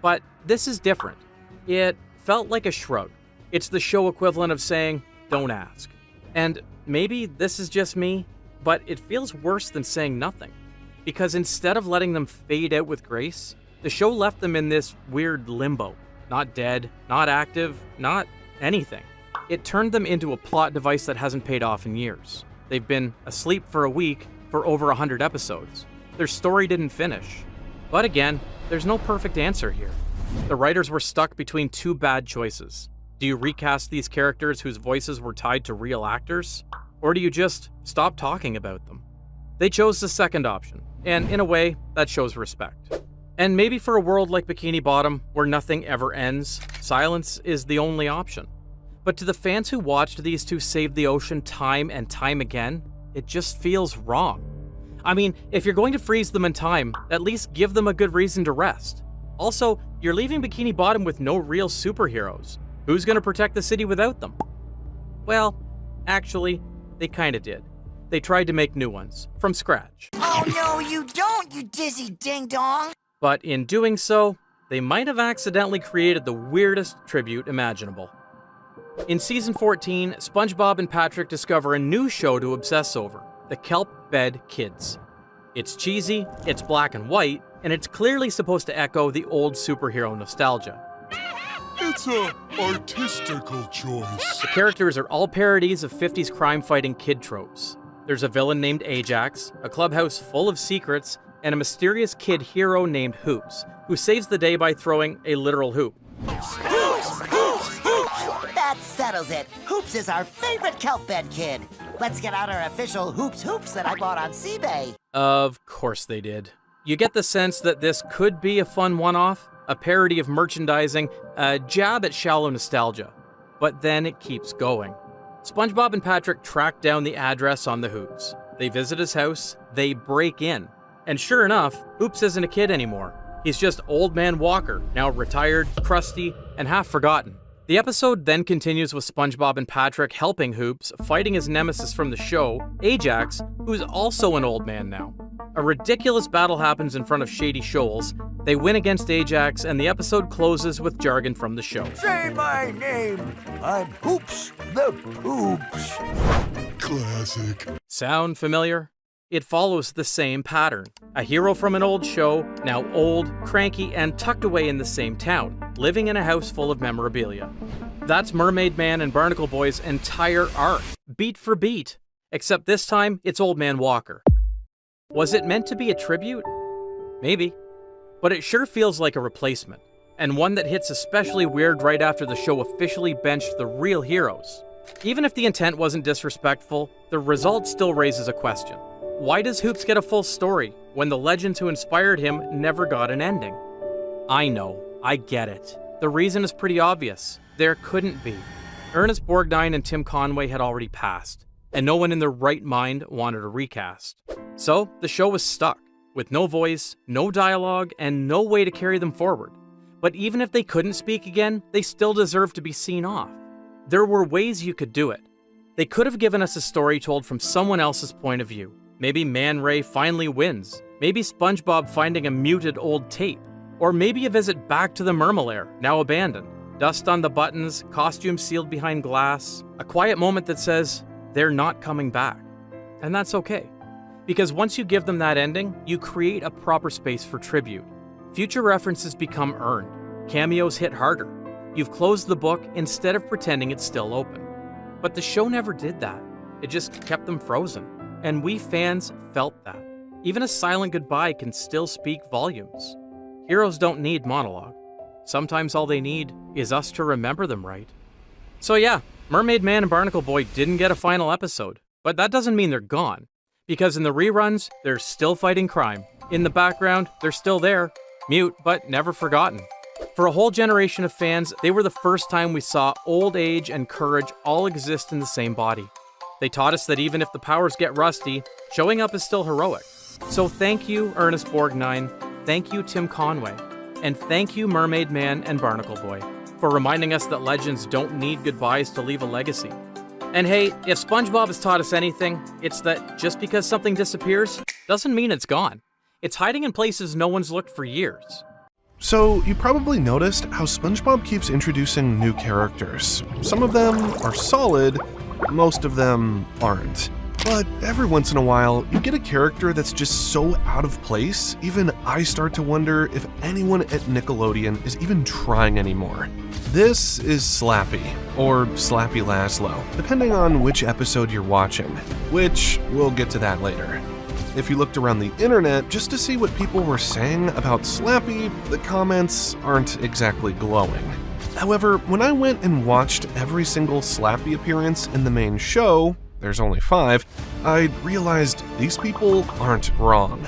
But this is different. It felt like a shrug. It's the show equivalent of saying, don't ask. And maybe this is just me, but it feels worse than saying nothing. Because instead of letting them fade out with grace, the show left them in this weird limbo. Not dead, not active, not anything. It turned them into a plot device that hasn't paid off in years. They've been asleep for a week for over 100 episodes. Their story didn't finish. But again, there's no perfect answer here. The writers were stuck between two bad choices. Do you recast these characters whose voices were tied to real actors? Or do you just stop talking about them? They chose the second option, and in a way, that shows respect. And maybe for a world like Bikini Bottom, where nothing ever ends, silence is the only option. But to the fans who watched these two save the ocean time and time again, it just feels wrong. I mean, if you're going to freeze them in time, at least give them a good reason to rest. Also, you're leaving Bikini Bottom with no real superheroes. Who's going to protect the city without them? Well, actually, they kinda did. They tried to make new ones, from scratch. Oh no, you don't, you dizzy ding-dong! But in doing so, they might have accidentally created the weirdest tribute imaginable. In Season 14, SpongeBob and Patrick discover a new show to obsess over, the Kelp Bed Kids. It's cheesy, it's black and white, and it's clearly supposed to echo the old superhero nostalgia. It's a artistical choice. The characters are all parodies of 50s crime-fighting kid tropes. There's a villain named Ajax, a clubhouse full of secrets, and a mysterious kid hero named Hoops, who saves the day by throwing a literal hoop. That settles it. Hoops is our favorite kelp bed kid. Let's get out our official Hoops that I bought on eBay. Of course they did. You get the sense that this could be a fun one-off, a parody of merchandising, a jab at shallow nostalgia. But then it keeps going. SpongeBob and Patrick track down the address on the Hoops. They visit his house, they break in. And sure enough, Hoops isn't a kid anymore. He's just Old Man Walker, now retired, crusty, and half forgotten. The episode then continues with SpongeBob and Patrick helping Hoops, fighting his nemesis from the show, Ajax, who's also an old man now. A ridiculous battle happens in front of Shady Shoals. They win against Ajax, and the episode closes with jargon from the show. Say my name. I'm Hoops the Poops. Classic. Sound familiar? It follows the same pattern. A hero from an old show, now old, cranky, and tucked away in the same town, living in a house full of memorabilia. That's Mermaid Man and Barnacle Boy's entire arc, beat for beat. Except this time, it's Old Man Walker. Was it meant to be a tribute? Maybe. But it sure feels like a replacement, and one that hits especially weird right after the show officially benched the real heroes. Even if the intent wasn't disrespectful, the result still raises a question. Why does Hoops get a full story when the legends who inspired him never got an ending? I know, I get it. The reason is pretty obvious. There couldn't be. Ernest Borgnine and Tim Conway had already passed, and no one in their right mind wanted a recast. So, the show was stuck, with no voice, no dialogue, and no way to carry them forward. But even if they couldn't speak again, they still deserved to be seen off. There were ways you could do it. They could have given us a story told from someone else's point of view. Maybe Man Ray finally wins. Maybe SpongeBob finding a muted old tape. Or maybe a visit back to the Mermalair, now abandoned. Dust on the buttons, costumes sealed behind glass. A quiet moment that says, they're not coming back. And that's okay. Because once you give them that ending, you create a proper space for tribute. Future references become earned. Cameos hit harder. You've closed the book instead of pretending it's still open. But the show never did that. It just kept them frozen. And we fans felt that. Even a silent goodbye can still speak volumes. Heroes don't need monologue. Sometimes all they need is us to remember them right. So yeah, Mermaid Man and Barnacle Boy didn't get a final episode, but that doesn't mean they're gone. Because in the reruns, they're still fighting crime. In the background, they're still there, mute but never forgotten. For a whole generation of fans, they were the first time we saw old age and courage all exist in the same body. They taught us that even if the powers get rusty, showing up is still heroic. So thank you, Ernest Borgnine, thank you, Tim Conway, and thank you, Mermaid Man and Barnacle Boy, for reminding us that legends don't need goodbyes to leave a legacy. And hey, if SpongeBob has taught us anything, it's that just because something disappears, doesn't mean it's gone. It's hiding in places no one's looked for years. So, you probably noticed how SpongeBob keeps introducing new characters. Some of them are solid, most of them aren't. But every once in a while, you get a character that's just so out of place, even I start to wonder if anyone at Nickelodeon is even trying anymore. This is Slappy, or Slappy Laszlo, depending on which episode you're watching, which we'll get to that later. If you looked around the internet just to see what people were saying about Slappy, the comments aren't exactly glowing. However, when I went and watched every single Slappy appearance in the main show, there's only 5, I realized these people aren't wrong.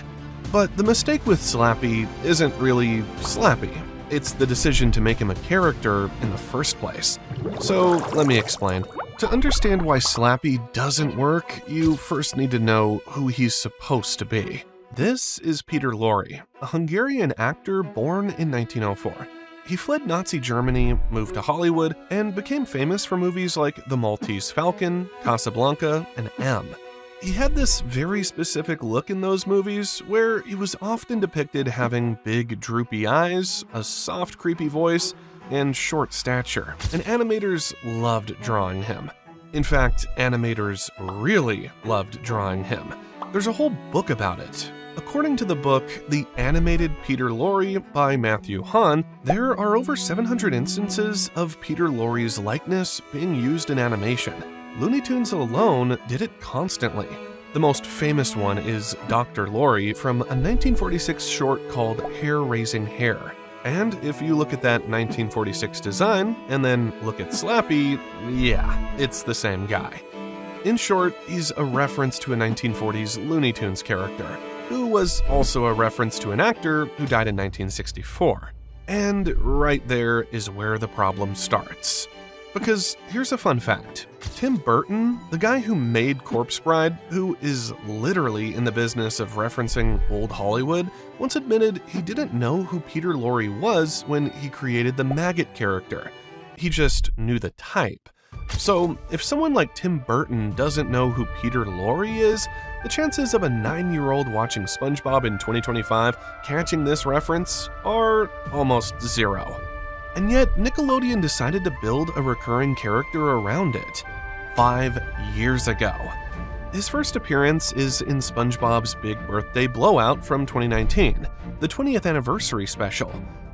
But the mistake with Slappy isn't really Slappy. It's the decision to make him a character in the first place. So let me explain. To understand why Slappy doesn't work, you first need to know who he's supposed to be. This is Peter Lorre, a Hungarian actor born in 1904. He fled Nazi Germany, moved to Hollywood, and became famous for movies like The Maltese Falcon, Casablanca, and M. He had this very specific look in those movies where he was often depicted having big droopy eyes, a soft creepy voice, and short stature, and animators loved drawing him. In fact, animators really loved drawing him. There's a whole book about it. According to the book, The Animated Peter Lorre by Matthew Hahn, there are over 700 instances of Peter Lorre's likeness being used in animation. Looney Tunes alone did it constantly. The most famous one is Dr. Lorre from a 1946 short called Hair Raising Hair. And if you look at that 1946 design, and then look at Slappy, yeah, it's the same guy. In short, he's a reference to a 1940s Looney Tunes character, who was also a reference to an actor who died in 1964. And right there is where the problem starts. Because here's a fun fact. Tim Burton, the guy who made Corpse Bride, who is literally in the business of referencing old Hollywood, once admitted he didn't know who Peter Lorre was when he created the maggot character. He just knew the type. So if someone like Tim Burton doesn't know who Peter Lorre is, the chances of a 9-year-old watching SpongeBob in 2025 catching this reference are almost zero. And yet, Nickelodeon decided to build a recurring character around it 5 years ago. His first appearance is in SpongeBob's Big Birthday Blowout from 2019, the 20th anniversary special.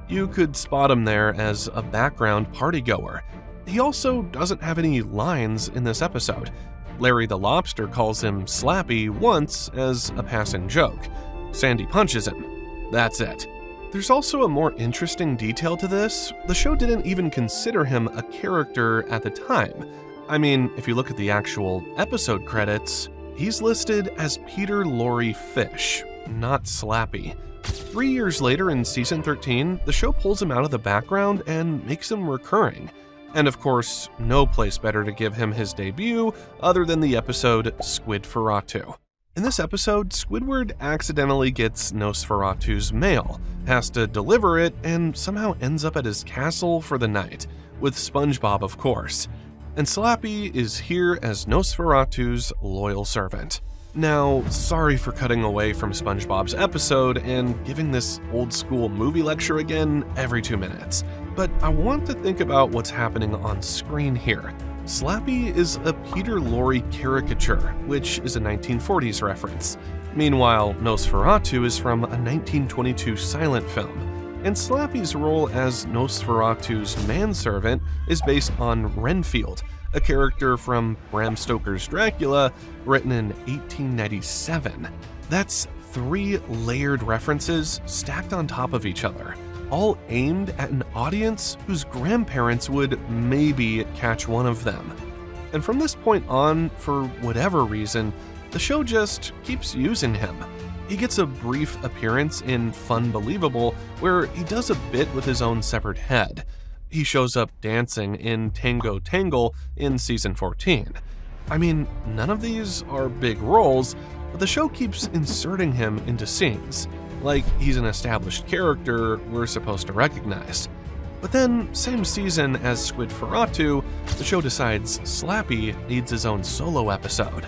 You could spot him there as a background partygoer. He also doesn't have any lines in this episode. Larry the Lobster calls him Slappy once as a passing joke. Sandy punches him. That's it. There's also a more interesting detail to this. The show didn't even consider him a character at the time. I mean, if you look at the actual episode credits, he's listed as Peter Lorre Fish, not Slappy. 3 years later in season 13, the show pulls him out of the background and makes him recurring. And of course, no place better to give him his debut other than the episode Squidferatu. In this episode, Squidward accidentally gets Nosferatu's mail, has to deliver it, and somehow ends up at his castle for the night, with SpongeBob of course. And Slappy is here as Nosferatu's loyal servant. Now, sorry for cutting away from SpongeBob's episode and giving this old school movie lecture again every 2 minutes, but I want to think about what's happening on screen here. Slappy is a Peter Lorre caricature, which is a 1940s reference. Meanwhile, Nosferatu is from a 1922 silent film, and Slappy's role as Nosferatu's manservant is based on Renfield, a character from Bram Stoker's Dracula, written in 1897. That's 3 layered references stacked on top of each other, all aimed at an audience whose grandparents would maybe catch one of them. And from this point on, for whatever reason, the show just keeps using him. He gets a brief appearance in Fun Believable, where he does a bit with his own severed head. He shows up dancing in Tango Tangle in season 14. I mean, none of these are big roles, but the show keeps inserting him into scenes, like he's an established character we're supposed to recognize. But then, same season as Squidferatu, the show decides Slappy needs his own solo episode.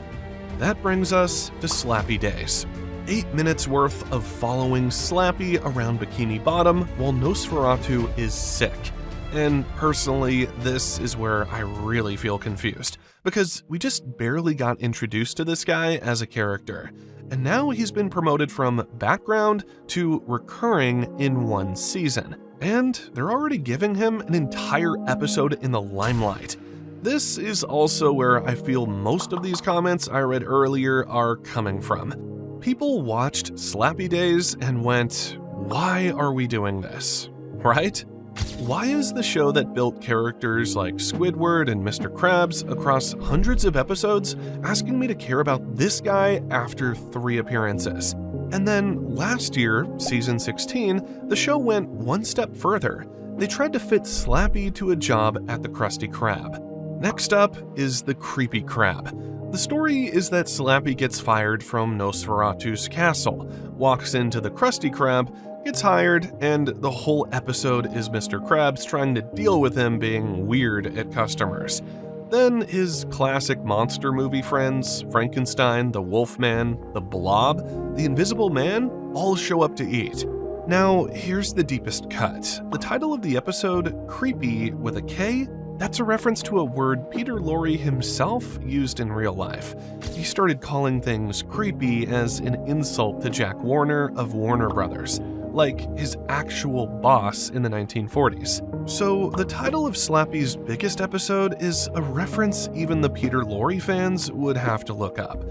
That brings us to Slappy Days. 8 minutes worth of following Slappy around Bikini Bottom while Nosferatu is sick. And personally, this is where I really feel confused, because we just barely got introduced to this guy as a character, and now he's been promoted from background to recurring in 1 season, and they're already giving him an entire episode in the limelight. This is also where I feel most of these comments I read earlier are coming from. People watched Slappy Days and went, "Why are we doing this?" Right? Why is the show that built characters like Squidward and Mr. Krabs across hundreds of episodes asking me to care about this guy after 3 appearances? And then last year, season 16, the show went one step further. They tried to fit Slappy to a job at the Krusty Krab. Next up is the Creepy Krab. The story is that Slappy gets fired from Nosferatu's castle, walks into the Krusty Krab, gets hired, and the whole episode is Mr. Krabs trying to deal with him being weird at customers. Then his classic monster movie friends, Frankenstein, the Wolfman, the Blob, the Invisible Man, all show up to eat. Now, here's the deepest cut. The title of the episode, Creepy with a K, that's a reference to a word Peter Lorre himself used in real life. He started calling things creepy as an insult to Jack Warner of Warner Brothers, like his actual boss in the 1940s. So the title of Slappy's biggest episode is a reference even the Peter Lorre fans would have to look up.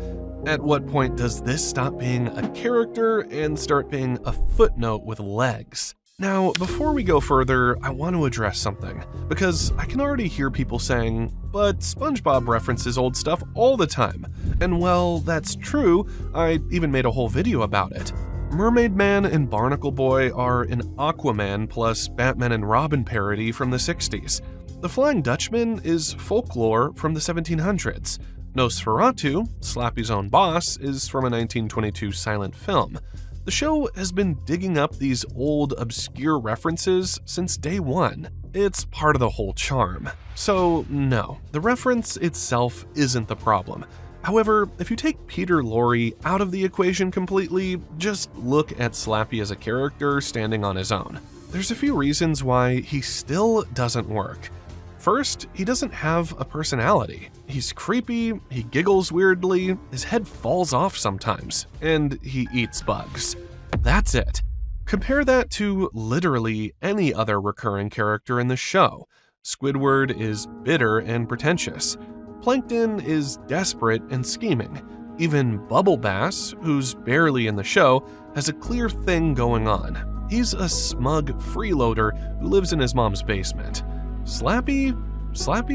At what point does this stop being a character and start being a footnote with legs? Now, before we go further, I want to address something, because I can already hear people saying, but SpongeBob references old stuff all the time. And well, that's true, I even made a whole video about it. Mermaid Man and Barnacle Boy are an Aquaman plus Batman and Robin parody from the 60s. The Flying Dutchman is folklore from the 1700s. Nosferatu, Slappy's own boss, is from a 1922 silent film. The show has been digging up these old, obscure references since day one. It's part of the whole charm. So, no, the reference itself isn't the problem. However, if you take Peter Lorre out of the equation completely, just look at Slappy as a character standing on his own. There's a few reasons why he still doesn't work. First, he doesn't have a personality. He's creepy, he giggles weirdly, his head falls off sometimes, and he eats bugs. That's it. Compare that to literally any other recurring character in the show. Squidward is bitter and pretentious. Plankton is desperate and scheming. Even Bubble Bass, who's barely in the show, has a clear thing going on. He's a smug freeloader who lives in his mom's basement. Slappy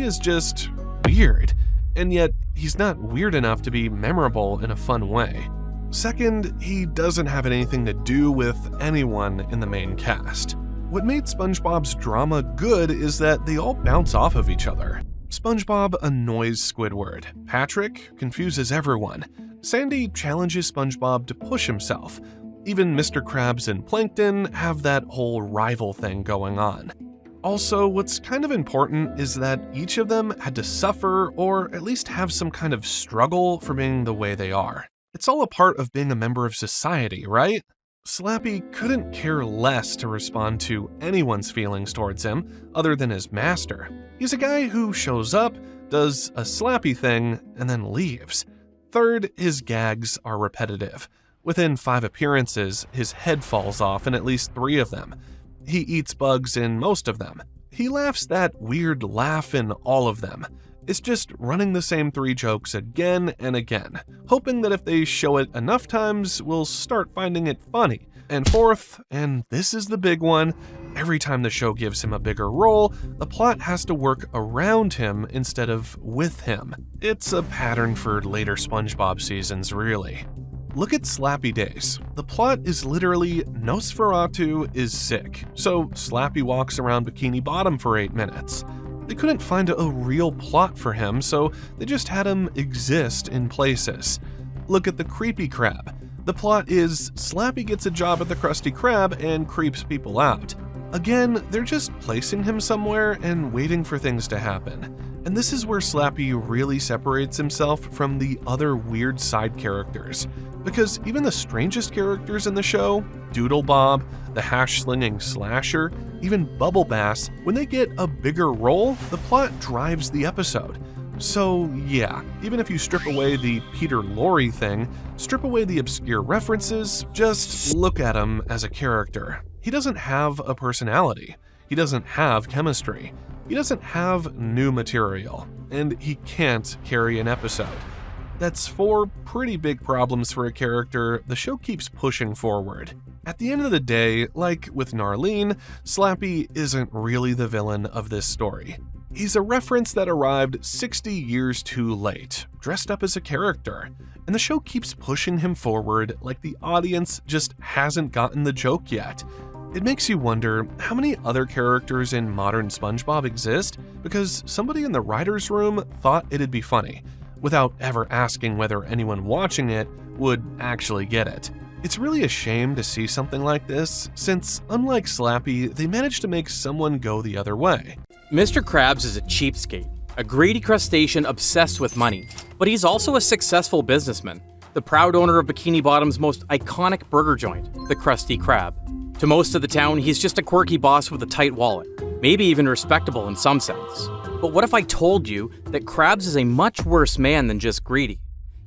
is just weird, and yet he's not weird enough to be memorable in a fun way. Second, he doesn't have anything to do with anyone in the main cast. What made SpongeBob's drama good is that they all bounce off of each other. SpongeBob annoys Squidward. Patrick confuses everyone. Sandy challenges SpongeBob to push himself. Even Mr. Krabs and Plankton have that whole rival thing going on. Also, what's kind of important is that each of them had to suffer or at least have some kind of struggle for being the way they are. It's all a part of being a member of society, right? Slappy couldn't care less to respond to anyone's feelings towards him other than his master. He's a guy who shows up, does a Slappy thing, and then leaves. Third, his gags are repetitive. Within 5 appearances, his head falls off in at least 3 of them. He eats bugs in most of them. He laughs that weird laugh in all of them. It's just running the same 3 jokes again and again, hoping that if they show it enough times, we'll start finding it funny. And fourth, and this is the big one, every time the show gives him a bigger role, the plot has to work around him instead of with him. It's a pattern for later SpongeBob seasons, really. Look at Slappy Days. The plot is literally Nosferatu is sick, so Slappy walks around Bikini Bottom for 8 minutes. They couldn't find a real plot for him, so they just had him exist in places. Look at the Creepy Krab. The plot is Slappy gets a job at the Krusty Krab and creeps people out. Again, they're just placing him somewhere and waiting for things to happen. And this is where Slappy really separates himself from the other weird side characters. Because even the strangest characters in the show, Doodle Bob, the hash-slinging slasher, even Bubble Bass, when they get a bigger role, the plot drives the episode. So yeah, even if you strip away the Peter Lorre thing, strip away the obscure references, just look at him as a character. He doesn't have a personality. He doesn't have chemistry. He doesn't have new material. And he can't carry an episode. That's 4 pretty big problems for a character the show keeps pushing forward. At the end of the day, like with Narlene, Slappy isn't really the villain of this story. He's a reference that arrived 60 years too late, dressed up as a character, and the show keeps pushing him forward like the audience just hasn't gotten the joke yet. It makes you wonder how many other characters in modern SpongeBob exist because somebody in the writer's room thought it'd be funny, without ever asking whether anyone watching it would actually get it. It's really a shame to see something like this, since unlike Slappy, they managed to make someone go the other way. Mr. Krabs is a cheapskate, a greedy crustacean obsessed with money, but he's also a successful businessman, the proud owner of Bikini Bottom's most iconic burger joint, the Krusty Krab. To most of the town, he's just a quirky boss with a tight wallet, maybe even respectable in some sense. But what if I told you that Krabs is a much worse man than just greedy?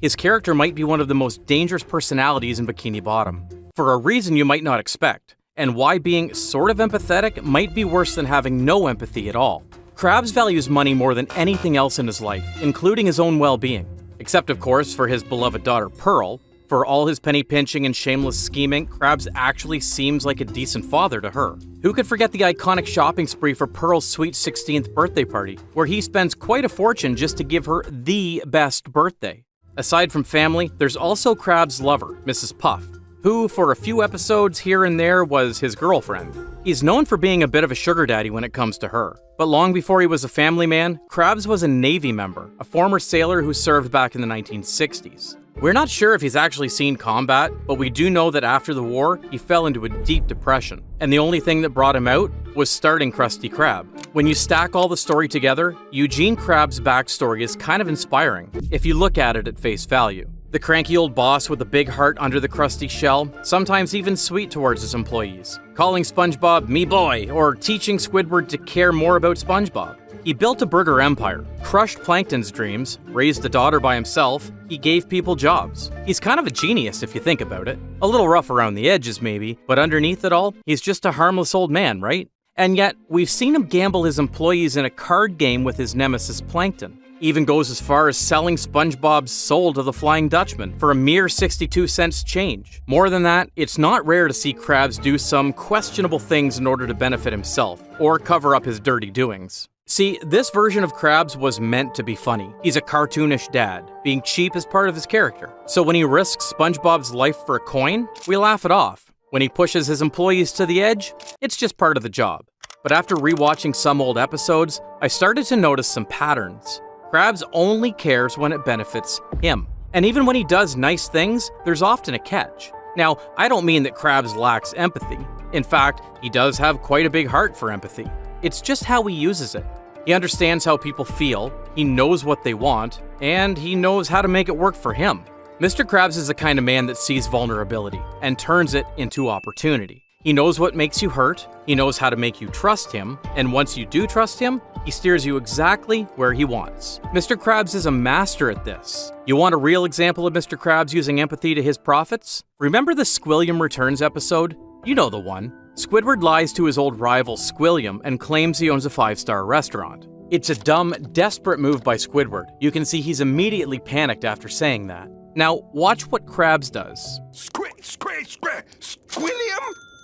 His character might be one of the most dangerous personalities in Bikini Bottom, for a reason you might not expect, and why being sort of empathetic might be worse than having no empathy at all. Krabs values money more than anything else in his life, including his own well-being. Except, of course, for his beloved daughter Pearl. For all his penny pinching and shameless scheming, Krabs actually seems like a decent father to her. Who could forget the iconic shopping spree for Pearl's sweet 16th birthday party, where he spends quite a fortune just to give her the best birthday? Aside from family, there's also Krabs' lover, Mrs. Puff, who for a few episodes here and there was his girlfriend. He's known for being a bit of a sugar daddy when it comes to her. But long before he was a family man, Krabs was a Navy member, a former sailor who served back in the 1960s. We're not sure if he's actually seen combat, but we do know that after the war, he fell into a deep depression, and the only thing that brought him out was starting Krusty Krab. When you stack all the story together, Eugene Krabs' backstory is kind of inspiring, if you look at it at face value. The cranky old boss with a big heart under the crusty shell, sometimes even sweet towards his employees, calling SpongeBob me boy, or teaching Squidward to care more about SpongeBob. He built a burger empire, crushed Plankton's dreams, raised a daughter by himself, he gave people jobs. He's kind of a genius if you think about it. A little rough around the edges maybe, but underneath it all, he's just a harmless old man, right? And yet, we've seen him gamble his employees in a card game with his nemesis Plankton. Even goes as far as selling SpongeBob's soul to the Flying Dutchman for a mere 62 cents change. More than that, it's not rare to see Krabs do some questionable things in order to benefit himself, or cover up his dirty doings. See, this version of Krabs was meant to be funny. He's a cartoonish dad, being cheap is part of his character. So when he risks SpongeBob's life for a coin, we laugh it off. When he pushes his employees to the edge, it's just part of the job. But after rewatching some old episodes, I started to notice some patterns. Krabs only cares when it benefits him. And even when he does nice things, there's often a catch. Now, I don't mean that Krabs lacks empathy. In fact, he does have quite a big heart for empathy. It's just how he uses it. He understands how people feel, he knows what they want, and he knows how to make it work for him. Mr. Krabs is the kind of man that sees vulnerability and turns it into opportunity. He knows what makes you hurt, he knows how to make you trust him, and once you do trust him, he steers you exactly where he wants. Mr. Krabs is a master at this. You want a real example of Mr. Krabs using empathy to his profits? Remember the Squilliam Returns episode? You know the one. Squidward lies to his old rival Squilliam and claims he owns a 5-star restaurant. It's a dumb, desperate move by Squidward. You can see he's immediately panicked after saying that. Now, watch what Krabs does. Squilliam?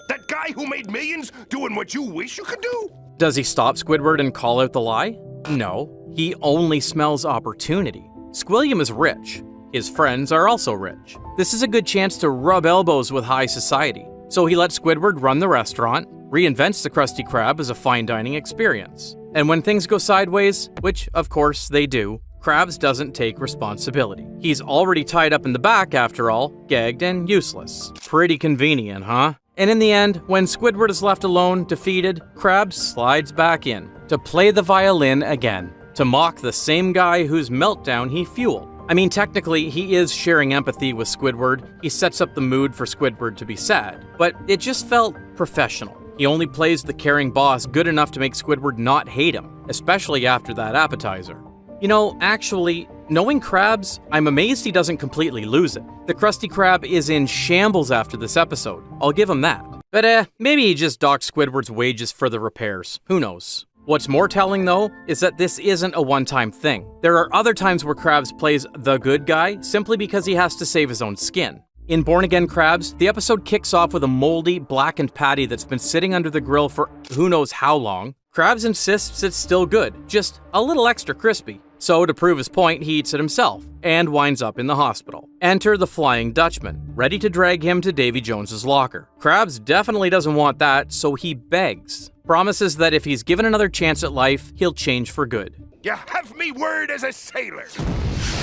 That guy who made millions doing what you wish you could do? Does he stop Squidward and call out the lie? No, he only smells opportunity. Squilliam is rich. His friends are also rich. This is a good chance to rub elbows with high society. So he lets Squidward run the restaurant, reinvents the Krusty Krab as a fine dining experience. And when things go sideways, which of course they do, Krabs doesn't take responsibility. He's already tied up in the back after all, gagged and useless. Pretty convenient, huh? And in the end, when Squidward is left alone, defeated, Krabs slides back in to play the violin again, to mock the same guy whose meltdown he fueled. I mean, technically, he is sharing empathy with Squidward. He sets up the mood for Squidward to be sad, but it just felt professional. He only plays the caring boss good enough to make Squidward not hate him, especially after that appetizer. You know, actually, knowing Krabs, I'm amazed he doesn't completely lose it. The Krusty Krab is in shambles after this episode. I'll give him that. But maybe he just docked Squidward's wages for the repairs. Who knows? What's more telling, though, is that this isn't a one-time thing. There are other times where Krabs plays the good guy simply because he has to save his own skin. In Born Again Krabs, the episode kicks off with a moldy, blackened patty that's been sitting under the grill for who knows how long. Krabs insists it's still good, just a little extra crispy. So, to prove his point, he eats it himself, and winds up in the hospital. Enter the Flying Dutchman, ready to drag him to Davy Jones's locker. Krabs definitely doesn't want that, so he begs. Promises that if he's given another chance at life, he'll change for good. You have me word as a sailor.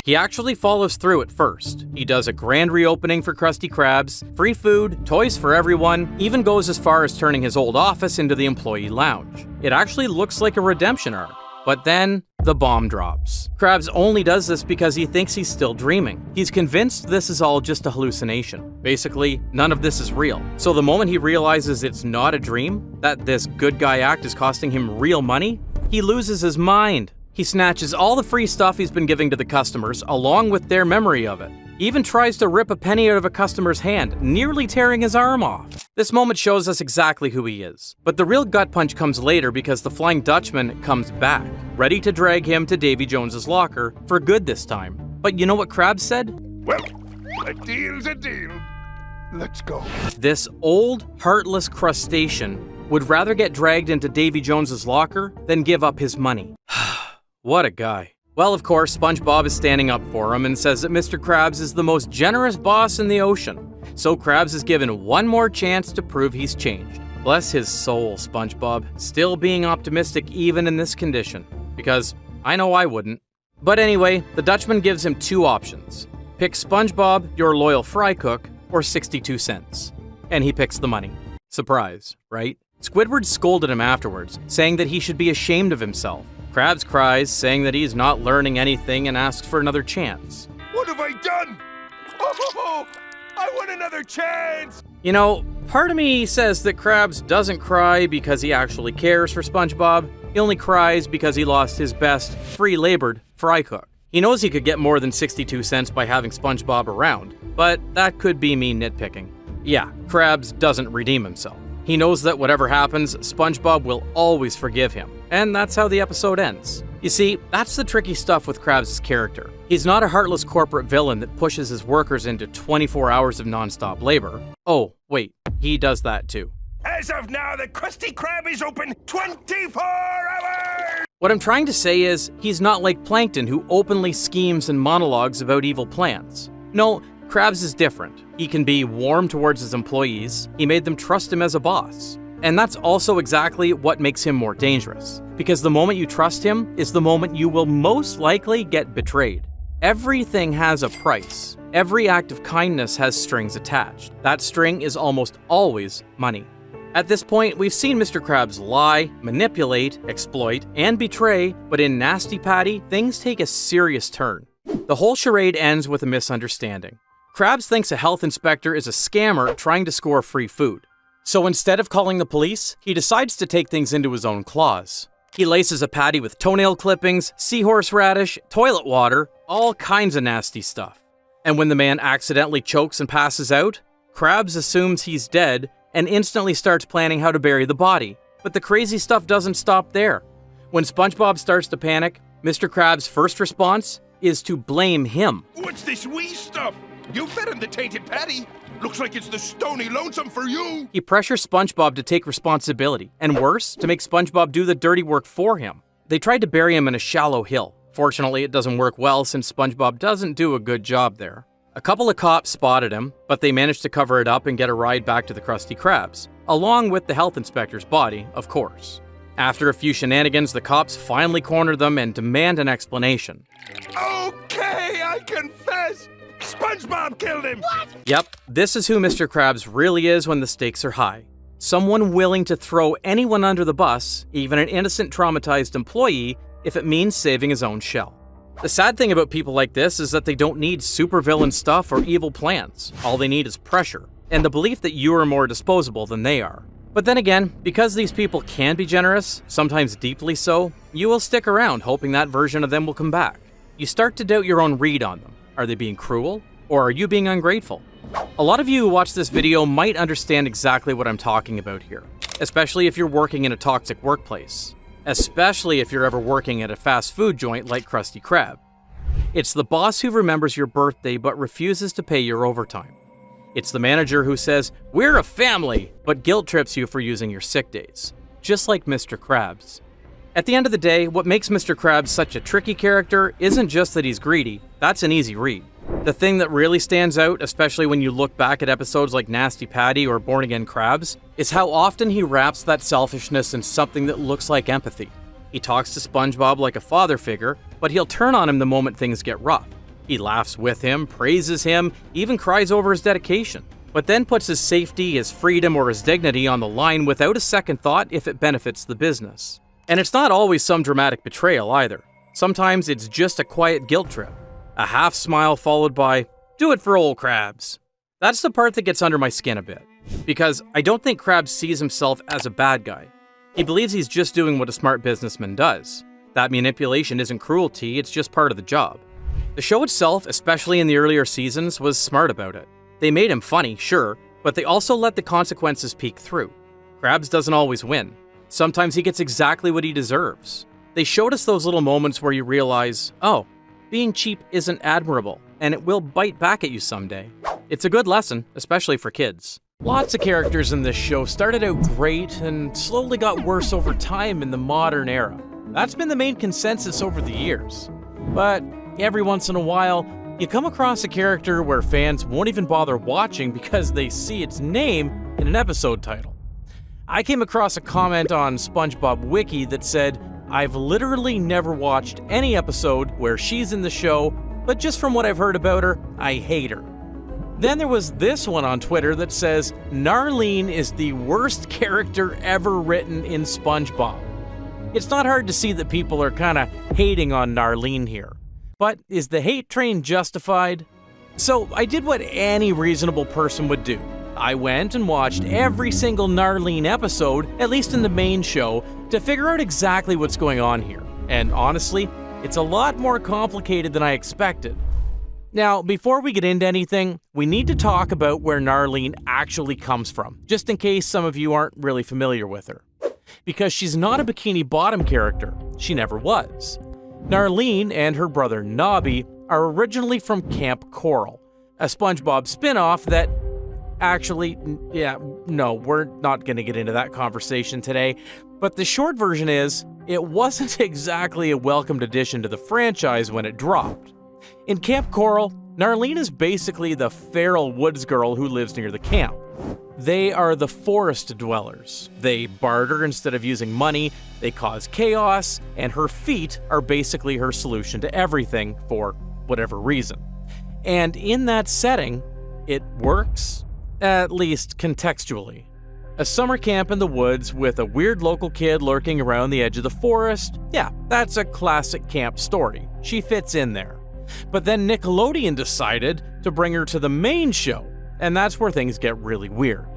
He actually follows through at first. He does a grand reopening for Krusty Krabs, free food, toys for everyone, even goes as far as turning his old office into the employee lounge. It actually looks like a redemption arc. But then, the bomb drops. Krabs only does this because he thinks he's still dreaming. He's convinced this is all just a hallucination. Basically, none of this is real. So the moment he realizes it's not a dream, that this good guy act is costing him real money, he loses his mind. He snatches all the free stuff he's been giving to the customers, along with their memory of it. He even tries to rip a penny out of a customer's hand, nearly tearing his arm off. This moment shows us exactly who he is. But the real gut punch comes later because the Flying Dutchman comes back, ready to drag him to Davy Jones's locker, for good this time. But you know what Krabs said? Well, a deal's a deal. Let's go. This old, heartless crustacean would rather get dragged into Davy Jones's locker than give up his money. What a guy. Well, of course, SpongeBob is standing up for him and says that Mr. Krabs is the most generous boss in the ocean. So Krabs is given one more chance to prove he's changed. Bless his soul, SpongeBob, still being optimistic even in this condition. Because I know I wouldn't. But anyway, the Dutchman gives him two options. Pick SpongeBob, your loyal fry cook, or 62 cents. And he picks the money. Surprise, right? Squidward scolded him afterwards, saying that he should be ashamed of himself. Krabs cries, saying that he's not learning anything and asks for another chance. What have I done? Oh, I want another chance! You know, part of me says that Krabs doesn't cry because he actually cares for SpongeBob. He only cries because he lost his best, free-labored fry cook. He knows he could get more than 62 cents by having SpongeBob around, but that could be me nitpicking. Yeah, Krabs doesn't redeem himself. He knows that whatever happens, SpongeBob will always forgive him, and that's how the episode ends. You see, that's the tricky stuff with Krabs' character. He's not a heartless corporate villain that pushes his workers into 24 hours of non-stop labor. Oh, wait, he does that too. As of now, the Krusty Krab is open 24 hours! What I'm trying to say is, he's not like Plankton who openly schemes and monologues about evil plans. No, Krabs is different. He can be warm towards his employees. He made them trust him as a boss. And that's also exactly what makes him more dangerous. Because the moment you trust him is the moment you will most likely get betrayed. Everything has a price. Every act of kindness has strings attached. That string is almost always money. At this point, we've seen Mr. Krabs lie, manipulate, exploit, and betray, but in Nasty Patty, things take a serious turn. The whole charade ends with a misunderstanding. Krabs thinks a health inspector is a scammer trying to score free food. So instead of calling the police, he decides to take things into his own claws. He laces a patty with toenail clippings, seahorse radish, toilet water, all kinds of nasty stuff. And when the man accidentally chokes and passes out, Krabs assumes he's dead and instantly starts planning how to bury the body. But the crazy stuff doesn't stop there. When SpongeBob starts to panic, Mr. Krabs' first response is to blame him. What's this wee stuff? You fed him the tainted patty. Looks like it's the stony lonesome for you. He pressures SpongeBob to take responsibility, and worse, to make SpongeBob do the dirty work for him. They tried to bury him in a shallow hill. Fortunately, it doesn't work well since SpongeBob doesn't do a good job there. A couple of cops spotted him, but they managed to cover it up and get a ride back to the Krusty Krabs, along with the health inspector's body, of course. After a few shenanigans, the cops finally corner them and demand an explanation. Okay, I confess. SpongeBob killed him! What? Yep, this is who Mr. Krabs really is when the stakes are high. Someone willing to throw anyone under the bus, even an innocent traumatized employee, if it means saving his own shell. The sad thing about people like this is that they don't need supervillain stuff or evil plans. All they need is pressure, and the belief that you are more disposable than they are. But then again, because these people can be generous, sometimes deeply so, you will stick around hoping that version of them will come back. You start to doubt your own read on them. Are they being cruel? Or are you being ungrateful? A lot of you who watch this video might understand exactly what I'm talking about here, especially if you're working in a toxic workplace. Especially if you're ever working at a fast food joint like Krusty Krab. It's the boss who remembers your birthday but refuses to pay your overtime. It's the manager who says, "We're a family," but guilt trips you for using your sick days. Just like Mr. Krabs. At the end of the day, what makes Mr. Krabs such a tricky character isn't just that he's greedy. That's an easy read. The thing that really stands out, especially when you look back at episodes like Nasty Patty or Born Again Krabs, is how often he wraps that selfishness in something that looks like empathy. He talks to SpongeBob like a father figure, but he'll turn on him the moment things get rough. He laughs with him, praises him, even cries over his dedication, but then puts his safety, his freedom, or his dignity on the line without a second thought if it benefits the business. And it's not always some dramatic betrayal either. Sometimes it's just a quiet guilt trip. A half smile followed by, "Do it for old Krabs." That's the part that gets under my skin a bit. Because I don't think Krabs sees himself as a bad guy. He believes he's just doing what a smart businessman does. That manipulation isn't cruelty, it's just part of the job. The show itself, especially in the earlier seasons, was smart about it. They made him funny, sure, but they also let the consequences peek through. Krabs doesn't always win. Sometimes he gets exactly what he deserves. They showed us those little moments where you realize, oh, being cheap isn't admirable, and it will bite back at you someday. It's a good lesson, especially for kids. Lots of characters in this show started out great and slowly got worse over time in the modern era. That's been the main consensus over the years. But every once in a while, you come across a character where fans won't even bother watching because they see its name in an episode title. I came across a comment on SpongeBob Wiki that said, "I've literally never watched any episode where she's in the show, but just from what I've heard about her, I hate her." Then there was this one on Twitter that says, "Narlene is the worst character ever written in SpongeBob." It's not hard to see that people are kinda hating on Narlene here. But is the hate train justified? So I did what any reasonable person would do. I went and watched every single Narlene episode, at least in the main show, to figure out exactly what's going on here. And honestly, it's a lot more complicated than I expected. Now, before we get into anything, we need to talk about where Narlene actually comes from, just in case some of you aren't really familiar with her. Because she's not a Bikini Bottom character. She never was. Narlene and her brother Nobby are originally from Camp Coral, a SpongeBob spin-off that we're not going to get into that conversation today, but the short version is, it wasn't exactly a welcomed addition to the franchise when it dropped. In Camp Coral, Narlene is basically the feral woods girl who lives near the camp. They are the forest dwellers. They barter instead of using money, they cause chaos, and her feet are basically her solution to everything for whatever reason. And in that setting, it works, at least contextually. A summer camp in the woods with a weird local kid lurking around the edge of the forest, yeah, that's a classic camp story. She fits in there. But then Nickelodeon decided to bring her to the main show, and that's where things get really weird.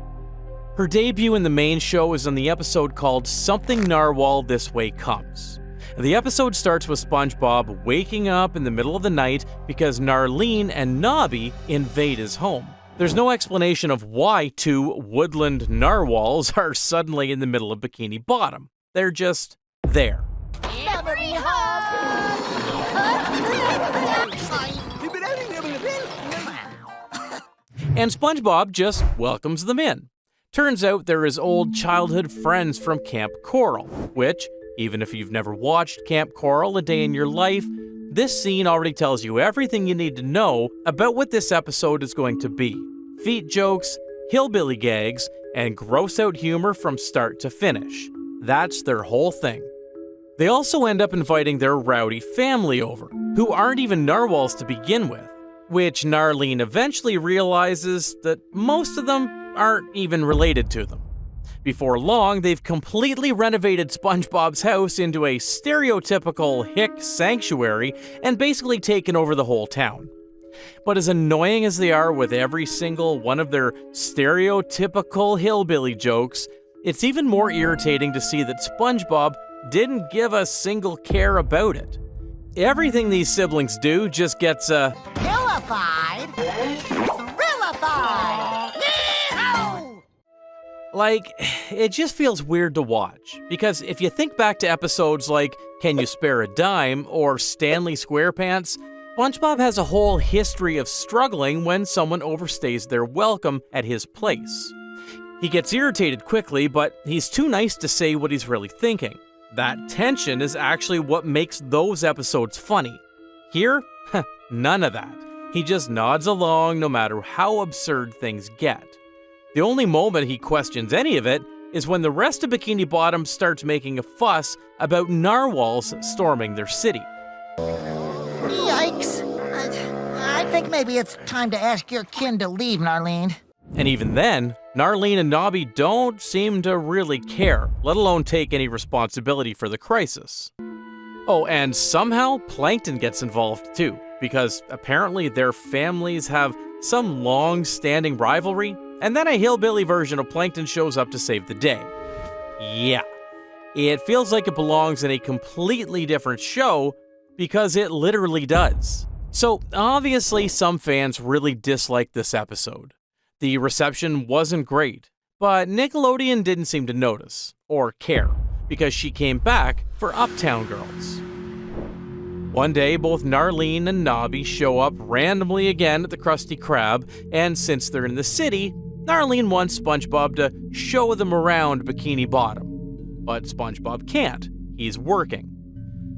Her debut in the main show is in the episode called Something Narwhal This Way Comes. The episode starts with SpongeBob waking up in the middle of the night because Narlene and Nobby invade his home. There's no explanation of why two woodland narwhals are suddenly in the middle of Bikini Bottom. They're just there. Memory hug! And SpongeBob just welcomes them in. Turns out they're his old childhood friends from Camp Coral, which, even if you've never watched Camp Coral a day in your life, this scene already tells you everything you need to know about what this episode is going to be. Feet jokes, hillbilly gags, and gross out humor from start to finish. That's their whole thing. They also end up inviting their rowdy family over, who aren't even narwhals to begin with, which Narlene eventually realizes that most of them aren't even related to them. Before long, they've completely renovated SpongeBob's house into a stereotypical hick sanctuary and basically taken over the whole town. But as annoying as they are with every single one of their stereotypical hillbilly jokes, it's even more irritating to see that SpongeBob didn't give a single care about it. Everything these siblings do just gets Pillified? Thrillified! Yee-haw! Like, it just feels weird to watch. Because if you think back to episodes like Can You Spare a Dime or Stanley SquarePants, SpongeBob has a whole history of struggling when someone overstays their welcome at his place. He gets irritated quickly, but he's too nice to say what he's really thinking. That tension is actually what makes those episodes funny. Here, none of that. He just nods along no matter how absurd things get. The only moment he questions any of it is when the rest of Bikini Bottom starts making a fuss about narwhals storming their city. Yikes. I think maybe it's time to ask your kin to leave, Narlene. And even then, Narlene and Nobby don't seem to really care, let alone take any responsibility for the crisis. Oh, and somehow Plankton gets involved too, because apparently their families have some long-standing rivalry, and then a hillbilly version of Plankton shows up to save the day. Yeah, it feels like it belongs in a completely different show, because it literally does. So obviously some fans really dislike this episode. The reception wasn't great, but Nickelodeon didn't seem to notice, or care, because she came back for Uptown Girls. One day, both Narlene and Nobby show up randomly again at the Krusty Krab, and since they're in the city, Narlene wants SpongeBob to show them around Bikini Bottom. But SpongeBob can't. He's working.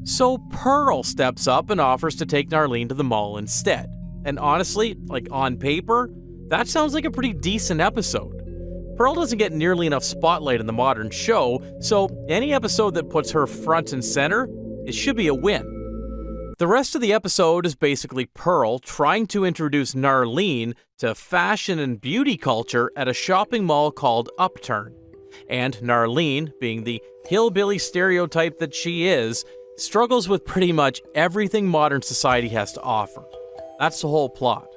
So Pearl steps up and offers to take Narlene to the mall instead. And honestly, on paper, that sounds like a pretty decent episode. Pearl doesn't get nearly enough spotlight in the modern show, so any episode that puts her front and center, it should be a win. The rest of the episode is basically Pearl trying to introduce Narlene to fashion and beauty culture at a shopping mall called Upturn. And Narlene, being the hillbilly stereotype that she is, struggles with pretty much everything modern society has to offer. That's the whole plot.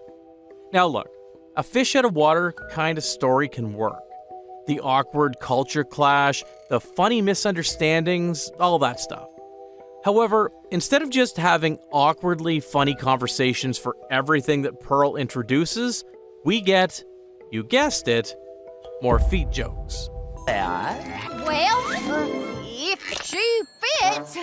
Now look, a fish out of water kind of story can work. The awkward culture clash, the funny misunderstandings, all that stuff. However, instead of just having awkwardly funny conversations for everything that Pearl introduces, we get, you guessed it, more feet jokes. Well, if the shoe fits.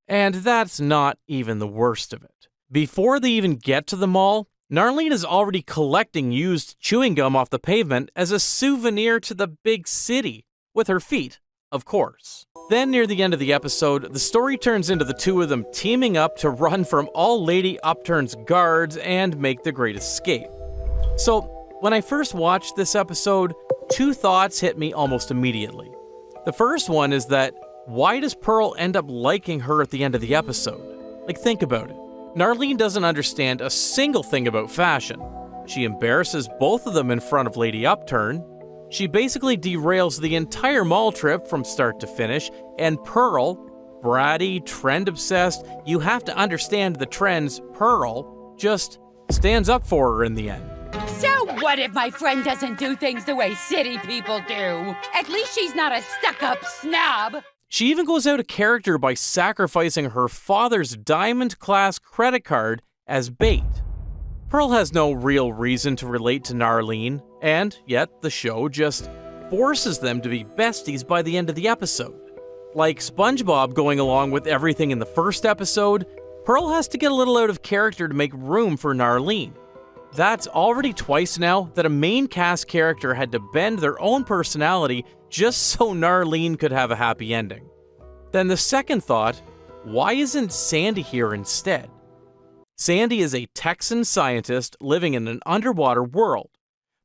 And that's not even the worst of it. Before they even get to the mall, Narlene is already collecting used chewing gum off the pavement as a souvenir to the big city, with her feet, of course. Then near the end of the episode, the story turns into the two of them teaming up to run from all Lady Upturn's guards and make the great escape. So, when I first watched this episode, two thoughts hit me almost immediately. The first one is that, why does Pearl end up liking her at the end of the episode? Think about it. Narlene doesn't understand a single thing about fashion. She embarrasses both of them in front of Lady Upturn. She basically derails the entire mall trip from start to finish, and Pearl, bratty, trend-obsessed, you have to understand the trends, Pearl, just stands up for her in the end. So what if my friend doesn't do things the way city people do? At least she's not a stuck-up snob. She even goes out of character by sacrificing her father's diamond-class credit card as bait. Pearl has no real reason to relate to Narlene, and yet the show just forces them to be besties by the end of the episode. Like SpongeBob going along with everything in the first episode, Pearl has to get a little out of character to make room for Narlene. That's already twice now that a main cast character had to bend their own personality just so Narlene could have a happy ending. Then the second thought, why isn't Sandy here instead? Sandy is a Texan scientist living in an underwater world.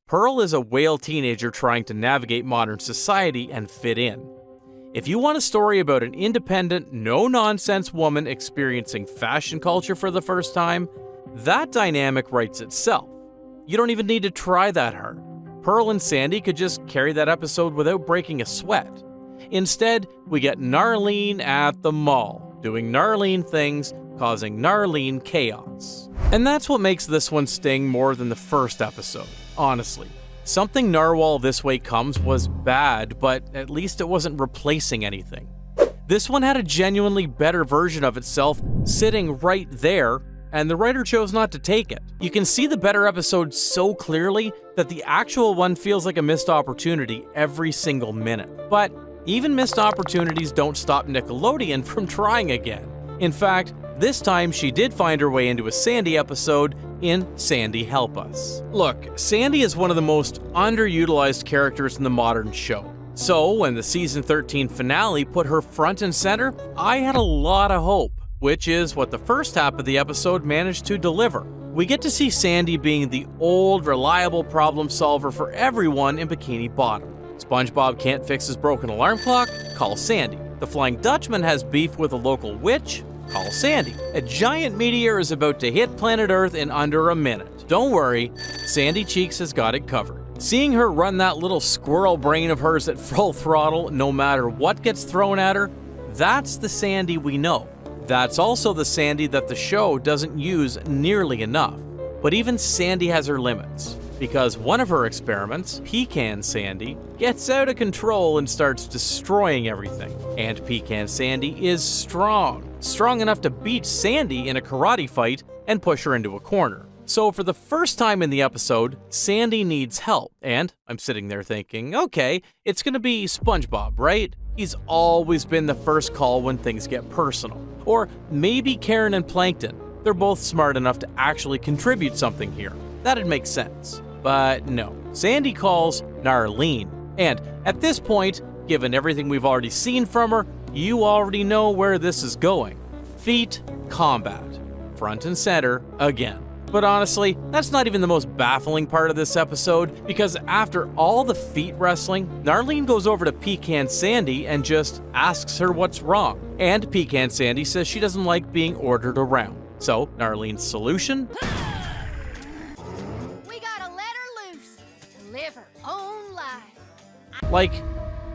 Pearl is a whale teenager trying to navigate modern society and fit in. If you want a story about an independent, no-nonsense woman experiencing fashion culture for the first time, that dynamic writes itself. You don't even need to try that hard. Pearl and Sandy could just carry that episode without breaking a sweat. Instead, we get Narlene at the mall, doing Narlene things, causing Narlene chaos. And that's what makes this one sting more than the first episode, honestly. Something Narwhal This Way Comes was bad, but at least it wasn't replacing anything. This one had a genuinely better version of itself sitting right there, and the writer chose not to take it. You can see the better episode so clearly that the actual one feels like a missed opportunity every single minute. But even missed opportunities don't stop Nickelodeon from trying again. In fact, this time she did find her way into a Sandy episode in Sandy Help Us. Look, Sandy is one of the most underutilized characters in the modern show. So when the season 13 finale put her front and center, I had a lot of hope, which is what the first half of the episode managed to deliver. We get to see Sandy being the old, reliable problem solver for everyone in Bikini Bottom. SpongeBob can't fix his broken alarm clock? Call Sandy. The Flying Dutchman has beef with a local witch? Call Sandy. A giant meteor is about to hit planet Earth in under a minute. Don't worry, Sandy Cheeks has got it covered. Seeing her run that little squirrel brain of hers at full throttle no matter what gets thrown at her, that's the Sandy we know. That's also the Sandy that the show doesn't use nearly enough. But even Sandy has her limits, because one of her experiments, Pecan Sandy, gets out of control and starts destroying everything. And Pecan Sandy is strong enough to beat Sandy in a karate fight and push her into a corner. So for the first time in the episode, Sandy needs help, and I'm sitting there thinking, okay, it's gonna be SpongeBob, right? He's always been the first call when things get personal. Or maybe Karen and Plankton. They're both smart enough to actually contribute something here. That'd make sense. But no, Sandy calls Narlene. And at this point, given everything we've already seen from her, you already know where this is going. Feet combat. Front and center again. But honestly, that's not even the most baffling part of this episode, because after all the feet wrestling, Narlene goes over to Pecan Sandy and just asks her what's wrong. And Pecan Sandy says she doesn't like being ordered around. So, Narlene's solution? We gotta let her loose to live her own life. Like,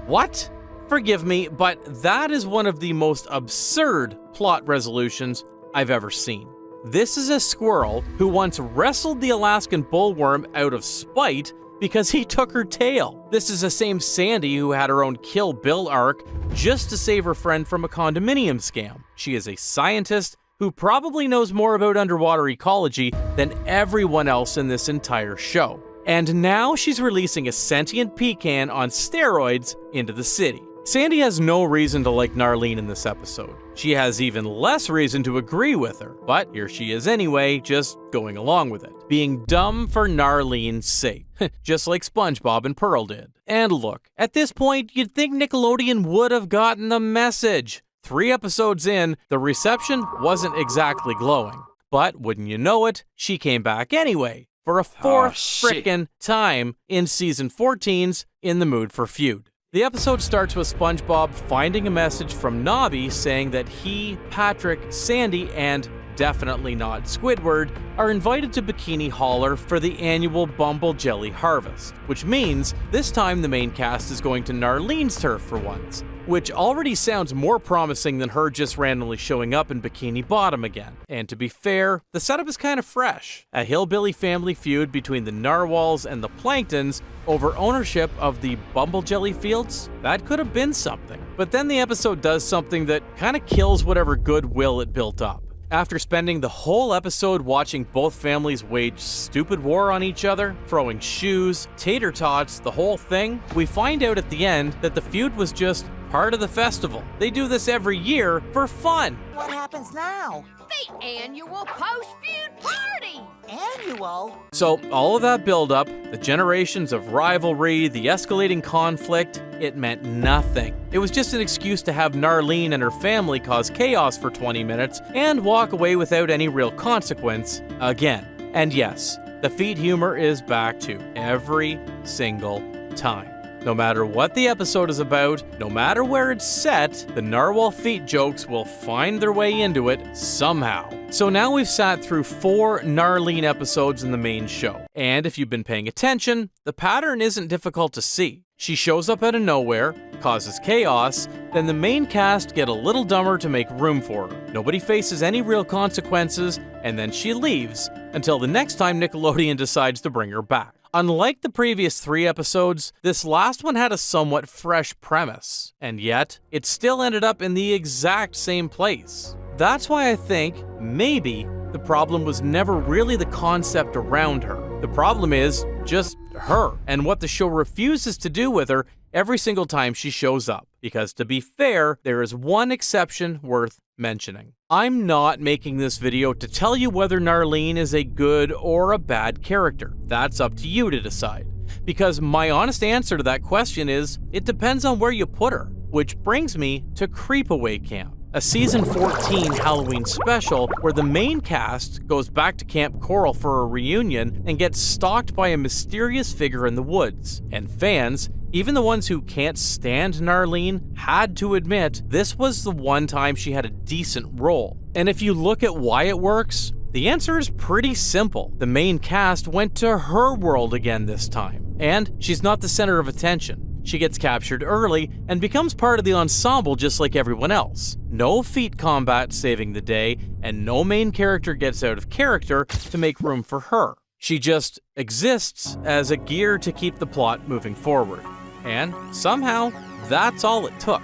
what? Forgive me, but that is one of the most absurd plot resolutions I've ever seen. This is a squirrel who once wrestled the Alaskan bullworm out of spite because he took her tail. This is the same Sandy who had her own Kill Bill arc just to save her friend from a condominium scam. She is a scientist who probably knows more about underwater ecology than everyone else in this entire show. And now she's releasing a sentient pecan on steroids into the city. Sandy has no reason to like Narlene in this episode. She has even less reason to agree with her, but here she is anyway, just going along with it. Being dumb for Narlene's sake, just like SpongeBob and Pearl did. And look, at this point, you'd think Nickelodeon would have gotten the message. 3 episodes in, the reception wasn't exactly glowing. But wouldn't you know it, she came back anyway, for a 4th frickin' time in season 14's In the Mood for Feud. The episode starts with SpongeBob finding a message from Nobby saying that he, Patrick, Sandy, and definitely not Squidward are invited to Bikini Holler for the annual Bumble Jelly Harvest, which means this time the main cast is going to Narlene's turf for once, which already sounds more promising than her just randomly showing up in Bikini Bottom again. And to be fair, the setup is kind of fresh. A hillbilly family feud between the Narwhals and the Planktons over ownership of the Bumble Jelly fields? That could have been something. But then the episode does something that kind of kills whatever goodwill it built up. After spending the whole episode watching both families wage stupid war on each other, throwing shoes, tater tots, the whole thing, we find out at the end that the feud was just part of the festival. They do this every year for fun. What happens now? The annual post-feud party! Annual? So all of that build-up, the generations of rivalry, the escalating conflict, it meant nothing. It was just an excuse to have Narlene and her family cause chaos for 20 minutes and walk away without any real consequence again. And yes, the feet humor is back to every single time. No matter what the episode is about, no matter where it's set, the narwhal feet jokes will find their way into it somehow. So now we've sat through 4 Narlene episodes in the main show. And if you've been paying attention, the pattern isn't difficult to see. She shows up out of nowhere, causes chaos, then the main cast get a little dumber to make room for her. Nobody faces any real consequences, and then she leaves, until the next time Nickelodeon decides to bring her back. Unlike the previous 3 episodes, this last one had a somewhat fresh premise, and yet it still ended up in the exact same place. That's why I think, maybe, the problem was never really the concept around her. The problem is just her, and what the show refuses to do with her every single time she shows up. Because to be fair, there is one exception worth mentioning. I'm not making this video to tell you whether Narlene is a good or a bad character. That's up to you to decide. Because my honest answer to that question is, it depends on where you put her. Which brings me to Creepaway Camp, a season 14 Halloween special where the main cast goes back to Camp Coral for a reunion and gets stalked by a mysterious figure in the woods. And fans, even the ones who can't stand Narlene, had to admit this was the one time she had a decent role. And if you look at why it works, the answer is pretty simple. The main cast went to her world again this time, and she's not the center of attention. She gets captured early and becomes part of the ensemble just like everyone else. No feet combat saving the day, and no main character gets out of character to make room for her. She just exists as a gear to keep the plot moving forward. And somehow, that's all it took.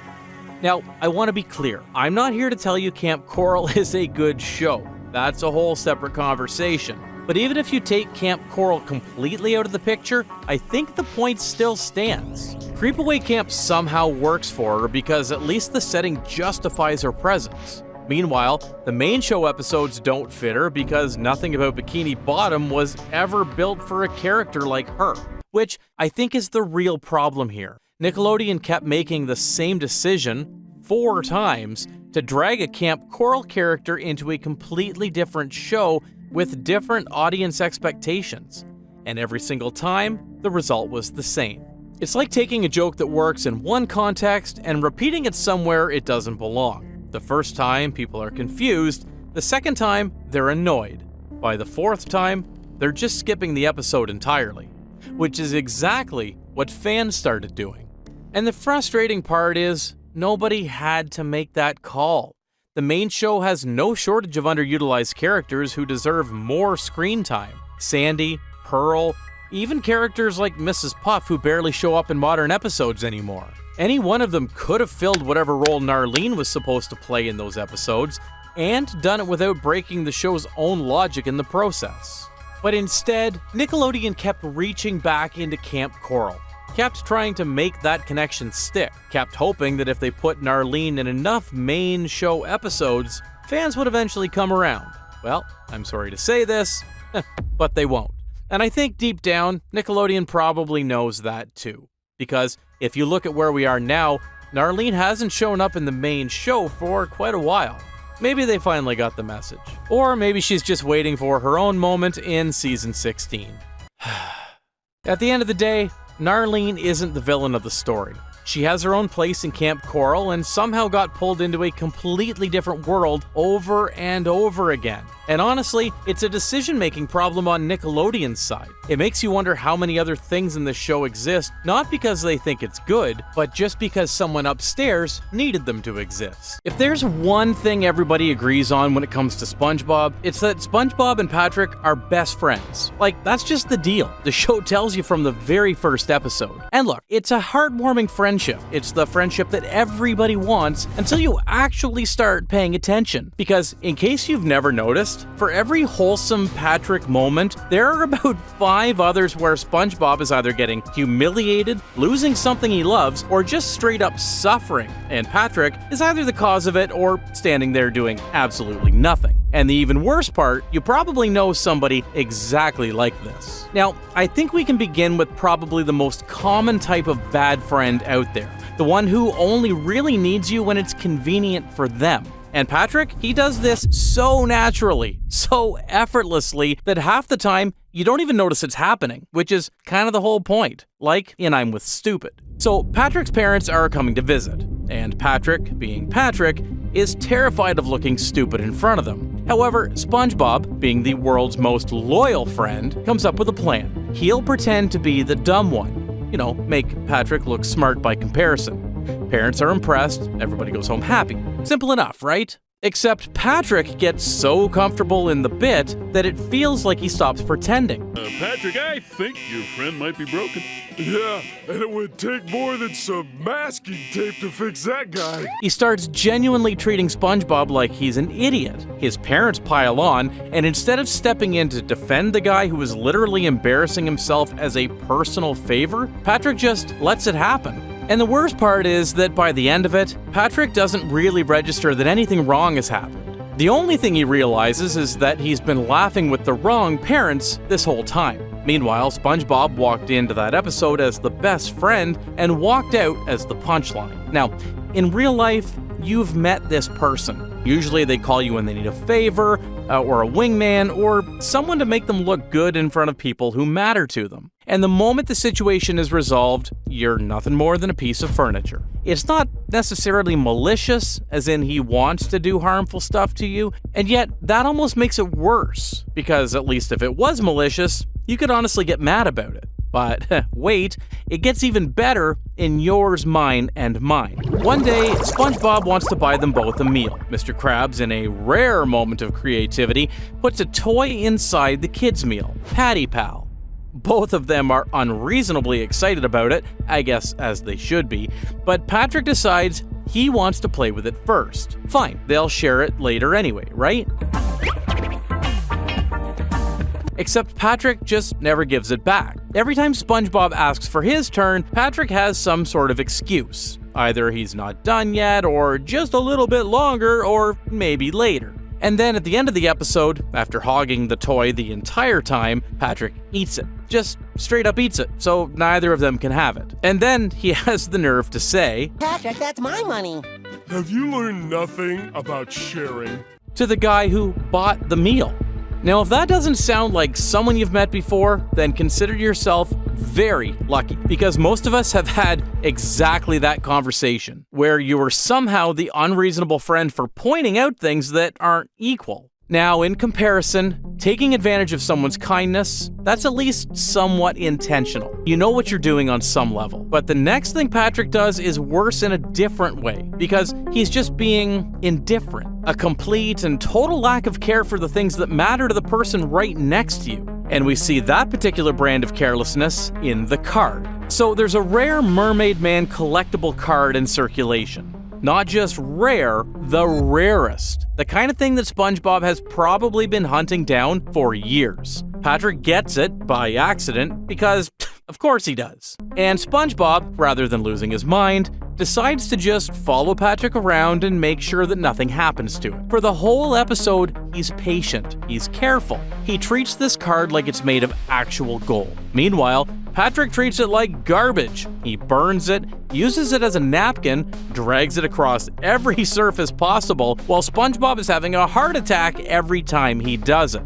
Now, I want to be clear. I'm not here to tell you Camp Coral is a good show. That's a whole separate conversation. But even if you take Camp Coral completely out of the picture, I think the point still stands. Creepaway Camp somehow works for her because at least the setting justifies her presence. Meanwhile, the main show episodes don't fit her because nothing about Bikini Bottom was ever built for a character like her, which I think is the real problem here. Nickelodeon kept making the same decision 4 times to drag a Camp Coral character into a completely different show with different audience expectations. And every single time, the result was the same. It's like taking a joke that works in one context and repeating it somewhere it doesn't belong. The first time, people are confused. The second time, they're annoyed. By the 4th time, they're just skipping the episode entirely, which is exactly what fans started doing. And the frustrating part is, nobody had to make that call. The main show has no shortage of underutilized characters who deserve more screen time. Sandy, Pearl, even characters like Mrs. Puff who barely show up in modern episodes anymore. Any one of them could have filled whatever role Narlene was supposed to play in those episodes, and done it without breaking the show's own logic in the process. But instead, Nickelodeon kept reaching back into Camp Coral, kept trying to make that connection stick, kept hoping that if they put Narlene in enough main show episodes, fans would eventually come around. Well, I'm sorry to say this, but they won't. And I think deep down, Nickelodeon probably knows that too. Because if you look at where we are now, Narlene hasn't shown up in the main show for quite a while. Maybe they finally got the message. Or maybe she's just waiting for her own moment in season 16. At the end of the day, Narlene isn't the villain of the story. She has her own place in Camp Coral and somehow got pulled into a completely different world over and over again. And honestly, it's a decision-making problem on Nickelodeon's side. It makes you wonder how many other things in the show exist, not because they think it's good, but just because someone upstairs needed them to exist. If there's one thing everybody agrees on when it comes to SpongeBob, it's that SpongeBob and Patrick are best friends. Like, that's just the deal. The show tells you from the very first episode. And look, it's a heartwarming friendship. It's the friendship that everybody wants until you actually start paying attention. Because in case you've never noticed, for every wholesome Patrick moment, there are about 5 others where SpongeBob is either getting humiliated, losing something he loves, or just straight up suffering, and Patrick is either the cause of it or standing there doing absolutely nothing. And the even worse part, you probably know somebody exactly like this. Now, I think we can begin with probably the most common type of bad friend out there, the one who only really needs you when it's convenient for them. And Patrick, he does this so naturally, so effortlessly, that half the time, you don't even notice it's happening, which is kind of the whole point, like in I'm with Stupid. So Patrick's parents are coming to visit, and Patrick, being Patrick, is terrified of looking stupid in front of them. However, SpongeBob, being the world's most loyal friend, comes up with a plan. He'll pretend to be the dumb one. You know, make Patrick look smart by comparison. Parents are impressed, everybody goes home happy. Simple enough, right? Except Patrick gets so comfortable in the bit that it feels like he stops pretending. Patrick, I think your friend might be broken. Yeah, and it would take more than some masking tape to fix that guy. He starts genuinely treating SpongeBob like he's an idiot. His parents pile on, and instead of stepping in to defend the guy who is literally embarrassing himself as a personal favor, Patrick just lets it happen. And the worst part is that by the end of it, Patrick doesn't really register that anything wrong has happened. The only thing he realizes is that he's been laughing with the wrong parents this whole time. Meanwhile, SpongeBob walked into that episode as the best friend and walked out as the punchline. Now, in real life, you've met this person. Usually they call you when they need a favor, or a wingman, or someone to make them look good in front of people who matter to them. And the moment the situation is resolved, you're nothing more than a piece of furniture. It's not necessarily malicious, as in he wants to do harmful stuff to you, and yet that almost makes it worse, because at least if it was malicious, you could honestly get mad about it. But wait, it gets even better in yours, mine, and mine. One day, SpongeBob wants to buy them both a meal. Mr. Krabs, in a rare moment of creativity, puts a toy inside the kids' meal, Patty Pal. Both of them are unreasonably excited about it, I guess as they should be, but Patrick decides he wants to play with it first. Fine, they'll share it later anyway, right? Except Patrick just never gives it back. Every time SpongeBob asks for his turn, Patrick has some sort of excuse. Either he's not done yet, or just a little bit longer, or maybe later. And then at the end of the episode, after hogging the toy the entire time, Patrick eats it. Just straight up eats it, so neither of them can have it. And then he has the nerve to say, Patrick, that's my money. Have you learned nothing about sharing? To the guy who bought the meal. Now, if that doesn't sound like someone you've met before, then consider yourself very lucky, because most of us have had exactly that conversation, where you were somehow the unreasonable friend for pointing out things that aren't equal. Now, in comparison, taking advantage of someone's kindness, that's at least somewhat intentional. You know what you're doing on some level. But the next thing Patrick does is worse in a different way, because he's just being indifferent. A complete and total lack of care for the things that matter to the person right next to you. And we see that particular brand of carelessness in the card. So there's a rare Mermaid Man collectible card in circulation. Not just rare, the rarest. The kind of thing that SpongeBob has probably been hunting down for years. Patrick gets it by accident because, of course he does. And SpongeBob, rather than losing his mind, decides to just follow Patrick around and make sure that nothing happens to it. For the whole episode, he's patient, he's careful. He treats this card like it's made of actual gold. Meanwhile, Patrick treats it like garbage. He burns it, uses it as a napkin, drags it across every surface possible, while SpongeBob is having a heart attack every time he does it.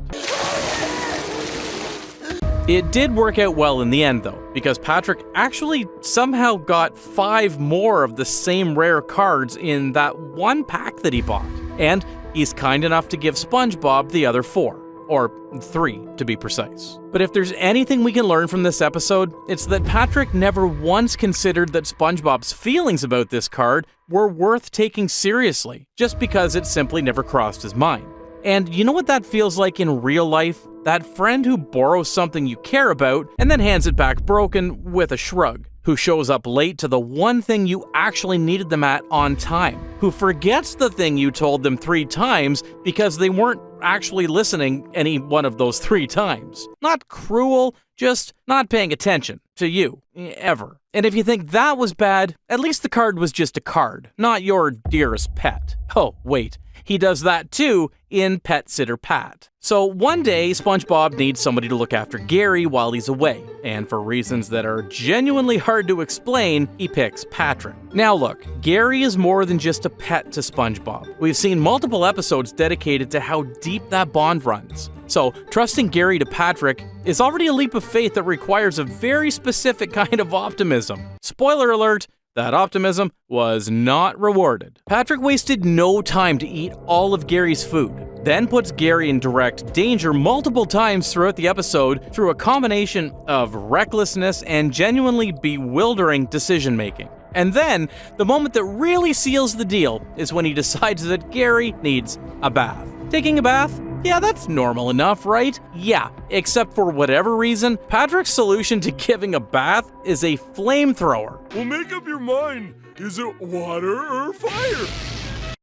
It did work out well in the end, though, because Patrick actually somehow got 5 more of the same rare cards in that one pack that he bought. And he's kind enough to give SpongeBob the other 4. Or 3, to be precise. But if there's anything we can learn from this episode, it's that Patrick never once considered that SpongeBob's feelings about this card were worth taking seriously, just because it simply never crossed his mind. And you know what that feels like in real life? That friend who borrows something you care about and then hands it back broken with a shrug. Who shows up late to the one thing you actually needed them at on time. Who forgets the thing you told them 3 times because they weren't actually listening any one of those 3 times. Not cruel, just not paying attention to you, ever. And if you think that was bad, at least the card was just a card, not your dearest pet. Oh, wait. He does that too in Pet Sitter Pat. So one day, SpongeBob needs somebody to look after Gary while he's away, and for reasons that are genuinely hard to explain, he picks Patrick. Now look, Gary is more than just a pet to SpongeBob. We've seen multiple episodes dedicated to how deep that bond runs. So trusting Gary to Patrick is already a leap of faith that requires a very specific kind of optimism. Spoiler alert, that optimism was not rewarded. Patrick wasted no time to eat all of Gary's food, then puts Gary in direct danger multiple times throughout the episode through a combination of recklessness and genuinely bewildering decision-making. And then, the moment that really seals the deal is when he decides that Gary needs a bath. Taking a bath? Yeah, that's normal enough, right? Yeah, except for whatever reason, Patrick's solution to giving a bath is a flamethrower. Well, make up your mind. Is it water or fire?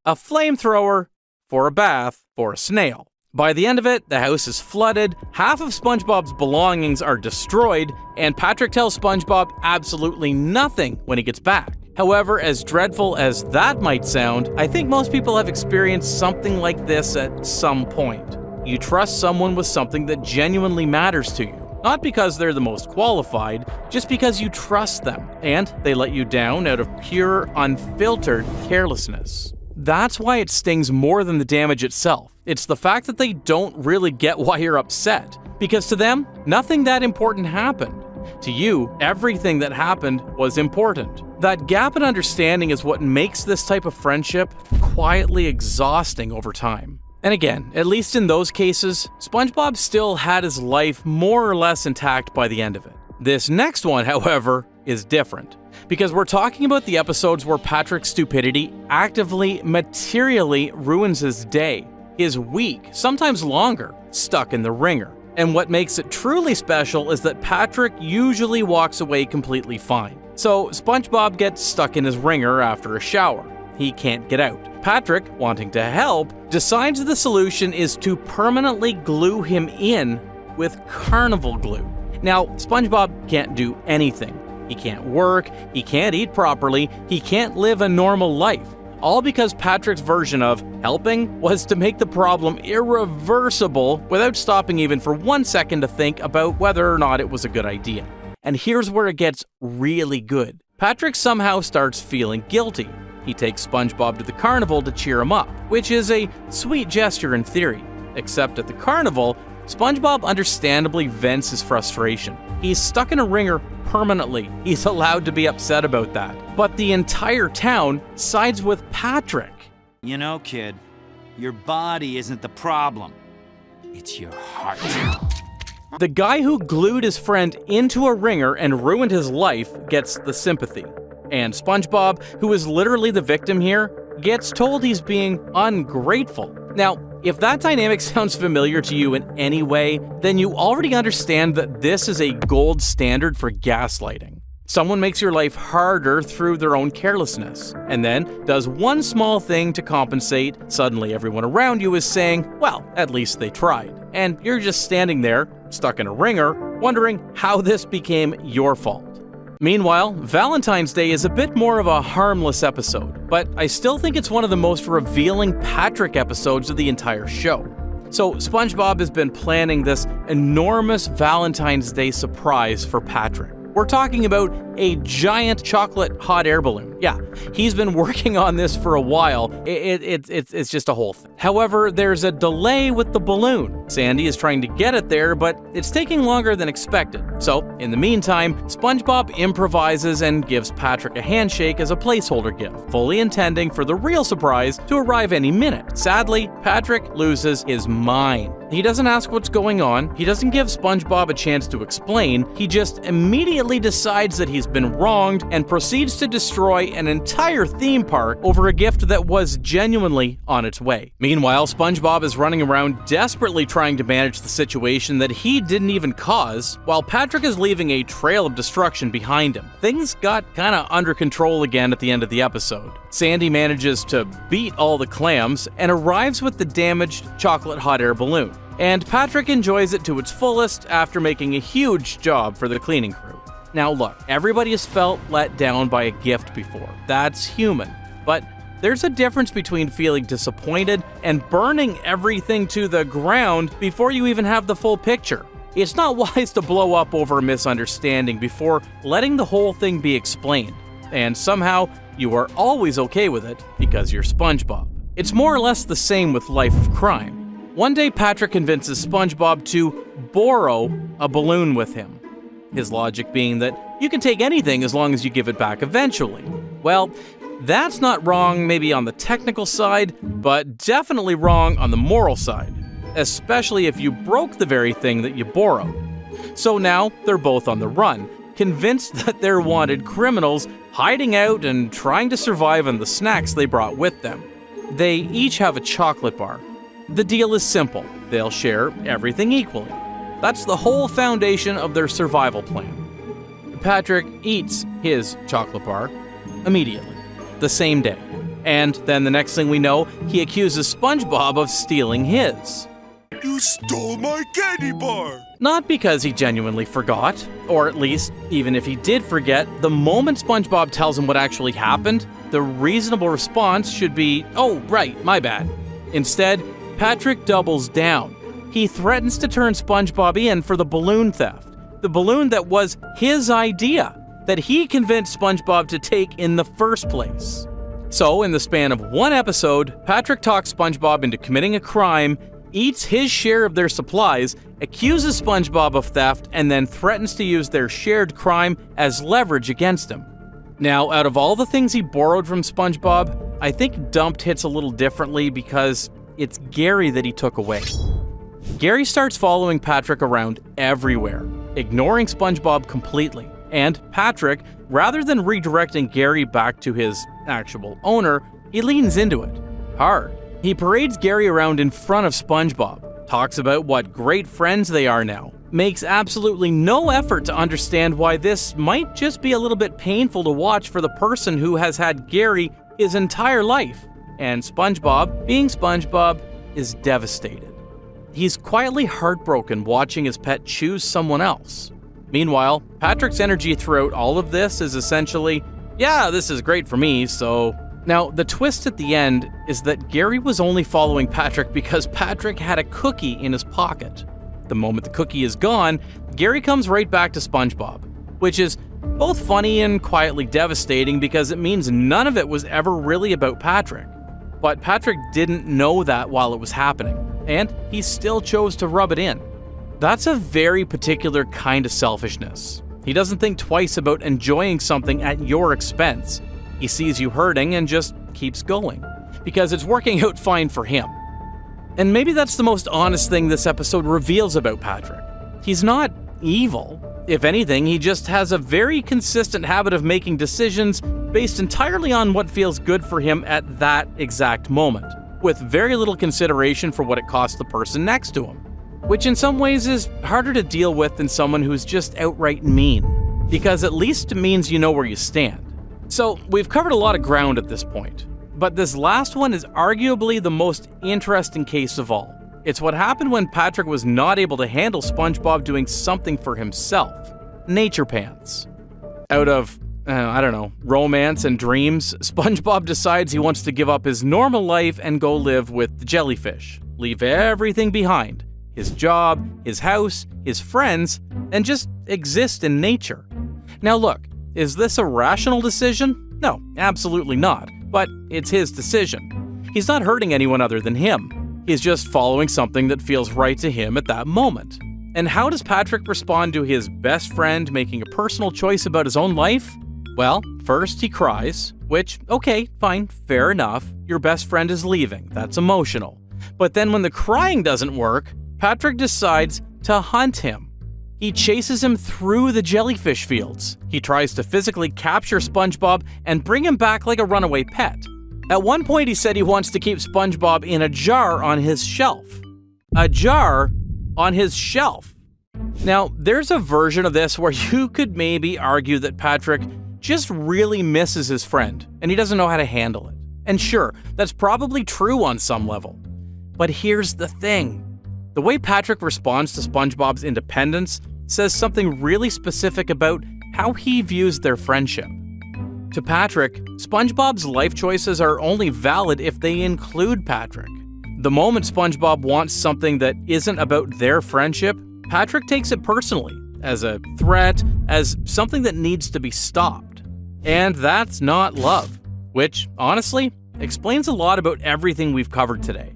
A flamethrower for a bath for a snail. By the end of it, the house is flooded, half of SpongeBob's belongings are destroyed, and Patrick tells SpongeBob absolutely nothing when he gets back. However, as dreadful as that might sound, I think most people have experienced something like this at some point. You trust someone with something that genuinely matters to you. Not because they're the most qualified, just because you trust them, and they let you down out of pure, unfiltered carelessness. That's why it stings more than the damage itself. It's the fact that they don't really get why you're upset. Because to them, nothing that important happened. To you, everything that happened was important. That gap in understanding is what makes this type of friendship quietly exhausting over time. And again, at least in those cases, SpongeBob still had his life more or less intact by the end of it. This next one, however, is different. Because we're talking about the episodes where Patrick's stupidity actively, materially ruins his day, his week, sometimes longer, stuck in the ringer. And what makes it truly special is that Patrick usually walks away completely fine. So SpongeBob gets stuck in his ringer after a shower. He can't get out. Patrick, wanting to help, decides the solution is to permanently glue him in with carnival glue. Now, SpongeBob can't do anything. He can't work, he can't eat properly, he can't live a normal life. all because Patrick's version of helping was to make the problem irreversible without stopping even for 1 second to think about whether or not it was a good idea. And here's where it gets really good. Patrick somehow starts feeling guilty. He takes SpongeBob to the carnival to cheer him up, which is a sweet gesture in theory. Except at the carnival, SpongeBob understandably vents his frustration. He's stuck in a ringer permanently. He's allowed to be upset about that. But the entire town sides with Patrick. You know, kid, your body isn't the problem. It's your heart. The guy who glued his friend into a ringer and ruined his life gets the sympathy. And SpongeBob, who is literally the victim here, gets told he's being ungrateful. Now, if that dynamic sounds familiar to you in any way, then you already understand that this is a gold standard for gaslighting. Someone makes your life harder through their own carelessness, and then does one small thing to compensate. Suddenly everyone around you is saying, well, at least they tried. And you're just standing there, stuck in a ringer, wondering how this became your fault. Meanwhile, Valentine's Day is a bit more of a harmless episode, but I still think it's one of the most revealing Patrick episodes of the entire show. So SpongeBob has been planning this enormous Valentine's Day surprise for Patrick. We're talking about a giant chocolate hot air balloon. Yeah, he's been working on this for a while. It's just a whole thing. However, there's a delay with the balloon. Sandy is trying to get it there, but it's taking longer than expected. So, in the meantime, SpongeBob improvises and gives Patrick a handshake as a placeholder gift, fully intending for the real surprise to arrive any minute. Sadly, Patrick loses his mind. He doesn't ask what's going on, he doesn't give SpongeBob a chance to explain, he just immediately decides that he's been wronged and proceeds to destroy an entire theme park over a gift that was genuinely on its way. Meanwhile, SpongeBob is running around desperately trying to manage the situation that he didn't even cause, while Patrick is leaving a trail of destruction behind him. Things got kinda under control again at the end of the episode. Sandy manages to beat all the clams and arrives with the damaged chocolate hot air balloon. And Patrick enjoys it to its fullest after making a huge job for the cleaning crew. Now look, everybody has felt let down by a gift before. That's human. But there's a difference between feeling disappointed and burning everything to the ground before you even have the full picture. It's not wise to blow up over a misunderstanding before letting the whole thing be explained. And somehow, you are always okay with it because you're SpongeBob. It's more or less the same with Life of Crime. One day, Patrick convinces SpongeBob to borrow a balloon with him. His logic being that you can take anything as long as you give it back eventually. Well, that's not wrong maybe on the technical side, but definitely wrong on the moral side, especially if you broke the very thing that you borrowed. So now, they're both on the run, convinced that they're wanted criminals hiding out and trying to survive on the snacks they brought with them. They each have a chocolate bar. The deal is simple. They'll share everything equally. That's the whole foundation of their survival plan. Patrick eats his chocolate bar immediately, the same day. And then the next thing we know, he accuses SpongeBob of stealing his. You stole my candy bar! Not because he genuinely forgot, or at least, even if he did forget, the moment SpongeBob tells him what actually happened, the reasonable response should be, oh, right, my bad. Instead, Patrick doubles down. He threatens to turn SpongeBob in for the balloon theft. The balloon that was his idea, that he convinced SpongeBob to take in the first place. So, in the span of one episode, Patrick talks SpongeBob into committing a crime, eats his share of their supplies, accuses SpongeBob of theft, and then threatens to use their shared crime as leverage against him. Now, out of all the things he borrowed from SpongeBob, I think Dumped hits a little differently because it's Gary that he took away. Gary starts following Patrick around everywhere, ignoring SpongeBob completely. And Patrick, rather than redirecting Gary back to his actual owner, he leans into it, hard. He parades Gary around in front of SpongeBob, talks about what great friends they are now, makes absolutely no effort to understand why this might just be a little bit painful to watch for the person who has had Gary his entire life. And SpongeBob, being SpongeBob, is devastated. He's quietly heartbroken watching his pet choose someone else. Meanwhile, Patrick's energy throughout all of this is essentially, yeah, this is great for me, so Now, the twist at the end is that Gary was only following Patrick because Patrick had a cookie in his pocket. The moment the cookie is gone, Gary comes right back to SpongeBob, which is both funny and quietly devastating because it means none of it was ever really about Patrick. But Patrick didn't know that while it was happening, and he still chose to rub it in. That's a very particular kind of selfishness. He doesn't think twice about enjoying something at your expense. He sees you hurting and just keeps going, because it's working out fine for him. And maybe that's the most honest thing this episode reveals about Patrick. He's not evil. If anything, he just has a very consistent habit of making decisions based entirely on what feels good for him at that exact moment, with very little consideration for what it costs the person next to him, which in some ways is harder to deal with than someone who's just outright mean, because at least it means you know where you stand. So, we've covered a lot of ground at this point, but this last one is arguably the most interesting case of all. It's what happened when Patrick was not able to handle SpongeBob doing something for himself. Nature pants. Out of, romance and dreams, SpongeBob decides he wants to give up his normal life and go live with the jellyfish. Leave everything behind. His job, his house, his friends, and just exist in nature. Now look, is this a rational decision? No, absolutely not. But it's his decision. He's not hurting anyone other than him. He's just following something that feels right to him at that moment. And how does Patrick respond to his best friend making a personal choice about his own life? Well, first he cries, which, okay, fine, fair enough. Your best friend is leaving. That's emotional. But then when the crying doesn't work, Patrick decides to hunt him. He chases him through the jellyfish fields. He tries to physically capture SpongeBob and bring him back like a runaway pet. At one point, he said he wants to keep SpongeBob in a jar on his shelf. A jar on his shelf. Now, there's a version of this where you could maybe argue that Patrick just really misses his friend and he doesn't know how to handle it. And sure, that's probably true on some level. But here's the thing. The way Patrick responds to SpongeBob's independence says something really specific about how he views their friendship. To Patrick, SpongeBob's life choices are only valid if they include Patrick. The moment SpongeBob wants something that isn't about their friendship, Patrick takes it personally, as a threat, as something that needs to be stopped. And that's not love, which, honestly, explains a lot about everything we've covered today.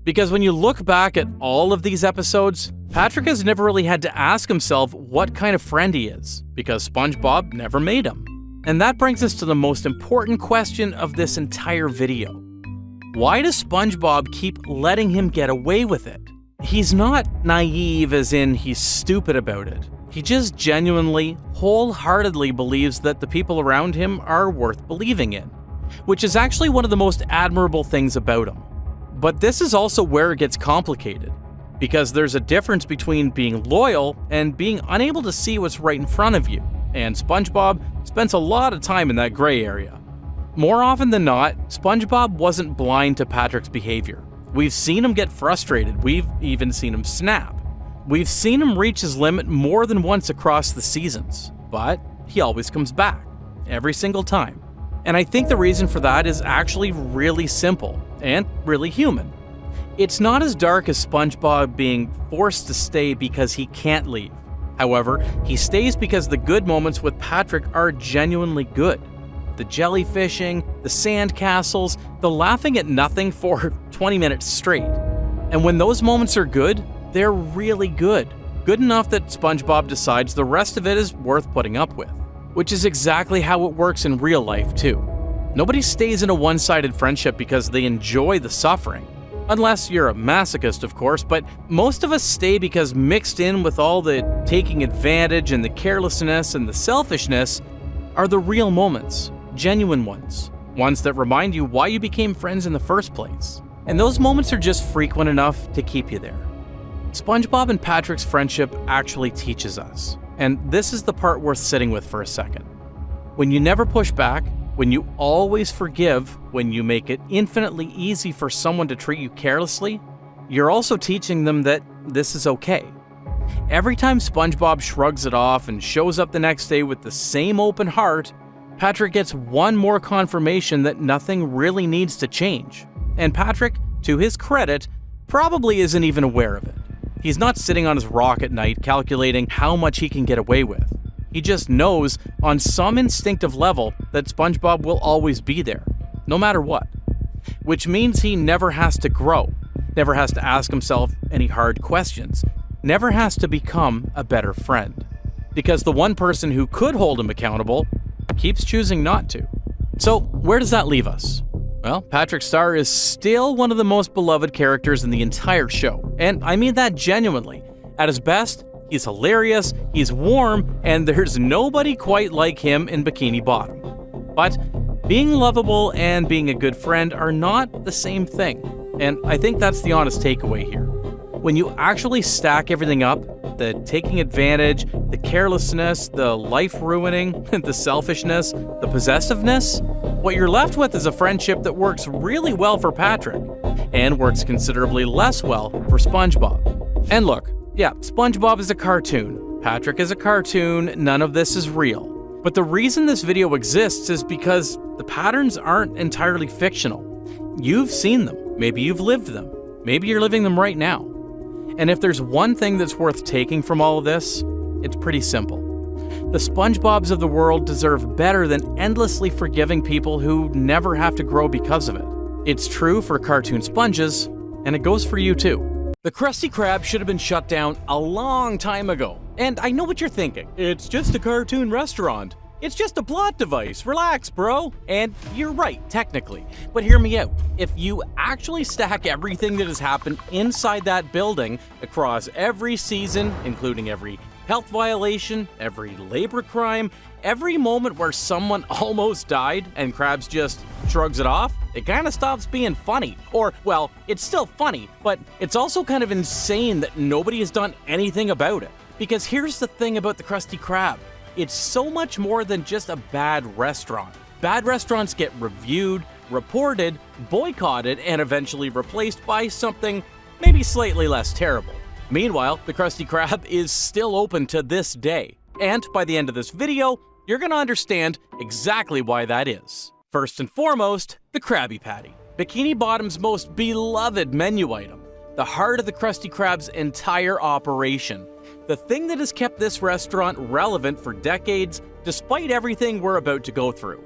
Because when you look back at all of these episodes, Patrick has never really had to ask himself what kind of friend he is, because SpongeBob never made him. And that brings us to the most important question of this entire video. Why does SpongeBob keep letting him get away with it? He's not naive as in he's stupid about it. He just genuinely, wholeheartedly believes that the people around him are worth believing in, which is actually one of the most admirable things about him. But this is also where it gets complicated, because there's a difference between being loyal and being unable to see what's right in front of you, and SpongeBob spends a lot of time in that gray area. More often than not, SpongeBob wasn't blind to Patrick's behavior. We've seen him get frustrated, we've even seen him snap. We've seen him reach his limit more than once across the seasons, but he always comes back, every single time. And I think the reason for that is actually really simple and really human. It's not as dark as SpongeBob being forced to stay because he can't leave. However, he stays because the good moments with Patrick are genuinely good. The jellyfishing, the sandcastles, the laughing at nothing for 20 minutes straight. And when those moments are good, they're really good. Good enough that SpongeBob decides the rest of it is worth putting up with. Which is exactly how it works in real life, too. Nobody stays in a one-sided friendship because they enjoy the suffering. Unless you're a masochist, of course, but most of us stay because mixed in with all the taking advantage and the carelessness and the selfishness are the real moments, genuine ones that remind you why you became friends in the first place. And those moments are just frequent enough to keep you there. SpongeBob and Patrick's friendship actually teaches us. And this is the part worth sitting with for a second. When you never push back, when you always forgive, when you make it infinitely easy for someone to treat you carelessly, you're also teaching them that this is okay. Every time SpongeBob shrugs it off and shows up the next day with the same open heart, Patrick gets one more confirmation that nothing really needs to change. And Patrick, to his credit, probably isn't even aware of it. He's not sitting on his rock at night calculating how much he can get away with. He just knows on some instinctive level that SpongeBob will always be there, no matter what. Which means he never has to grow, never has to ask himself any hard questions, never has to become a better friend. Because the one person who could hold him accountable keeps choosing not to. So where does that leave us? Well, Patrick Star is still one of the most beloved characters in the entire show, and I mean that genuinely. At his best, he's hilarious, he's warm, and there's nobody quite like him in Bikini Bottom. But being lovable and being a good friend are not the same thing, and I think that's the honest takeaway here. When you actually stack everything up, the taking advantage, the carelessness, the life-ruining, the selfishness, the possessiveness, what you're left with is a friendship that works really well for Patrick, and works considerably less well for SpongeBob. And look, yeah, SpongeBob is a cartoon, Patrick is a cartoon, none of this is real. But the reason this video exists is because the patterns aren't entirely fictional. You've seen them, maybe you've lived them, maybe you're living them right now. And if there's one thing that's worth taking from all of this, it's pretty simple. The SpongeBobs of the world deserve better than endlessly forgiving people who never have to grow because of it. It's true for cartoon sponges, and it goes for you too. The Krusty Krab should have been shut down a long time ago. And I know what you're thinking. It's just a cartoon restaurant. It's just a plot device. Relax, bro. And you're right, technically. But hear me out. If you actually stack everything that has happened inside that building across every season, including every health violation, every labor crime, every moment where someone almost died and Krabs just shrugs it off, it kind of stops being funny. Or, well, it's still funny, but it's also kind of insane that nobody has done anything about it. Because here's the thing about the Krusty Krab. It's so much more than just a bad restaurant. Bad restaurants get reviewed, reported, boycotted, and eventually replaced by something maybe slightly less terrible. Meanwhile, the Krusty Krab is still open to this day. And by the end of this video, you're gonna understand exactly why that is. First and foremost, the Krabby Patty. Bikini Bottom's most beloved menu item. The heart of the Krusty Krab's entire operation. The thing that has kept this restaurant relevant for decades, despite everything we're about to go through.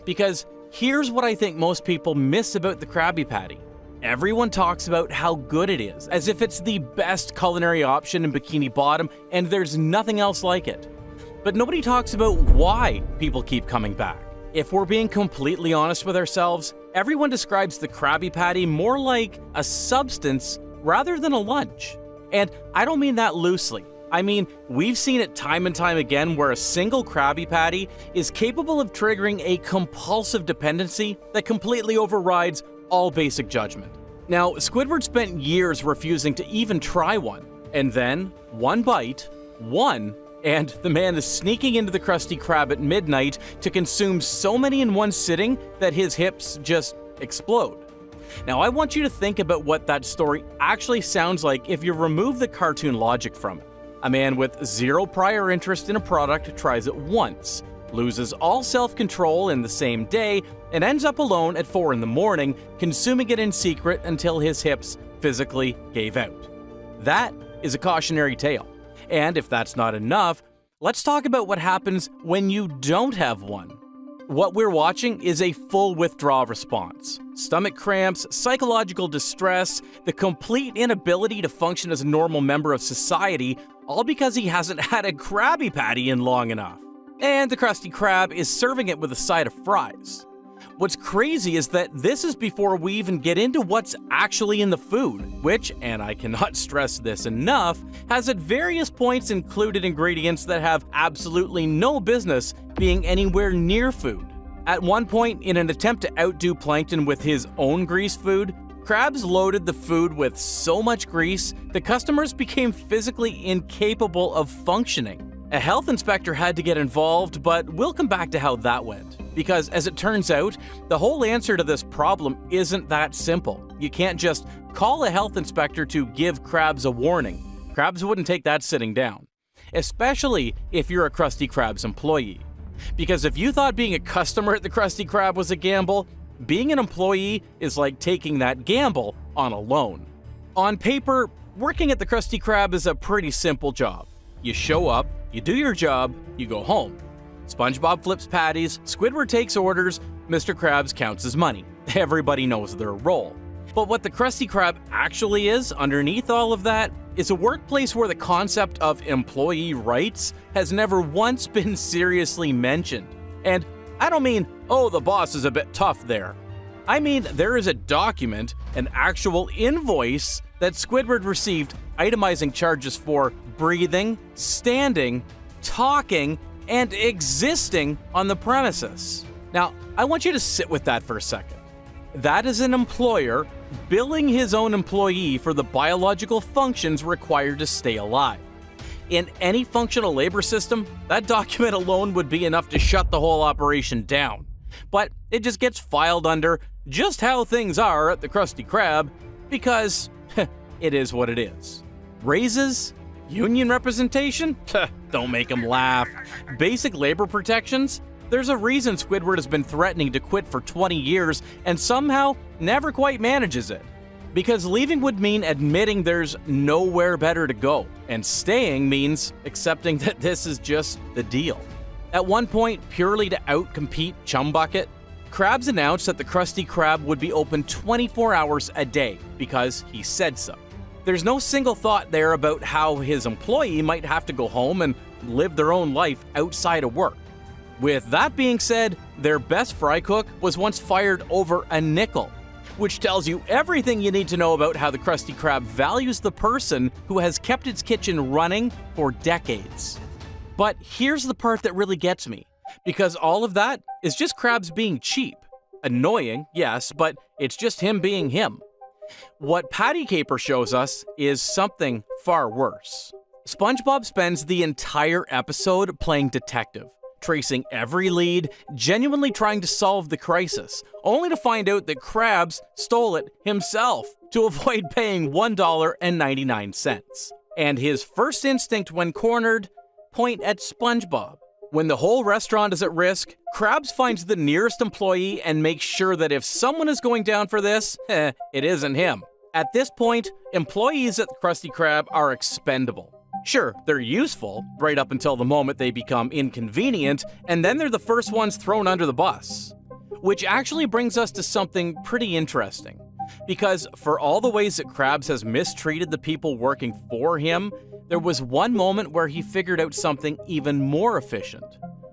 Because here's what I think most people miss about the Krabby Patty. Everyone talks about how good it is, as if it's the best culinary option in Bikini Bottom and there's nothing else like it. But nobody talks about why people keep coming back. If we're being completely honest with ourselves, everyone describes the Krabby Patty more like a substance rather than a lunch. And I don't mean that loosely. I mean, we've seen it time and time again where a single Krabby Patty is capable of triggering a compulsive dependency that completely overrides all basic judgment. Now, Squidward spent years refusing to even try one, and then, one bite, and the man is sneaking into the Krusty Krab at midnight to consume so many in one sitting that his hips just explode. Now, I want you to think about what that story actually sounds like if you remove the cartoon logic from it. A man with zero prior interest in a product tries it once, loses all self-control in the same day, and ends up alone at 4 in the morning, consuming it in secret until his hips physically gave out. That is a cautionary tale. And if that's not enough, let's talk about what happens when you don't have one. What we're watching is a full withdrawal response. Stomach cramps, psychological distress, the complete inability to function as a normal member of society, all because he hasn't had a Krabby Patty in long enough. And the Krusty Krab is serving it with a side of fries. What's crazy is that this is before we even get into what's actually in the food, which, and I cannot stress this enough, has at various points included ingredients that have absolutely no business being anywhere near food. At one point, in an attempt to outdo Plankton with his own grease food, Krabs loaded the food with so much grease, the customers became physically incapable of functioning. A health inspector had to get involved, but we'll come back to how that went. Because as it turns out, the whole answer to this problem isn't that simple. You can't just call a health inspector to give Krabs a warning. Krabs wouldn't take that sitting down. Especially if you're a Krusty Krab's employee. Because if you thought being a customer at the Krusty Krab was a gamble, being an employee is like taking that gamble on a loan. On paper, working at the Krusty Krab is a pretty simple job. You show up, you do your job, you go home. SpongeBob flips patties, Squidward takes orders, Mr. Krabs counts his money. Everybody knows their role. But what the Krusty Krab actually is, underneath all of that, is a workplace where the concept of employee rights has never once been seriously mentioned. And I don't mean, oh, the boss is a bit tough there. I mean, there is a document, an actual invoice that Squidward received itemizing charges for breathing, standing, talking, and existing on the premises. Now, I want you to sit with that for a second. That is an employer billing his own employee for the biological functions required to stay alive. In any functional labor system, that document alone would be enough to shut the whole operation down. But it just gets filed under just how things are at the Krusty Krab because it is what it is. Raises? Union representation? Don't make them laugh. Basic labor protections? There's a reason Squidward has been threatening to quit for 20 years and somehow never quite manages it. Because leaving would mean admitting there's nowhere better to go, and staying means accepting that this is just the deal. At one point, purely to outcompete Chum Bucket, Krabs announced that the Krusty Krab would be open 24 hours a day because he said so. There's no single thought there about how his employee might have to go home and live their own life outside of work. With that being said, their best fry cook was once fired over a nickel, which tells you everything you need to know about how the Krusty Krab values the person who has kept its kitchen running for decades. But here's the part that really gets me, because all of that is just Krabs being cheap. Annoying, yes, but it's just him being him. What Patty Caper shows us is something far worse. SpongeBob spends the entire episode playing detective, tracing every lead, genuinely trying to solve the crisis, only to find out that Krabs stole it himself to avoid paying $1.99. And his first instinct when cornered, point at SpongeBob. When the whole restaurant is at risk, Krabs finds the nearest employee and makes sure that if someone is going down for this, it isn't him. At this point, employees at the Krusty Krab are expendable. Sure, they're useful, right up until the moment they become inconvenient, and then they're the first ones thrown under the bus. Which actually brings us to something pretty interesting. Because for all the ways that Krabs has mistreated the people working for him, there was one moment where he figured out something even more efficient.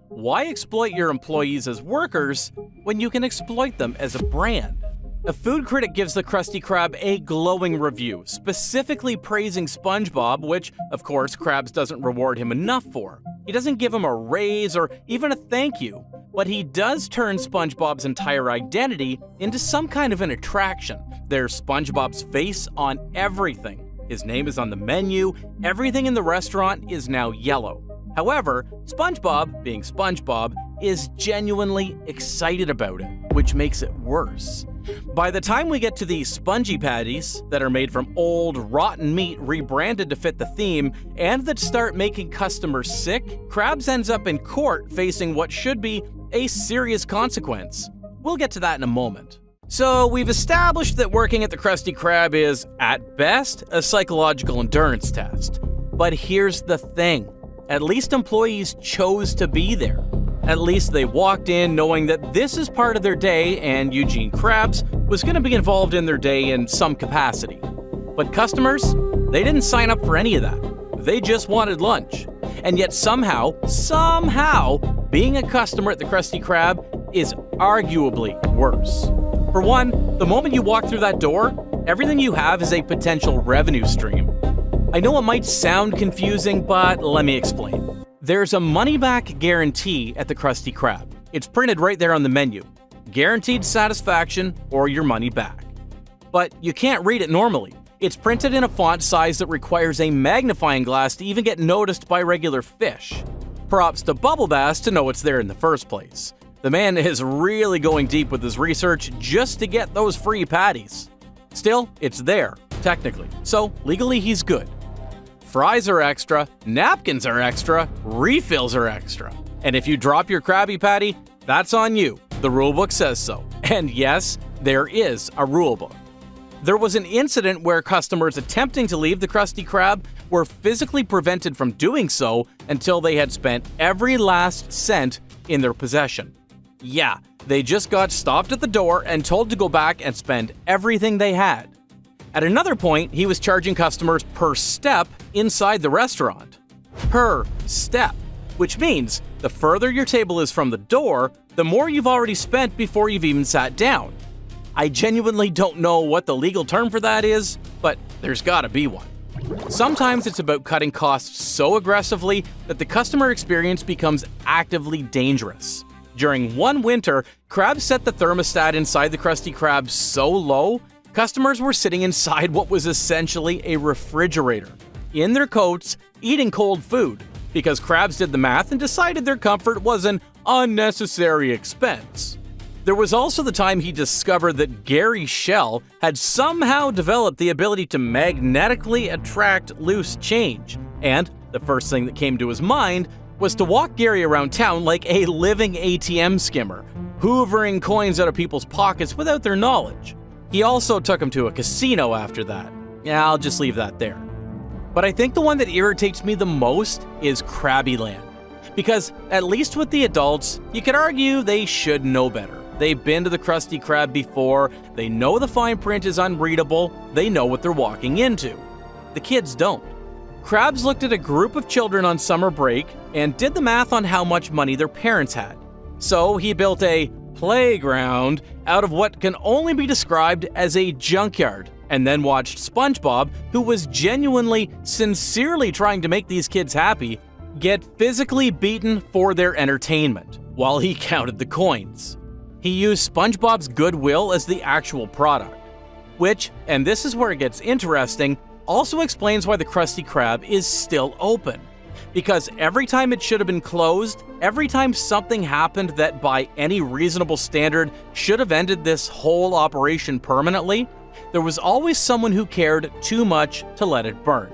Why exploit your employees as workers when you can exploit them as a brand? A food critic gives the Krusty Krab a glowing review, specifically praising SpongeBob, which, of course, Krabs doesn't reward him enough for. He doesn't give him a raise or even a thank you, but he does turn SpongeBob's entire identity into some kind of an attraction. There's SpongeBob's face on everything. His name is on the menu, everything in the restaurant is now yellow. However, SpongeBob, being SpongeBob, is genuinely excited about it, which makes it worse. By the time we get to the spongy patties that are made from old, rotten meat rebranded to fit the theme, and that start making customers sick, Krabs ends up in court facing what should be a serious consequence. We'll get to that in a moment. So we've established that working at the Krusty Krab is, at best, a psychological endurance test. But here's the thing. At least employees chose to be there. At least they walked in knowing that this is part of their day and Eugene Krabs was going to be involved in their day in some capacity. But customers, they didn't sign up for any of that. They just wanted lunch. And yet somehow, being a customer at the Krusty Krab is arguably worse. For one, the moment you walk through that door, everything you have is a potential revenue stream. I know it might sound confusing, but let me explain. There's a money-back guarantee at the Krusty Krab. It's printed right there on the menu. Guaranteed satisfaction or your money back. But you can't read it normally. It's printed in a font size that requires a magnifying glass to even get noticed by regular fish. Props to Bubble Bass to know it's there in the first place. The man is really going deep with his research just to get those free patties. Still, it's there, technically, so legally he's good. Fries are extra, napkins are extra, refills are extra. And if you drop your Krabby Patty, that's on you. The rulebook says so. And yes, there is a rulebook. There was an incident where customers attempting to leave the Krusty Krab were physically prevented from doing so until they had spent every last cent in their possession. Yeah, they just got stopped at the door and told to go back and spend everything they had. At another point, he was charging customers per step inside the restaurant. Per step, which means the further your table is from the door, the more you've already spent before you've even sat down. I genuinely don't know what the legal term for that is, but there's gotta be one. Sometimes it's about cutting costs so aggressively that the customer experience becomes actively dangerous. During one winter, Krabs set the thermostat inside the Krusty Krab so low, customers were sitting inside what was essentially a refrigerator, in their coats, eating cold food, because Krabs did the math and decided their comfort was an unnecessary expense. There was also the time he discovered that Gary Shell had somehow developed the ability to magnetically attract loose change, and the first thing that came to his mind was to walk Gary around town like a living ATM skimmer, hoovering coins out of people's pockets without their knowledge. He also took him to a casino after that. Yeah, I'll just leave that there. But I think the one that irritates me the most is Krabbyland. Because, at least with the adults, you could argue they should know better. They've been to the Krusty Krab before, they know the fine print is unreadable, they know what they're walking into. The kids don't. Krabs looked at a group of children on summer break and did the math on how much money their parents had. So he built a playground out of what can only be described as a junkyard, and then watched SpongeBob, who was genuinely, sincerely trying to make these kids happy, get physically beaten for their entertainment while he counted the coins. He used SpongeBob's goodwill as the actual product, which, and this is where it gets interesting, also explains why the Krusty Krab is still open. Because every time it should have been closed, every time something happened that by any reasonable standard should have ended this whole operation permanently, there was always someone who cared too much to let it burn.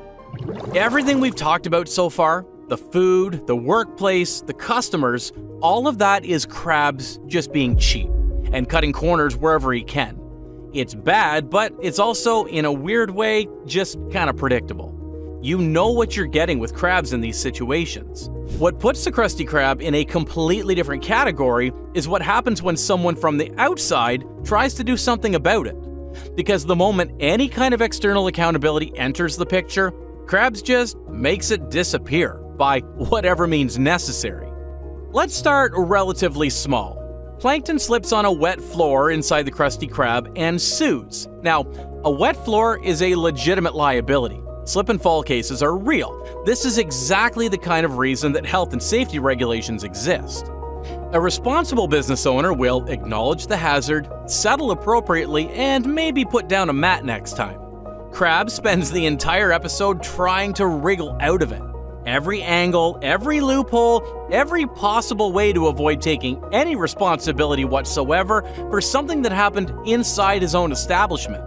Everything we've talked about so far, the food, the workplace, the customers, all of that is Krabs just being cheap and cutting corners wherever he can. It's bad, but it's also, in a weird way, just kind of predictable. You know what you're getting with Krabs in these situations. What puts the Krusty Krab in a completely different category is what happens when someone from the outside tries to do something about it. Because the moment any kind of external accountability enters the picture, Krabs just makes it disappear by whatever means necessary. Let's start relatively small. Plankton slips on a wet floor inside the Krusty Krab and sues. Now, a wet floor is a legitimate liability. Slip and fall cases are real. This is exactly the kind of reason that health and safety regulations exist. A responsible business owner will acknowledge the hazard, settle appropriately, and maybe put down a mat next time. Krabs spends the entire episode trying to wriggle out of it. Every angle, every loophole, every possible way to avoid taking any responsibility whatsoever for something that happened inside his own establishment.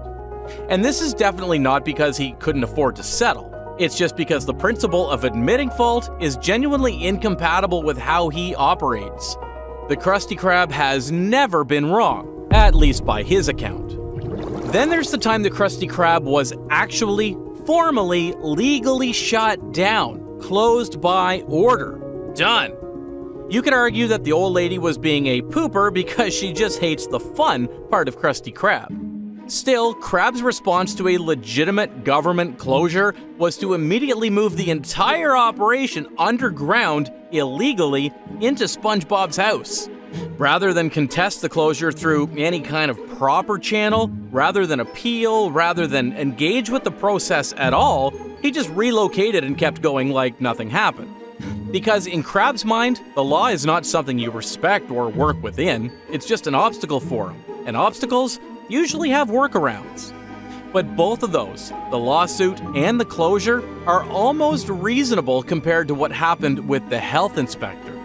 And this is definitely not because he couldn't afford to settle. It's just because the principle of admitting fault is genuinely incompatible with how he operates. The Krusty Krab has never been wrong, at least by his account. Then there's the time the Krusty Krab was actually, formally, legally shut down. Closed by order. Done. You could argue that the old lady was being a pooper because she just hates the fun part of Krusty Krab. Still, Krab's response to a legitimate government closure was to immediately move the entire operation underground illegally into SpongeBob's house. Rather than contest the closure through any kind of proper channel, rather than appeal, rather than engage with the process at all, he just relocated and kept going like nothing happened. Because in Krab's mind, the law is not something you respect or work within, it's just an obstacle for him, and obstacles usually have workarounds. But both of those, the lawsuit and the closure, are almost reasonable compared to what happened with the health inspector.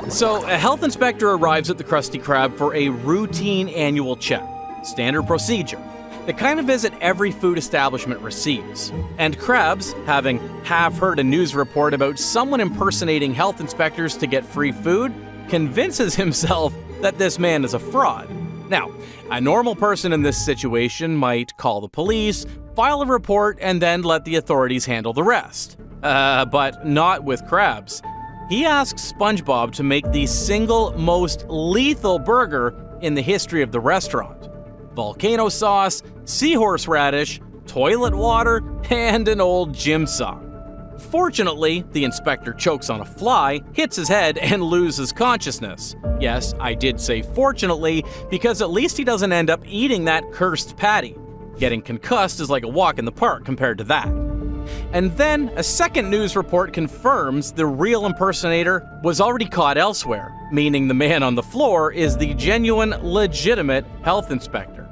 So, a health inspector arrives at the Krusty Krab for a routine annual check. Standard procedure. the kind of visit every food establishment receives. And Krabs, having half heard a news report about someone impersonating health inspectors to get free food, convinces himself that this man is a fraud. Now, a normal person in this situation might call the police, file a report, and then let the authorities handle the rest. But not with Krabs. He asks SpongeBob to make the single most lethal burger in the history of the restaurant. Volcano sauce, seahorse radish, toilet water, and an old gym sock. Fortunately, the inspector chokes on a fly, hits his head, and loses consciousness. Yes, I did say fortunately, because at least he doesn't end up eating that cursed patty. Getting concussed is like a walk in the park compared to that. And then a second news report confirms the real impersonator was already caught elsewhere, meaning the man on the floor is the genuine, legitimate health inspector.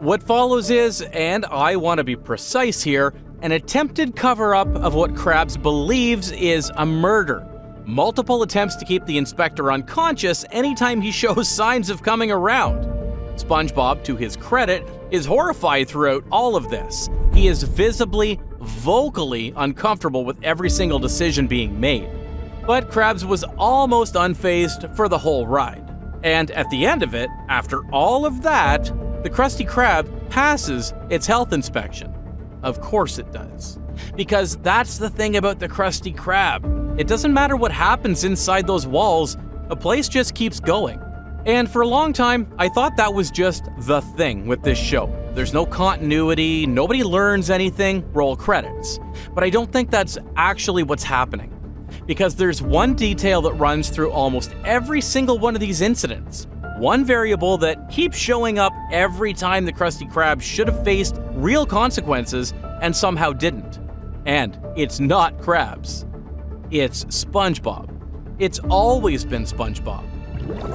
What follows is, and I want to be precise here, an attempted cover-up of what Krabs believes is a murder. Multiple attempts to keep the inspector unconscious anytime he shows signs of coming around. SpongeBob, to his credit, is horrified throughout all of this. He is visibly, vocally uncomfortable with every single decision being made. But Krabs was almost unfazed for the whole ride. And at the end of it, after all of that, the Krusty Krab passes its health inspection. Of course it does. Because that's the thing about the Krusty Krab. It doesn't matter what happens inside those walls, a place just keeps going. And for a long time, I thought that was just the thing with this show. There's no continuity, nobody learns anything, roll credits. But I don't think that's actually what's happening. Because there's one detail that runs through almost every single one of these incidents. One variable that keeps showing up every time the Krusty Krab should have faced real consequences and somehow didn't. And it's not Krabs. It's SpongeBob. It's always been SpongeBob.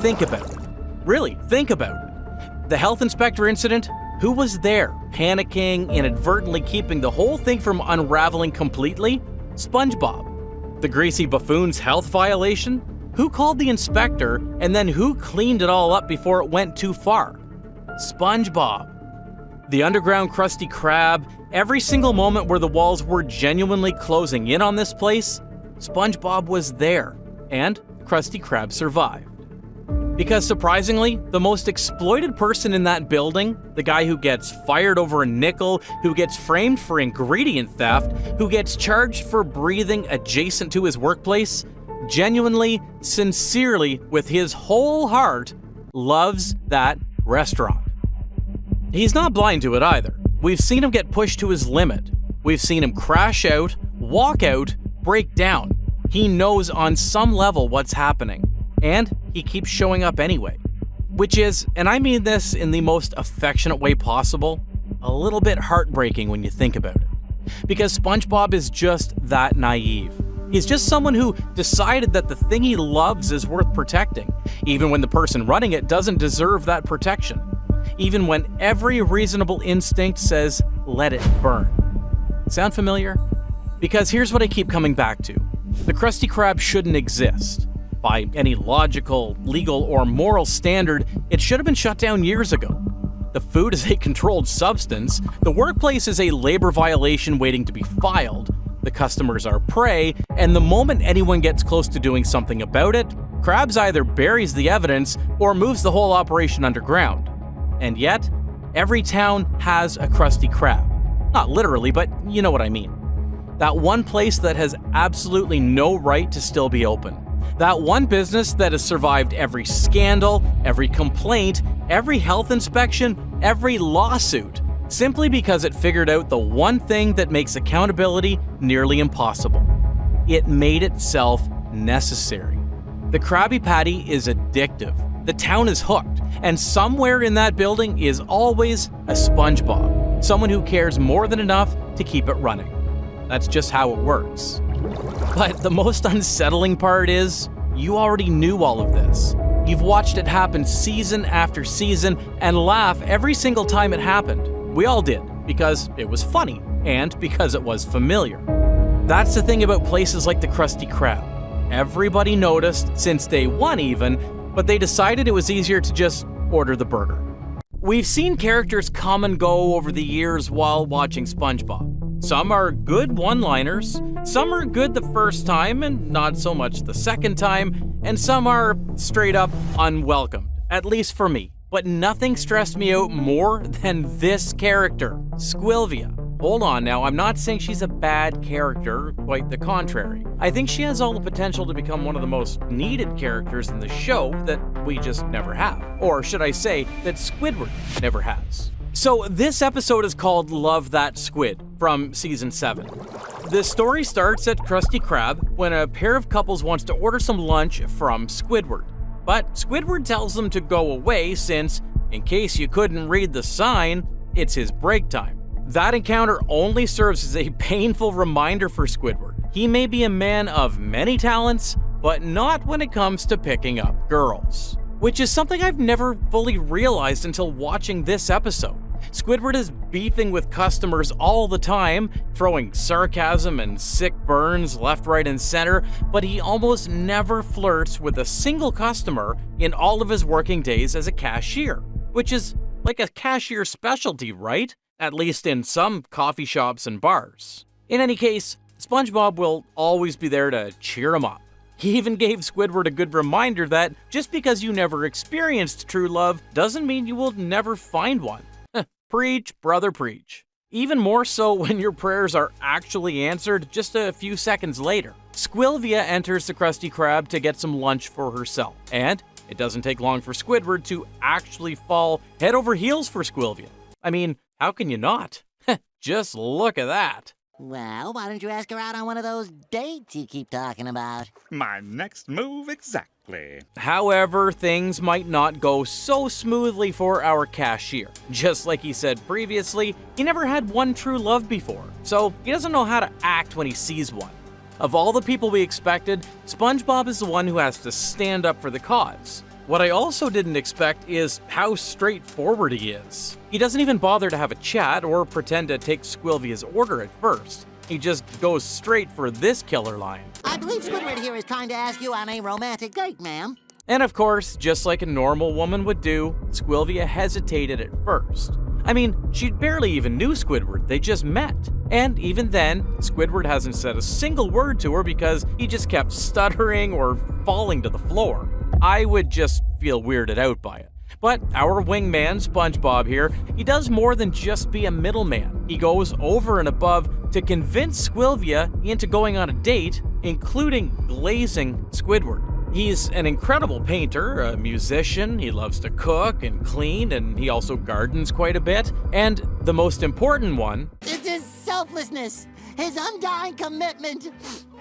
Think about it. Really, think about it. The health inspector incident, who was there, panicking, inadvertently keeping the whole thing from unraveling completely? SpongeBob. The greasy buffoon's health violation? Who called the inspector, and then who cleaned it all up before it went too far? SpongeBob. The underground Krusty Krab, every single moment where the walls were genuinely closing in on this place, SpongeBob was there, and Krusty Krab survived. Because surprisingly, the most exploited person in that building, the guy who gets fired over a nickel, who gets framed for ingredient theft, who gets charged for breathing adjacent to his workplace, genuinely, sincerely, with his whole heart, loves that restaurant. He's not blind to it either. We've seen him get pushed to his limit. We've seen him crash out, walk out, break down. He knows on some level what's happening. And he keeps showing up anyway. Which is, and I mean this in the most affectionate way possible, a little bit heartbreaking when you think about it. Because SpongeBob is just that naive. He's just someone who decided that the thing he loves is worth protecting, even when the person running it doesn't deserve that protection. Even when every reasonable instinct says, let it burn. Sound familiar? Because here's what I keep coming back to. The Krusty Krab shouldn't exist. By any logical, legal, or moral standard, it should have been shut down years ago. The food is a controlled substance, the workplace is a labor violation waiting to be filed, the customers are prey, and the moment anyone gets close to doing something about it, Krabs either buries the evidence or moves the whole operation underground. And yet, every town has a Krusty Krab. Not literally, but you know what I mean. That one place that has absolutely no right to still be open. That one business that has survived every scandal, every complaint, every health inspection, every lawsuit, simply because it figured out the one thing that makes accountability nearly impossible. It made itself necessary. The Krabby Patty is addictive. The town is hooked, and somewhere in that building is always a SpongeBob, someone who cares more than enough to keep it running. That's just how it works. But the most unsettling part is, you already knew all of this. You've watched it happen season after season and laugh every single time it happened. We all did, because it was funny, and because it was familiar. That's the thing about places like the Krusty Krab. Everybody noticed, since day one even, but they decided it was easier to just order the burger. We've seen characters come and go over the years while watching SpongeBob. Some are good one-liners, some are good the first time and not so much the second time, and some are straight up unwelcomed, at least for me. But nothing stressed me out more than this character, Squilvia. Hold on now, I'm not saying she's a bad character, quite the contrary. I think she has all the potential to become one of the most needed characters in the show that we just never have. Or should I say, that Squidward never has. So this episode is called Love That Squid, from Season 7. The story starts at Krusty Krab when a pair of couples wants to order some lunch from Squidward. But Squidward tells them to go away since, in case you couldn't read the sign, it's his break time. That encounter only serves as a painful reminder for Squidward. He may be a man of many talents, but not when it comes to picking up girls. Which is something I've never fully realized until watching this episode. Squidward is beefing with customers all the time, throwing sarcasm and sick burns left, right, and center, but he almost never flirts with a single customer in all of his working days as a cashier. Which is like a cashier specialty, right? At least in some coffee shops and bars. In any case, SpongeBob will always be there to cheer him up. He even gave Squidward a good reminder that just because you never experienced true love doesn't mean you will never find one. Preach, brother, preach. Even more so when your prayers are actually answered just a few seconds later. Squilvia enters the Krusty Krab to get some lunch for herself, and it doesn't take long for Squidward to actually fall head over heels for Squilvia. I mean, how can you not? Just look at that. Well, why don't you ask her out on one of those dates you keep talking about? My next move exactly. However, things might not go so smoothly for our cashier. Just like he said previously, he never had one true love before, so he doesn't know how to act when he sees one. Of all the people we expected, SpongeBob is the one who has to stand up for the cause. What I also didn't expect is how straightforward he is. He doesn't even bother to have a chat or pretend to take Squilvia's order at first. He just goes straight for this killer line. I believe Squidward here is trying to ask you on a romantic date, ma'am. And of course, just like a normal woman would do, Squilvia hesitated at first. I mean, she barely even knew Squidward, they just met. And even then, Squidward hasn't said a single word to her because he just kept stuttering or falling to the floor. I would just feel weirded out by it. But our wingman, SpongeBob here, he does more than just be a middleman. He goes over and above to convince Squilvia into going on a date, including glazing Squidward. He's an incredible painter, a musician, he loves to cook and clean, and he also gardens quite a bit. And the most important one... It's his selflessness, his undying commitment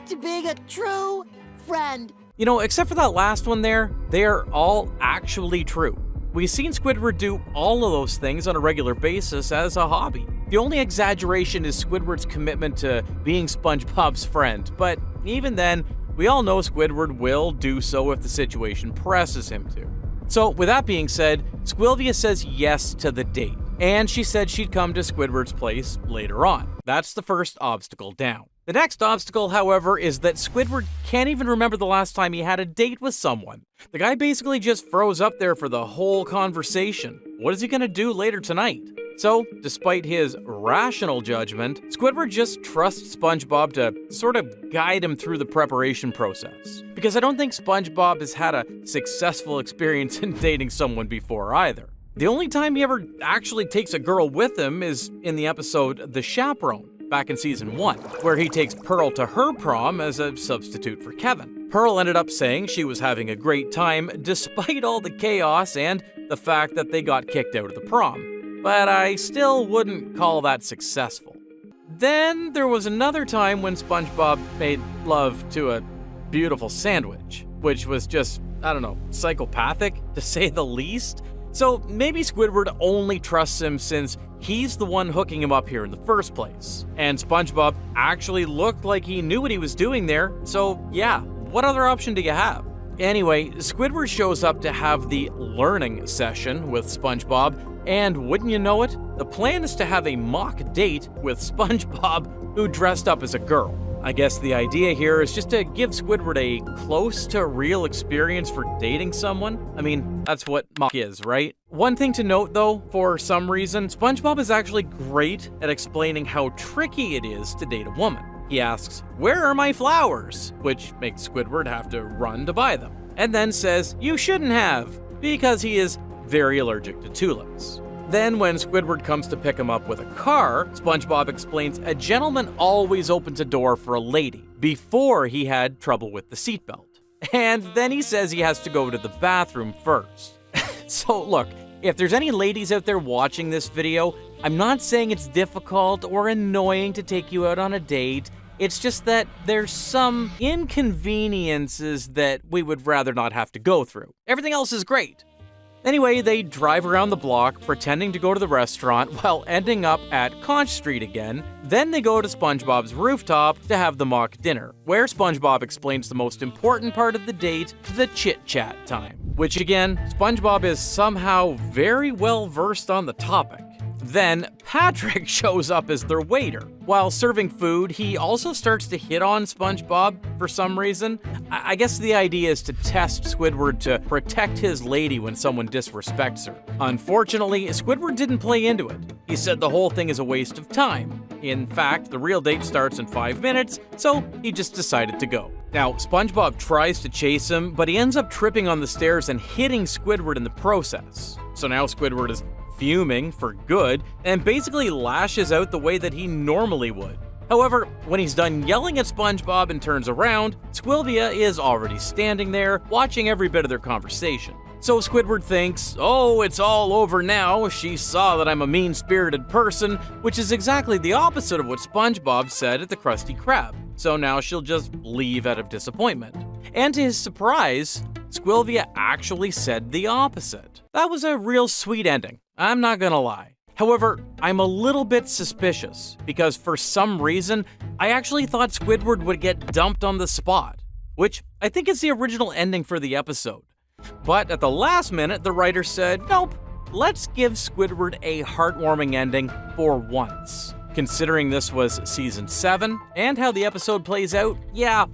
to being a true friend. You know, except for that last one there, they are all actually true. We've seen Squidward do all of those things on a regular basis as a hobby. The only exaggeration is Squidward's commitment to being SpongeBob's friend, but even then, we all know Squidward will do so if the situation presses him to. So, with that being said, Squilvia says yes to the date, and she said she'd come to Squidward's place later on. That's the first obstacle down. The next obstacle, however, is that Squidward can't even remember the last time he had a date with someone. The guy basically just froze up there for the whole conversation. What is he gonna do later tonight? So, despite his rational judgment, Squidward just trusts SpongeBob to sort of guide him through the preparation process. Because I don't think SpongeBob has had a successful experience in dating someone before either. The only time he ever actually takes a girl with him is in the episode The Chaperone, back in Season 1, where he takes Pearl to her prom as a substitute for Kevin. Pearl ended up saying she was having a great time despite all the chaos and the fact that they got kicked out of the prom. But I still wouldn't call that successful. Then there was another time when SpongeBob made love to a beautiful sandwich, which was just, I don't know, psychopathic to say the least. So maybe Squidward only trusts him since he's the one hooking him up here in the first place. And SpongeBob actually looked like he knew what he was doing there, so yeah, what other option do you have? Anyway, Squidward shows up to have the learning session with SpongeBob, and wouldn't you know it, the plan is to have a mock date with SpongeBob who dressed up as a girl. I guess the idea here is just to give Squidward a close to real experience for dating someone. I mean, that's what mock is, right? One thing to note though, for some reason, SpongeBob is actually great at explaining how tricky it is to date a woman. He asks, "Where are my flowers?" which makes Squidward have to run to buy them, and then says, "You shouldn't have," because he is very allergic to tulips. Then when Squidward comes to pick him up with a car, SpongeBob explains a gentleman always opens a door for a lady before he had trouble with the seatbelt. And then he says he has to go to the bathroom first. So look, if there's any ladies out there watching this video, I'm not saying it's difficult or annoying to take you out on a date. It's just that there's some inconveniences that we would rather not have to go through. Everything else is great. Anyway, they drive around the block pretending to go to the restaurant while ending up at Conch Street again. Then they go to SpongeBob's rooftop to have the mock dinner, where SpongeBob explains the most important part of the date, the chit-chat time. Which again, SpongeBob is somehow very well versed on the topic. Then Patrick shows up as their waiter. While serving food, he also starts to hit on SpongeBob for some reason. I guess the idea is to test Squidward to protect his lady when someone disrespects her. Unfortunately, Squidward didn't play into it. He said the whole thing is a waste of time. In fact, the real date starts in 5 minutes, so he just decided to go. Now, SpongeBob tries to chase him, but he ends up tripping on the stairs and hitting Squidward in the process. So now Squidward is fuming for good and basically lashes out the way that he normally would. However, when he's done yelling at SpongeBob and turns around, Squilvia is already standing there, watching every bit of their conversation. So Squidward thinks, oh, it's all over now. She saw that I'm a mean-spirited person, which is exactly the opposite of what SpongeBob said at the Krusty Krab. So now she'll just leave out of disappointment. And to his surprise, Squilvia actually said the opposite. That was a real sweet ending, I'm not gonna lie. However, I'm a little bit suspicious, because for some reason, I actually thought Squidward would get dumped on the spot, which I think is the original ending for the episode. But at the last minute, the writer said, nope, let's give Squidward a heartwarming ending for once. Considering this was season 7, and how the episode plays out, yeah,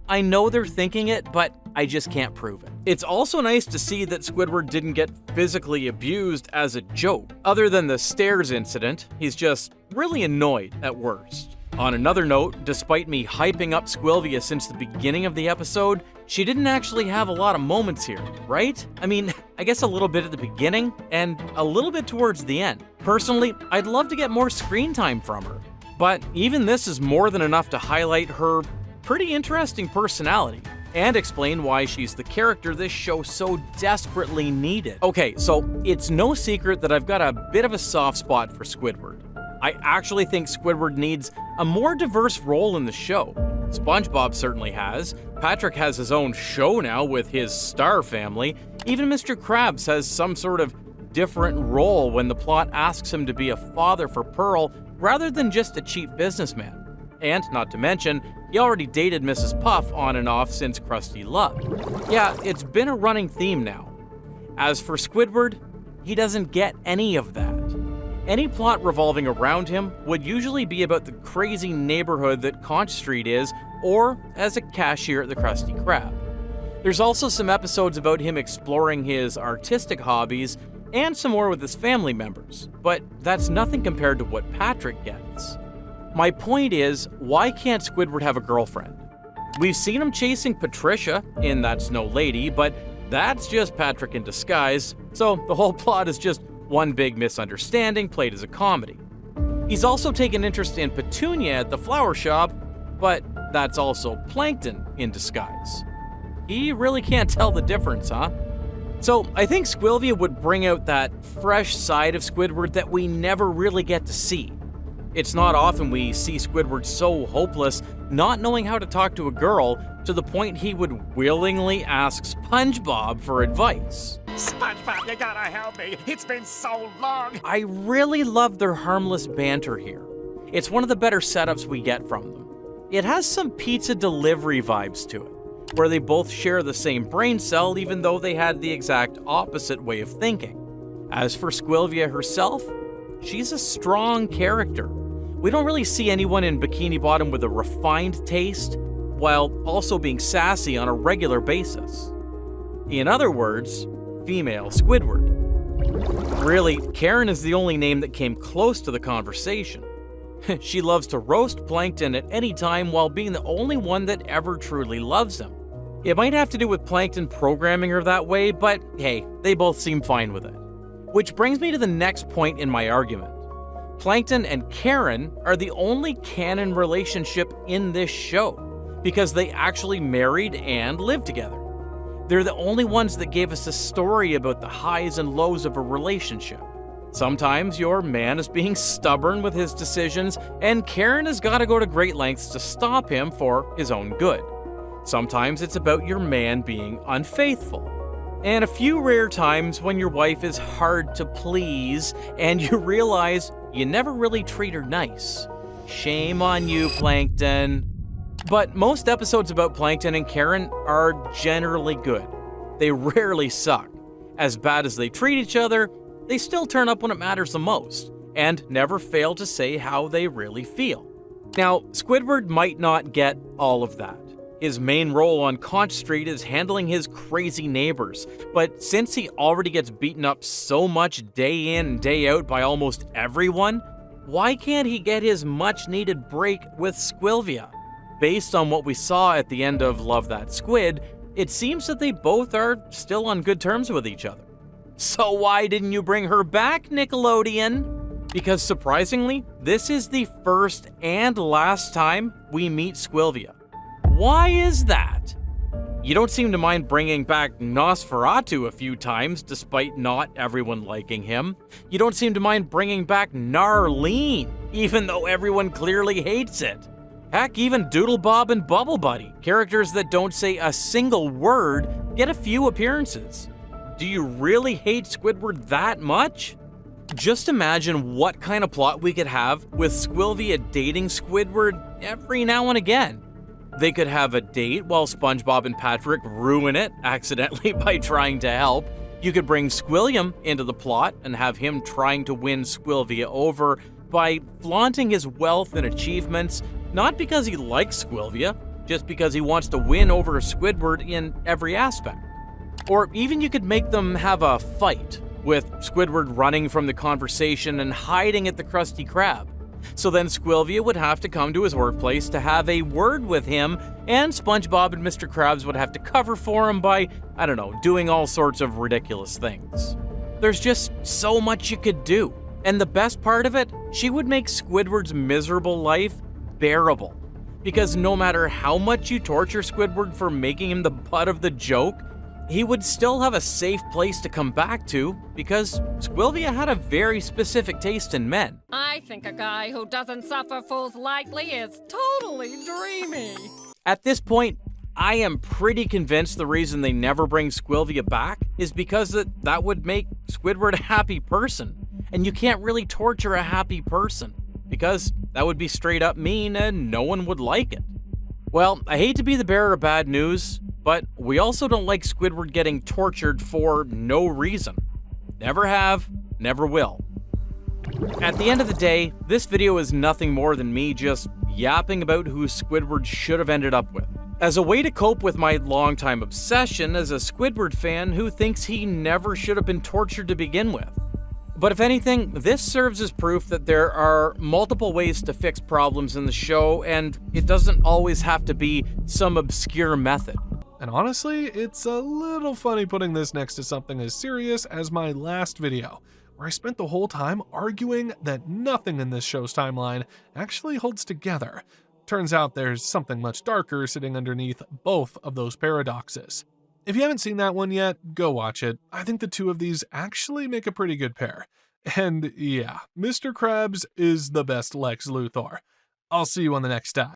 I know they're thinking it, but I just can't prove it. It's also nice to see that Squidward didn't get physically abused as a joke. Other than the stairs incident, he's just really annoyed at worst. On another note, despite me hyping up Squilvia since the beginning of the episode, she didn't actually have a lot of moments here, right? I mean, I guess a little bit at the beginning, and a little bit towards the end. Personally, I'd love to get more screen time from her. But even this is more than enough to highlight her pretty interesting personality, and explain why she's the character this show so desperately needed. Okay, so it's no secret that I've got a bit of a soft spot for Squidward. I actually think Squidward needs a more diverse role in the show. SpongeBob certainly has. Patrick has his own show now with his star family. Even Mr. Krabs has some sort of different role when the plot asks him to be a father for Pearl rather than just a cheap businessman. And, not to mention, he already dated Mrs. Puff on and off since Krusty Love. Yeah, it's been a running theme now. As for Squidward, he doesn't get any of that. Any plot revolving around him would usually be about the crazy neighborhood that Conch Street is, or as a cashier at the Krusty Krab. There's also some episodes about him exploring his artistic hobbies, and some more with his family members, but that's nothing compared to what Patrick gets. My point is, why can't Squidward have a girlfriend? We've seen him chasing Patricia in That's No Lady, but that's just Patrick in disguise, so the whole plot is just one big misunderstanding played as a comedy. He's also taken interest in Petunia at the flower shop, but that's also Plankton in disguise. He really can't tell the difference, huh? So I think Squilvia would bring out that fresh side of Squidward that we never really get to see. It's not often we see Squidward so hopeless, not knowing how to talk to a girl, to the point he would willingly ask SpongeBob for advice. SpongeBob, you gotta help me. It's been so long. I really love their harmless banter here. It's one of the better setups we get from them. It has some pizza delivery vibes to it, where they both share the same brain cell even though they had the exact opposite way of thinking. As for Squilvia herself, she's a strong character. We don't really see anyone in Bikini Bottom with a refined taste, while also being sassy on a regular basis. In other words, female Squidward. Really, Karen is the only name that came close to the conversation. She loves to roast Plankton at any time while being the only one that ever truly loves him. It might have to do with Plankton programming her that way, but hey, they both seem fine with it. Which brings me to the next point in my argument. Plankton and Karen are the only canon relationship in this show, because they actually married and lived together. They're the only ones that gave us a story about the highs and lows of a relationship. Sometimes your man is being stubborn with his decisions, and Karen has got to go to great lengths to stop him for his own good. Sometimes it's about your man being unfaithful. And a few rare times when your wife is hard to please and you realize you never really treat her nice. Shame on you, Plankton. But most episodes about Plankton and Karen are generally good. They rarely suck. As bad as they treat each other, they still turn up when it matters the most, and never fail to say how they really feel. Now, Squidward might not get all of that. His main role on Conch Street is handling his crazy neighbors, but since he already gets beaten up so much day in and day out by almost everyone, why can't he get his much-needed break with Squilvia? Based on what we saw at the end of Love That Squid, it seems that they both are still on good terms with each other. So why didn't you bring her back, Nickelodeon? Because surprisingly, this is the first and last time we meet Squilvia. Why is that? You don't seem to mind bringing back Nosferatu a few times, despite not everyone liking him. You don't seem to mind bringing back Narlene, even though everyone clearly hates it. Heck, even Doodle Bob and Bubble Buddy, characters that don't say a single word, get a few appearances. Do you really hate Squidward that much? Just imagine what kind of plot we could have with Squilvia dating Squidward every now and again. They could have a date while SpongeBob and Patrick ruin it accidentally by trying to help. You could bring Squilliam into the plot and have him trying to win Squilvia over by flaunting his wealth and achievements, not because he likes Squilvia, just because he wants to win over Squidward in every aspect. Or even you could make them have a fight, with Squidward running from the conversation and hiding at the Krusty Krab. So then Squilvia would have to come to his workplace to have a word with him, and SpongeBob and Mr. Krabs would have to cover for him by, I don't know, doing all sorts of ridiculous things. There's just so much you could do. And the best part of it, she would make Squidward's miserable life bearable. Because no matter how much you torture Squidward for making him the butt of the joke, he would still have a safe place to come back to, because Squilvia had a very specific taste in men. I think a guy who doesn't suffer fools lightly is totally dreamy. At this point, I am pretty convinced the reason they never bring Squilvia back is because that would make Squidward a happy person. And you can't really torture a happy person, because that would be straight up mean and no one would like it. Well, I hate to be the bearer of bad news, but we also don't like Squidward getting tortured for no reason. Never have, never will. At the end of the day, this video is nothing more than me just yapping about who Squidward should have ended up with, as a way to cope with my longtime obsession as a Squidward fan who thinks he never should have been tortured to begin with. But if anything, this serves as proof that there are multiple ways to fix problems in the show, and it doesn't always have to be some obscure method. And honestly, it's a little funny putting this next to something as serious as my last video, where I spent the whole time arguing that nothing in this show's timeline actually holds together. Turns out there's something much darker sitting underneath both of those paradoxes. If you haven't seen that one yet, go watch it. I think the two of these actually make a pretty good pair. And yeah, Mr. Krabs is the best Lex Luthor. I'll see you on the next time.